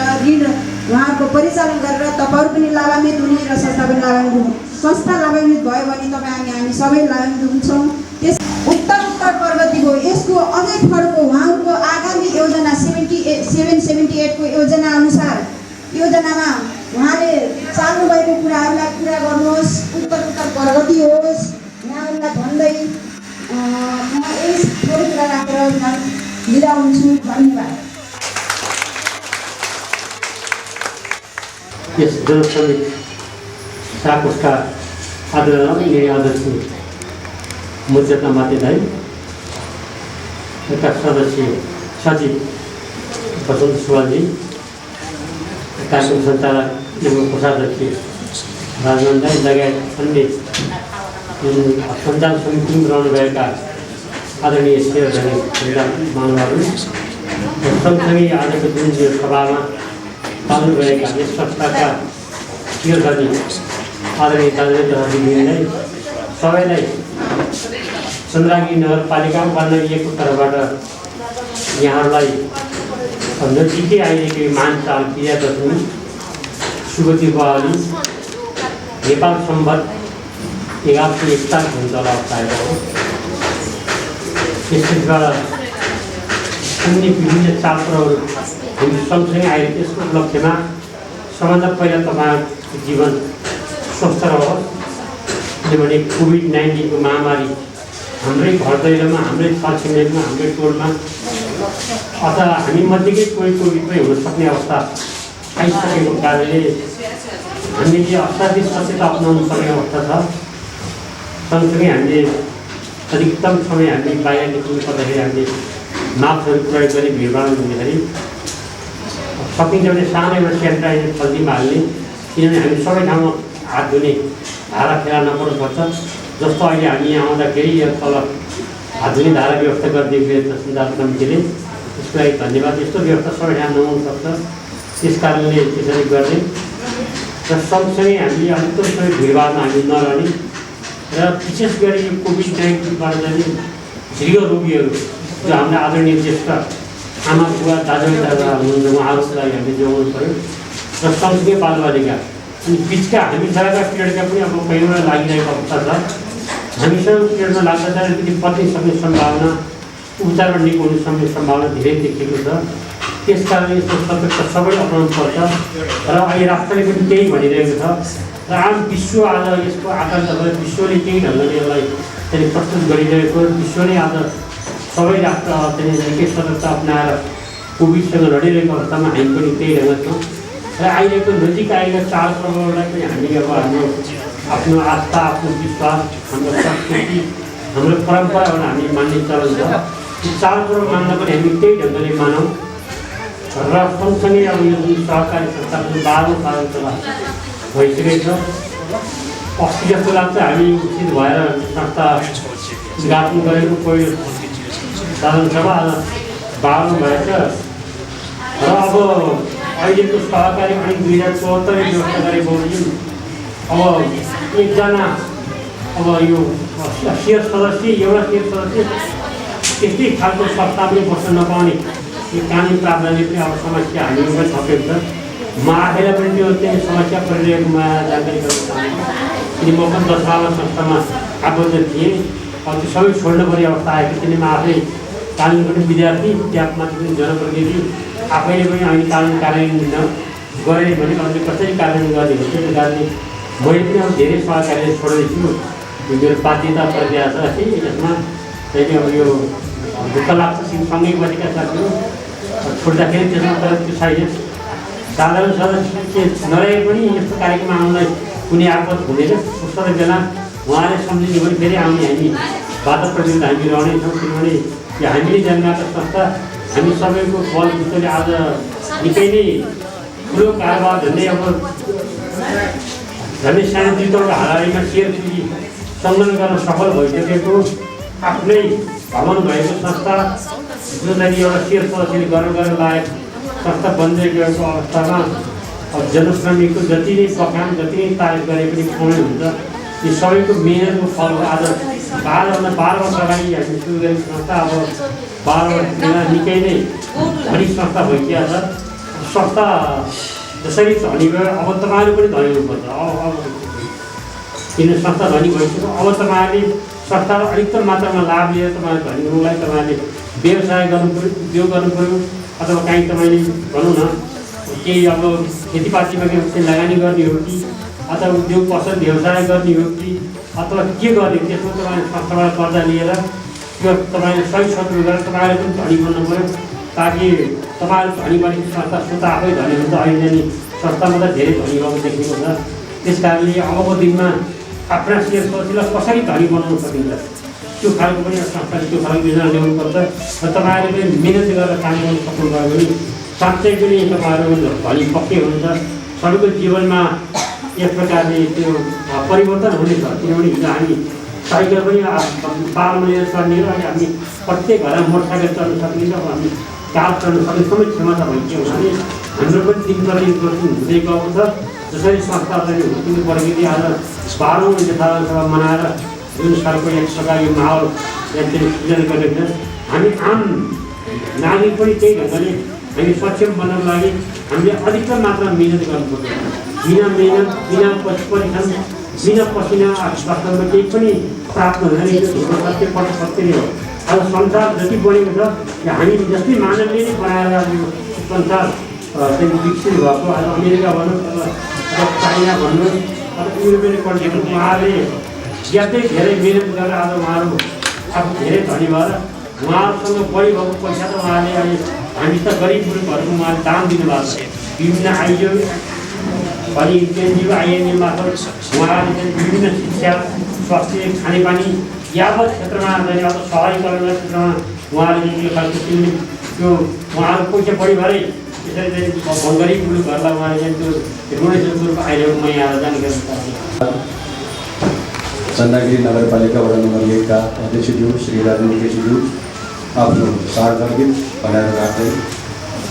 उहाँहरूको परिचालन गरेर तपाईँहरू पनि लाभान्वित हुने र संस्था पनि लाभान्वित हुने। संस्था लाभान्वित भयो भने हामी सबै लाभान्वित हुन्छौँ। त्यस उत्तर प्रगतिको यसको अझै फरको उहाँहरूको आगामी योजना 778 को योजना अनुसार योजनामा उहाँले चाल्नु भएको कुराहरूलाई पुरा गर्नुहोस्। उत्तर प्रगति होस् यहाँहरूलाई भन्दै म यही थोरै कुरा राखेर बिदा हुन्छु। धन्यवाद। यस जनसङ्घिक साकोषका आदरणीय अध्यक्ष मुर्चेतना मातेदाई, यता सदस्य सचिव बसन्त सुवालजी, कार्यक्रम सञ्चालक एवं कोषाध्यक्ष राजमान दाई लगायत अन्य सञ्चालन समितिमा रहनुभएका आदरणीय शेरधनी महानुभावहरू, सँगसँगै आजको जुन यो सभामा पाल्नुभएका यस संस्थाका शेरधनी आदरणीय दाजुभाइहरूलाई सबैलाई चन्द्रागिरी नगरपालिकामा बनाइएको तर्फबाट यहाँहरूलाई नजिकै आइरहेको महान चाड विजयादशमी शुभ दीपावली नेपाल सम्वत 1141 हुन्छ होला पाएको हो। यसबाट अन्य विभिन्न चाडपर्वहरू हामी सँगसँगै आएर त्यसको उपलक्ष्यमा सबभन्दा पहिला तपाईँहरूको जीवन स्वस्थ रहोस्। किनभने कोभिड-19 को महामारी हाम्रै घर दैलोमा, हाम्रै छरछिमेकमा, हाम्रै टोलमा अथवा हामी मध्येकै कोही कोभिडमै हुन सक्ने अवस्था आइसकेको कारणले हामीले असाध्यै सचेत अपनाउनु पर्ने अवस्था छ। सँगसँगै हामीले अधिकतम समय हामी बाहिर निक्ल्नु पर्दाखेरि हामीले मास्कहरू प्रयोग गरी भिडभाड हुँदाखेरि सकिन्छ भने सानो एउटा सेनिटाइजर खल्तीमा हाल्ने। किनभने हामी सबै ठाउँमा हात धुने धारा फेला नपर्नुपर्छ। जस्तो अहिले हामी यहाँ आउँदाखेरि यहाँ तल हात धुने धारा व्यवस्था गरिदिएको सञ्चालन समितिले, त्यसको लागि धन्यवाद। यस्तो व्यवस्था सबै ठाउँ नहुन सक्छ, त्यस कारणले त्यसरी गर्ने र सँगसँगै हामीले अधिकतम समय भिडभाडमा हामी नरहने र विशेष गरी यो कोभिड-19बाट चाहिँ दृढ रोगीहरू जो हाम्रा आदरणीय ज्येष्ठ आमा बुवा दाजुभाइ हुनुहुन्छ उहाँहरूको लागि हामीले जोगाउनु पऱ्यो र सँगसँगै बालबालिका अनि बिचका हामीसँगका पिरियडका पनि अब पहिरोमा लागिरहेको अवस्था छ। हामीसँग पिरियडमा लाग्दा चाहिँ अलिकति बच्नै सक्ने सम्भावना, उपचारबाट निको हुन सक्ने सम्भावना धेरै देखिएको छ। त्यस कारणले यसको सतर्कता सबै अपनाउनु पर्छ र अहिले राष्ट्रले पनि त्यही भनिरहेको छ र आम विश्व आज यसको आकाङ्क्षा भयो। विश्वले त्यही ढङ्गले यसलाई चाहिँ प्रस्तुत गरिरहेको, विश्वले आज सबै राष्ट्र चाहिँ निकै सतर्कता अपनाएर कोभिडसँग लडिरहेको अवस्थामा हामी पनि त्यही ढङ्ग छौँ र अहिलेको नजिक आएका चाडपर्वहरूलाई पनि हामी अब हाम्रो आफ्नो आस्था, आफ्नो विश्वास, हाम्रो संस्कृति, हाम्रो परम्पराहरू हामी मान्ने चलन छ। यो चाडपर्व मान्दा पनि हामी त्यही ढङ्गले मानौँ र सँगसँगै अब यो जुन सहकारी संस्थाको 12औं सालसभा भइसकेको छ। अस्ति जस्तो लाग्छ हामी उचित भएर संस्था उद्घाटन गरेको पहिलो साधारण सभा आज 12औं भएछ र अब अहिलेको सहकारी ऐन 2074 व्यवस्था गरेको अब एकजना अब यो शेयर सदस्य एउटा शेयर सदस्य त्यस्तै खालको संस्था पनि बस्न नपाउने यो कानुन प्रावधानले पनि अब समस्या हामीमा पनि थपेको छ। म आफैलाई पनि त्यो समस्या परिरहेको म जानकारी गराउन चाहन्छु। किन म पनि 10 सालमा संस्थामा आबद्ध थिएँ। अब त्यो सबै छोड्नुपर्ने अवस्था आएको किन म आफै कानुनको पनि विद्यार्थी, त्यहाँमा पनि जनप्रतिनिधि, आफैले पनि हामी कानुन कार्यान्वयन गरेँ भने अझै कसरी कार्यान्वयन गर्ने हुन्छ। त्यो कारणले मैले पनि अब धेरै सहकार्य छोड्दैछु। यो मेरो बाध्यता परिरहेको छ कि यसमा चाहिँ अब यो दुःख लाग्छ। सँगै बसेका साथीहरू छोड्दाखेरि त्यसमा तर त्यो छैन। साधारण सदस्य नरहे पनि यस्तो कार्यक्रममा आउनलाई कुनै आपद हुँदैन। उस्तो बेला उहाँले सम्झिने भने फेरि आउने हामी बाधा प्रतिनिधि हामी रहनेछौँ। किनभने यो हामीले जन्माएको संस्था हामी सबैको बल बुझ्दै आज निकै नै ठुलो कारोबार झन्डै अब झन्डै साढे 2 करोड हाराहारीमा सेयर पुँजी सङ्कलन गर्न सफल भइसकेको आफ्नै भवन भएको संस्था जो चाहिँ एउटा सेयर सदस्यले गर्न लायक संस्था बन्दै गएको अवस्थामा अब जनश्रमिकको जति नै बखान जति नै तारिफ गरे पनि कमै हुन्छ। यो सबैको मेहनतको फल हो। आज 12 वर्ष अगाडि हामी सुरु गरेको संस्था अब 12 वर्षमा निकै नै धनी संस्था भइसकेको छ। संस्था जसरी धनी भयो अब तपाईँहरू पनि धनी हुनुपर्छ। अब किन संस्था धनी भइसक्यो। अब तपाईँहरूले संस्थाको अधिकतम मात्रामा लाभ लिएर तपाईँहरू धनी हुनुलाई तपाईँहरूले व्यवसाय गर्नु पऱ्यो, उद्योग गर्नु पऱ्यो। अथवा काहीँ तपाईँले भनौँ न केही अब खेतीपातीमा केही लगानी गर्ने हो कि अथवा उद्योग पसल व्यवसाय गर्ने हो कि अथवा के गर्ने, त्यसमा तपाईँले संस्थाबाट कर्जा लिएर त्यो तपाईँले सही सदुपयोग गरेर तपाईँले पनि धनी बन्नु पऱ्यो। ताकि तपाईँहरू धनी बनेको संस्था स्वतः आफै धनी हुन्छ। अहिले नि संस्थामा त धेरै धनी भएको देखिएको छ। त्यस कारणले अबको दिनमा आफ्ना सेयर सदस्यलाई कसरी धनी बनाउन सकिन्छ त्यो खालको पनि संस्थाले त्यो खालको योजना ल्याउनुपर्छ। र तपाईँहरूले पनि मिहिनेत गरेर काम गर्न सक्नुभयो भने साँच्चै पनि तपाईँहरू धनी पक्कै हुन्छ। सबैको जीवनमा यस प्रकारले त्यो परिवर्तन हुनेछ। किनभने हिजो हामी साइकल पनि पालमा लिएर चढ्ने र हामी प्रत्येक घरमा मोटरसाइकल चढ्न सक्ने र हामी कार चढ्न सक्ने सबै क्षमता भइसक्यो भने हाम्रो पनि दिन प्रतिदिन हुँदै गएको छ। जसरी संस्था चाहिँ हुर्किनु प्रविधि आज 12औं यथार्थ सभा मनाएर जुन खालको एक प्रकारको माहौल सृजना गरेको छ। हामी आम नागरिक पनि त्यही ढङ्गले हामी सक्षम बन्नको लागि हामीले अधिकतम मात्रामा मिहिनेत गर्नुपर्छ। बिना मेहनत, बिना परिश्रम, बिना पसिना वास्तवमा केही पनि प्राप्त हुँदैन। यो सत्य सत्य नै हो। आज संसार जति बढेको छ हामी जस्तै मानवले नै बनाएर संसार चाहिँ विकसित भएको। आज अमेरिका भनौँ अथवा चाइना भन्नु अथवा युरोपियन कन्ट्री भन्नु उहाँले ज्यादै धेरै मिहिनेत गरेर आज उहाँहरू आफू धेरै धनी भएर उहाँहरूसँग बढी भएको पैसा त उहाँले अहिले हामी त गरिब मुलुकहरूको उहाँले दान दिनुभएको छ। विभिन्न आइयो अनि एनजिओ आइएनए मार्फत उहाँहरूले चाहिँ विभिन्न शिक्षा, स्वास्थ्य, खानेपानी यावत क्षेत्रमा चाहिँ अब सहरीकरणको क्षेत्रमा उहाँहरूले यो खालको त्यो उहाँहरू पैसा बढी भएरै त्यसरी चाहिँ गरिब मुलुकहरूलाई उहाँले चाहिँ त्यो डोनेसन स्वरूप आइरहेको म यहाँ जानकारी चाहन्छु। चन्दागिरी नगरपालिका वडा नम्बर 1 का अध्यक्षज्यू श्री राजेन्द्र केसीज्यू आफ्नो सार्वजनिक बनाएर राख्दै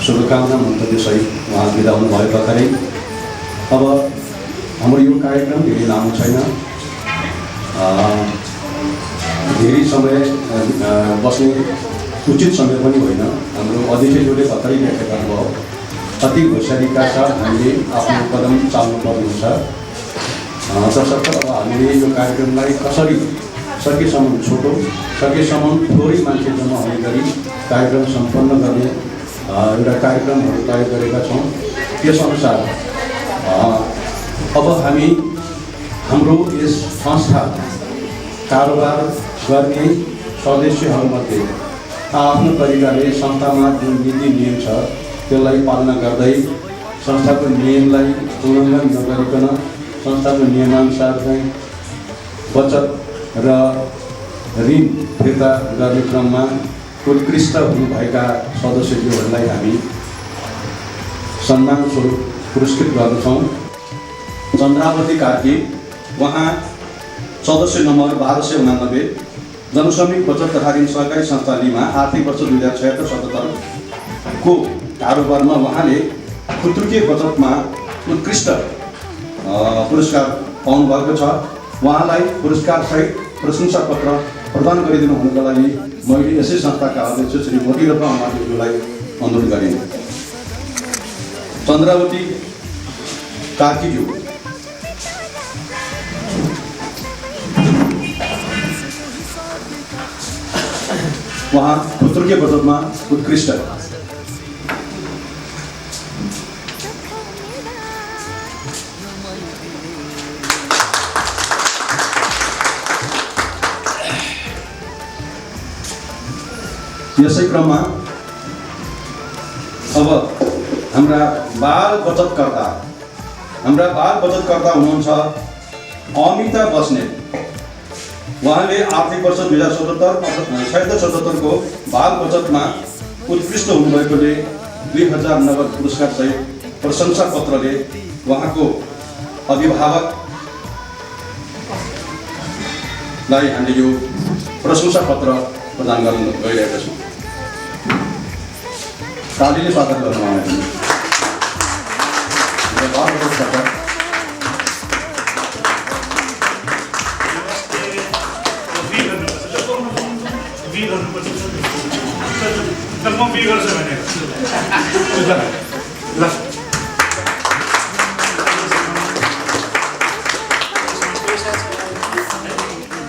शुभकामना मन्तव्यसहित उहाँ बिदा हुनुभयो भर्खरै। अब हाम्रो यो कार्यक्रम धेरै लामो छैन, धेरै समय बस्ने उचित समय पनि होइन। हाम्रो अध्यक्षज्यूले भर्खरै व्याख्या गर्नुभयो। अति होसियारीका साथ हामीले आफ्नो कदम चाल्नुपर्ने हुन्छ। तसर्थ अब हामीले यो कार्यक्रमलाई कसरी सकेसम्म छोटो, सकेसम्म थोरै मान्छे जम्मा हुने गरी कार्यक्रम सम्पन्न गर्ने एउटा कार्यक्रमहरू तय गरेका छौँ। त्यसअनुसार अब हामी हाम्रो यस संस्था कारोबार गर्ने सदस्यहरूमध्ये आफ्नो तरिकाले संस्थामा जुन नीति नियम छ त्यसलाई पालना गर्दै संस्थाको नियमलाई उल्लङ्घन नगरिकन संस्थाको नियमानुसार चाहिँ बचत र ऋण फिर्ता गर्ने क्रममा उत्कृष्ट हुनुभएका सदस्यज्यूहरूलाई हामी सम्मान स्वरूप पुरस्कृत गर्दछौँ। चन्द्रावती कार्की, उहाँ सदस्य नम्बर 1289, जनश्रमिक बचत तथा ऋण सहकारी संस्था लिमा आर्थिक वर्ष 2076-77 को कारोबारमा उहाँले खुद्रुके बचतमा उत्कृष्ट पुरस्कार पाउनुभएको छ। उहाँलाई पुरस्कारसहित प्रशंसा पत्र प्रदान गरिदिनु हुनुको लागि मैले यसै संस्थाका अध्यक्ष श्री मोतीरत्न अमात्यज्यूलाई अनुरोध गरेँ। चन्द्रावती कार्कीज्यू उहाँ पुत्रकीय बचतमा उत्कृष्ट। यसै क्रममा अब हाम्रा बाल बचतकर्ता हुनुहुन्छ अमिता बस्नेत। उहाँले आर्थिक वर्ष 2077 को बाल बचतमा उत्कृष्ट हुनुभएकोले 2000 नगद पुरस्कार सहित प्रशंसा पत्रले उहाँको अभिभावकलाई हामीले यो प्रशंसा पत्र प्रदान गर्न गइरहेका छौँ। तालीले स्वागत गर्न म बी गर्छु भने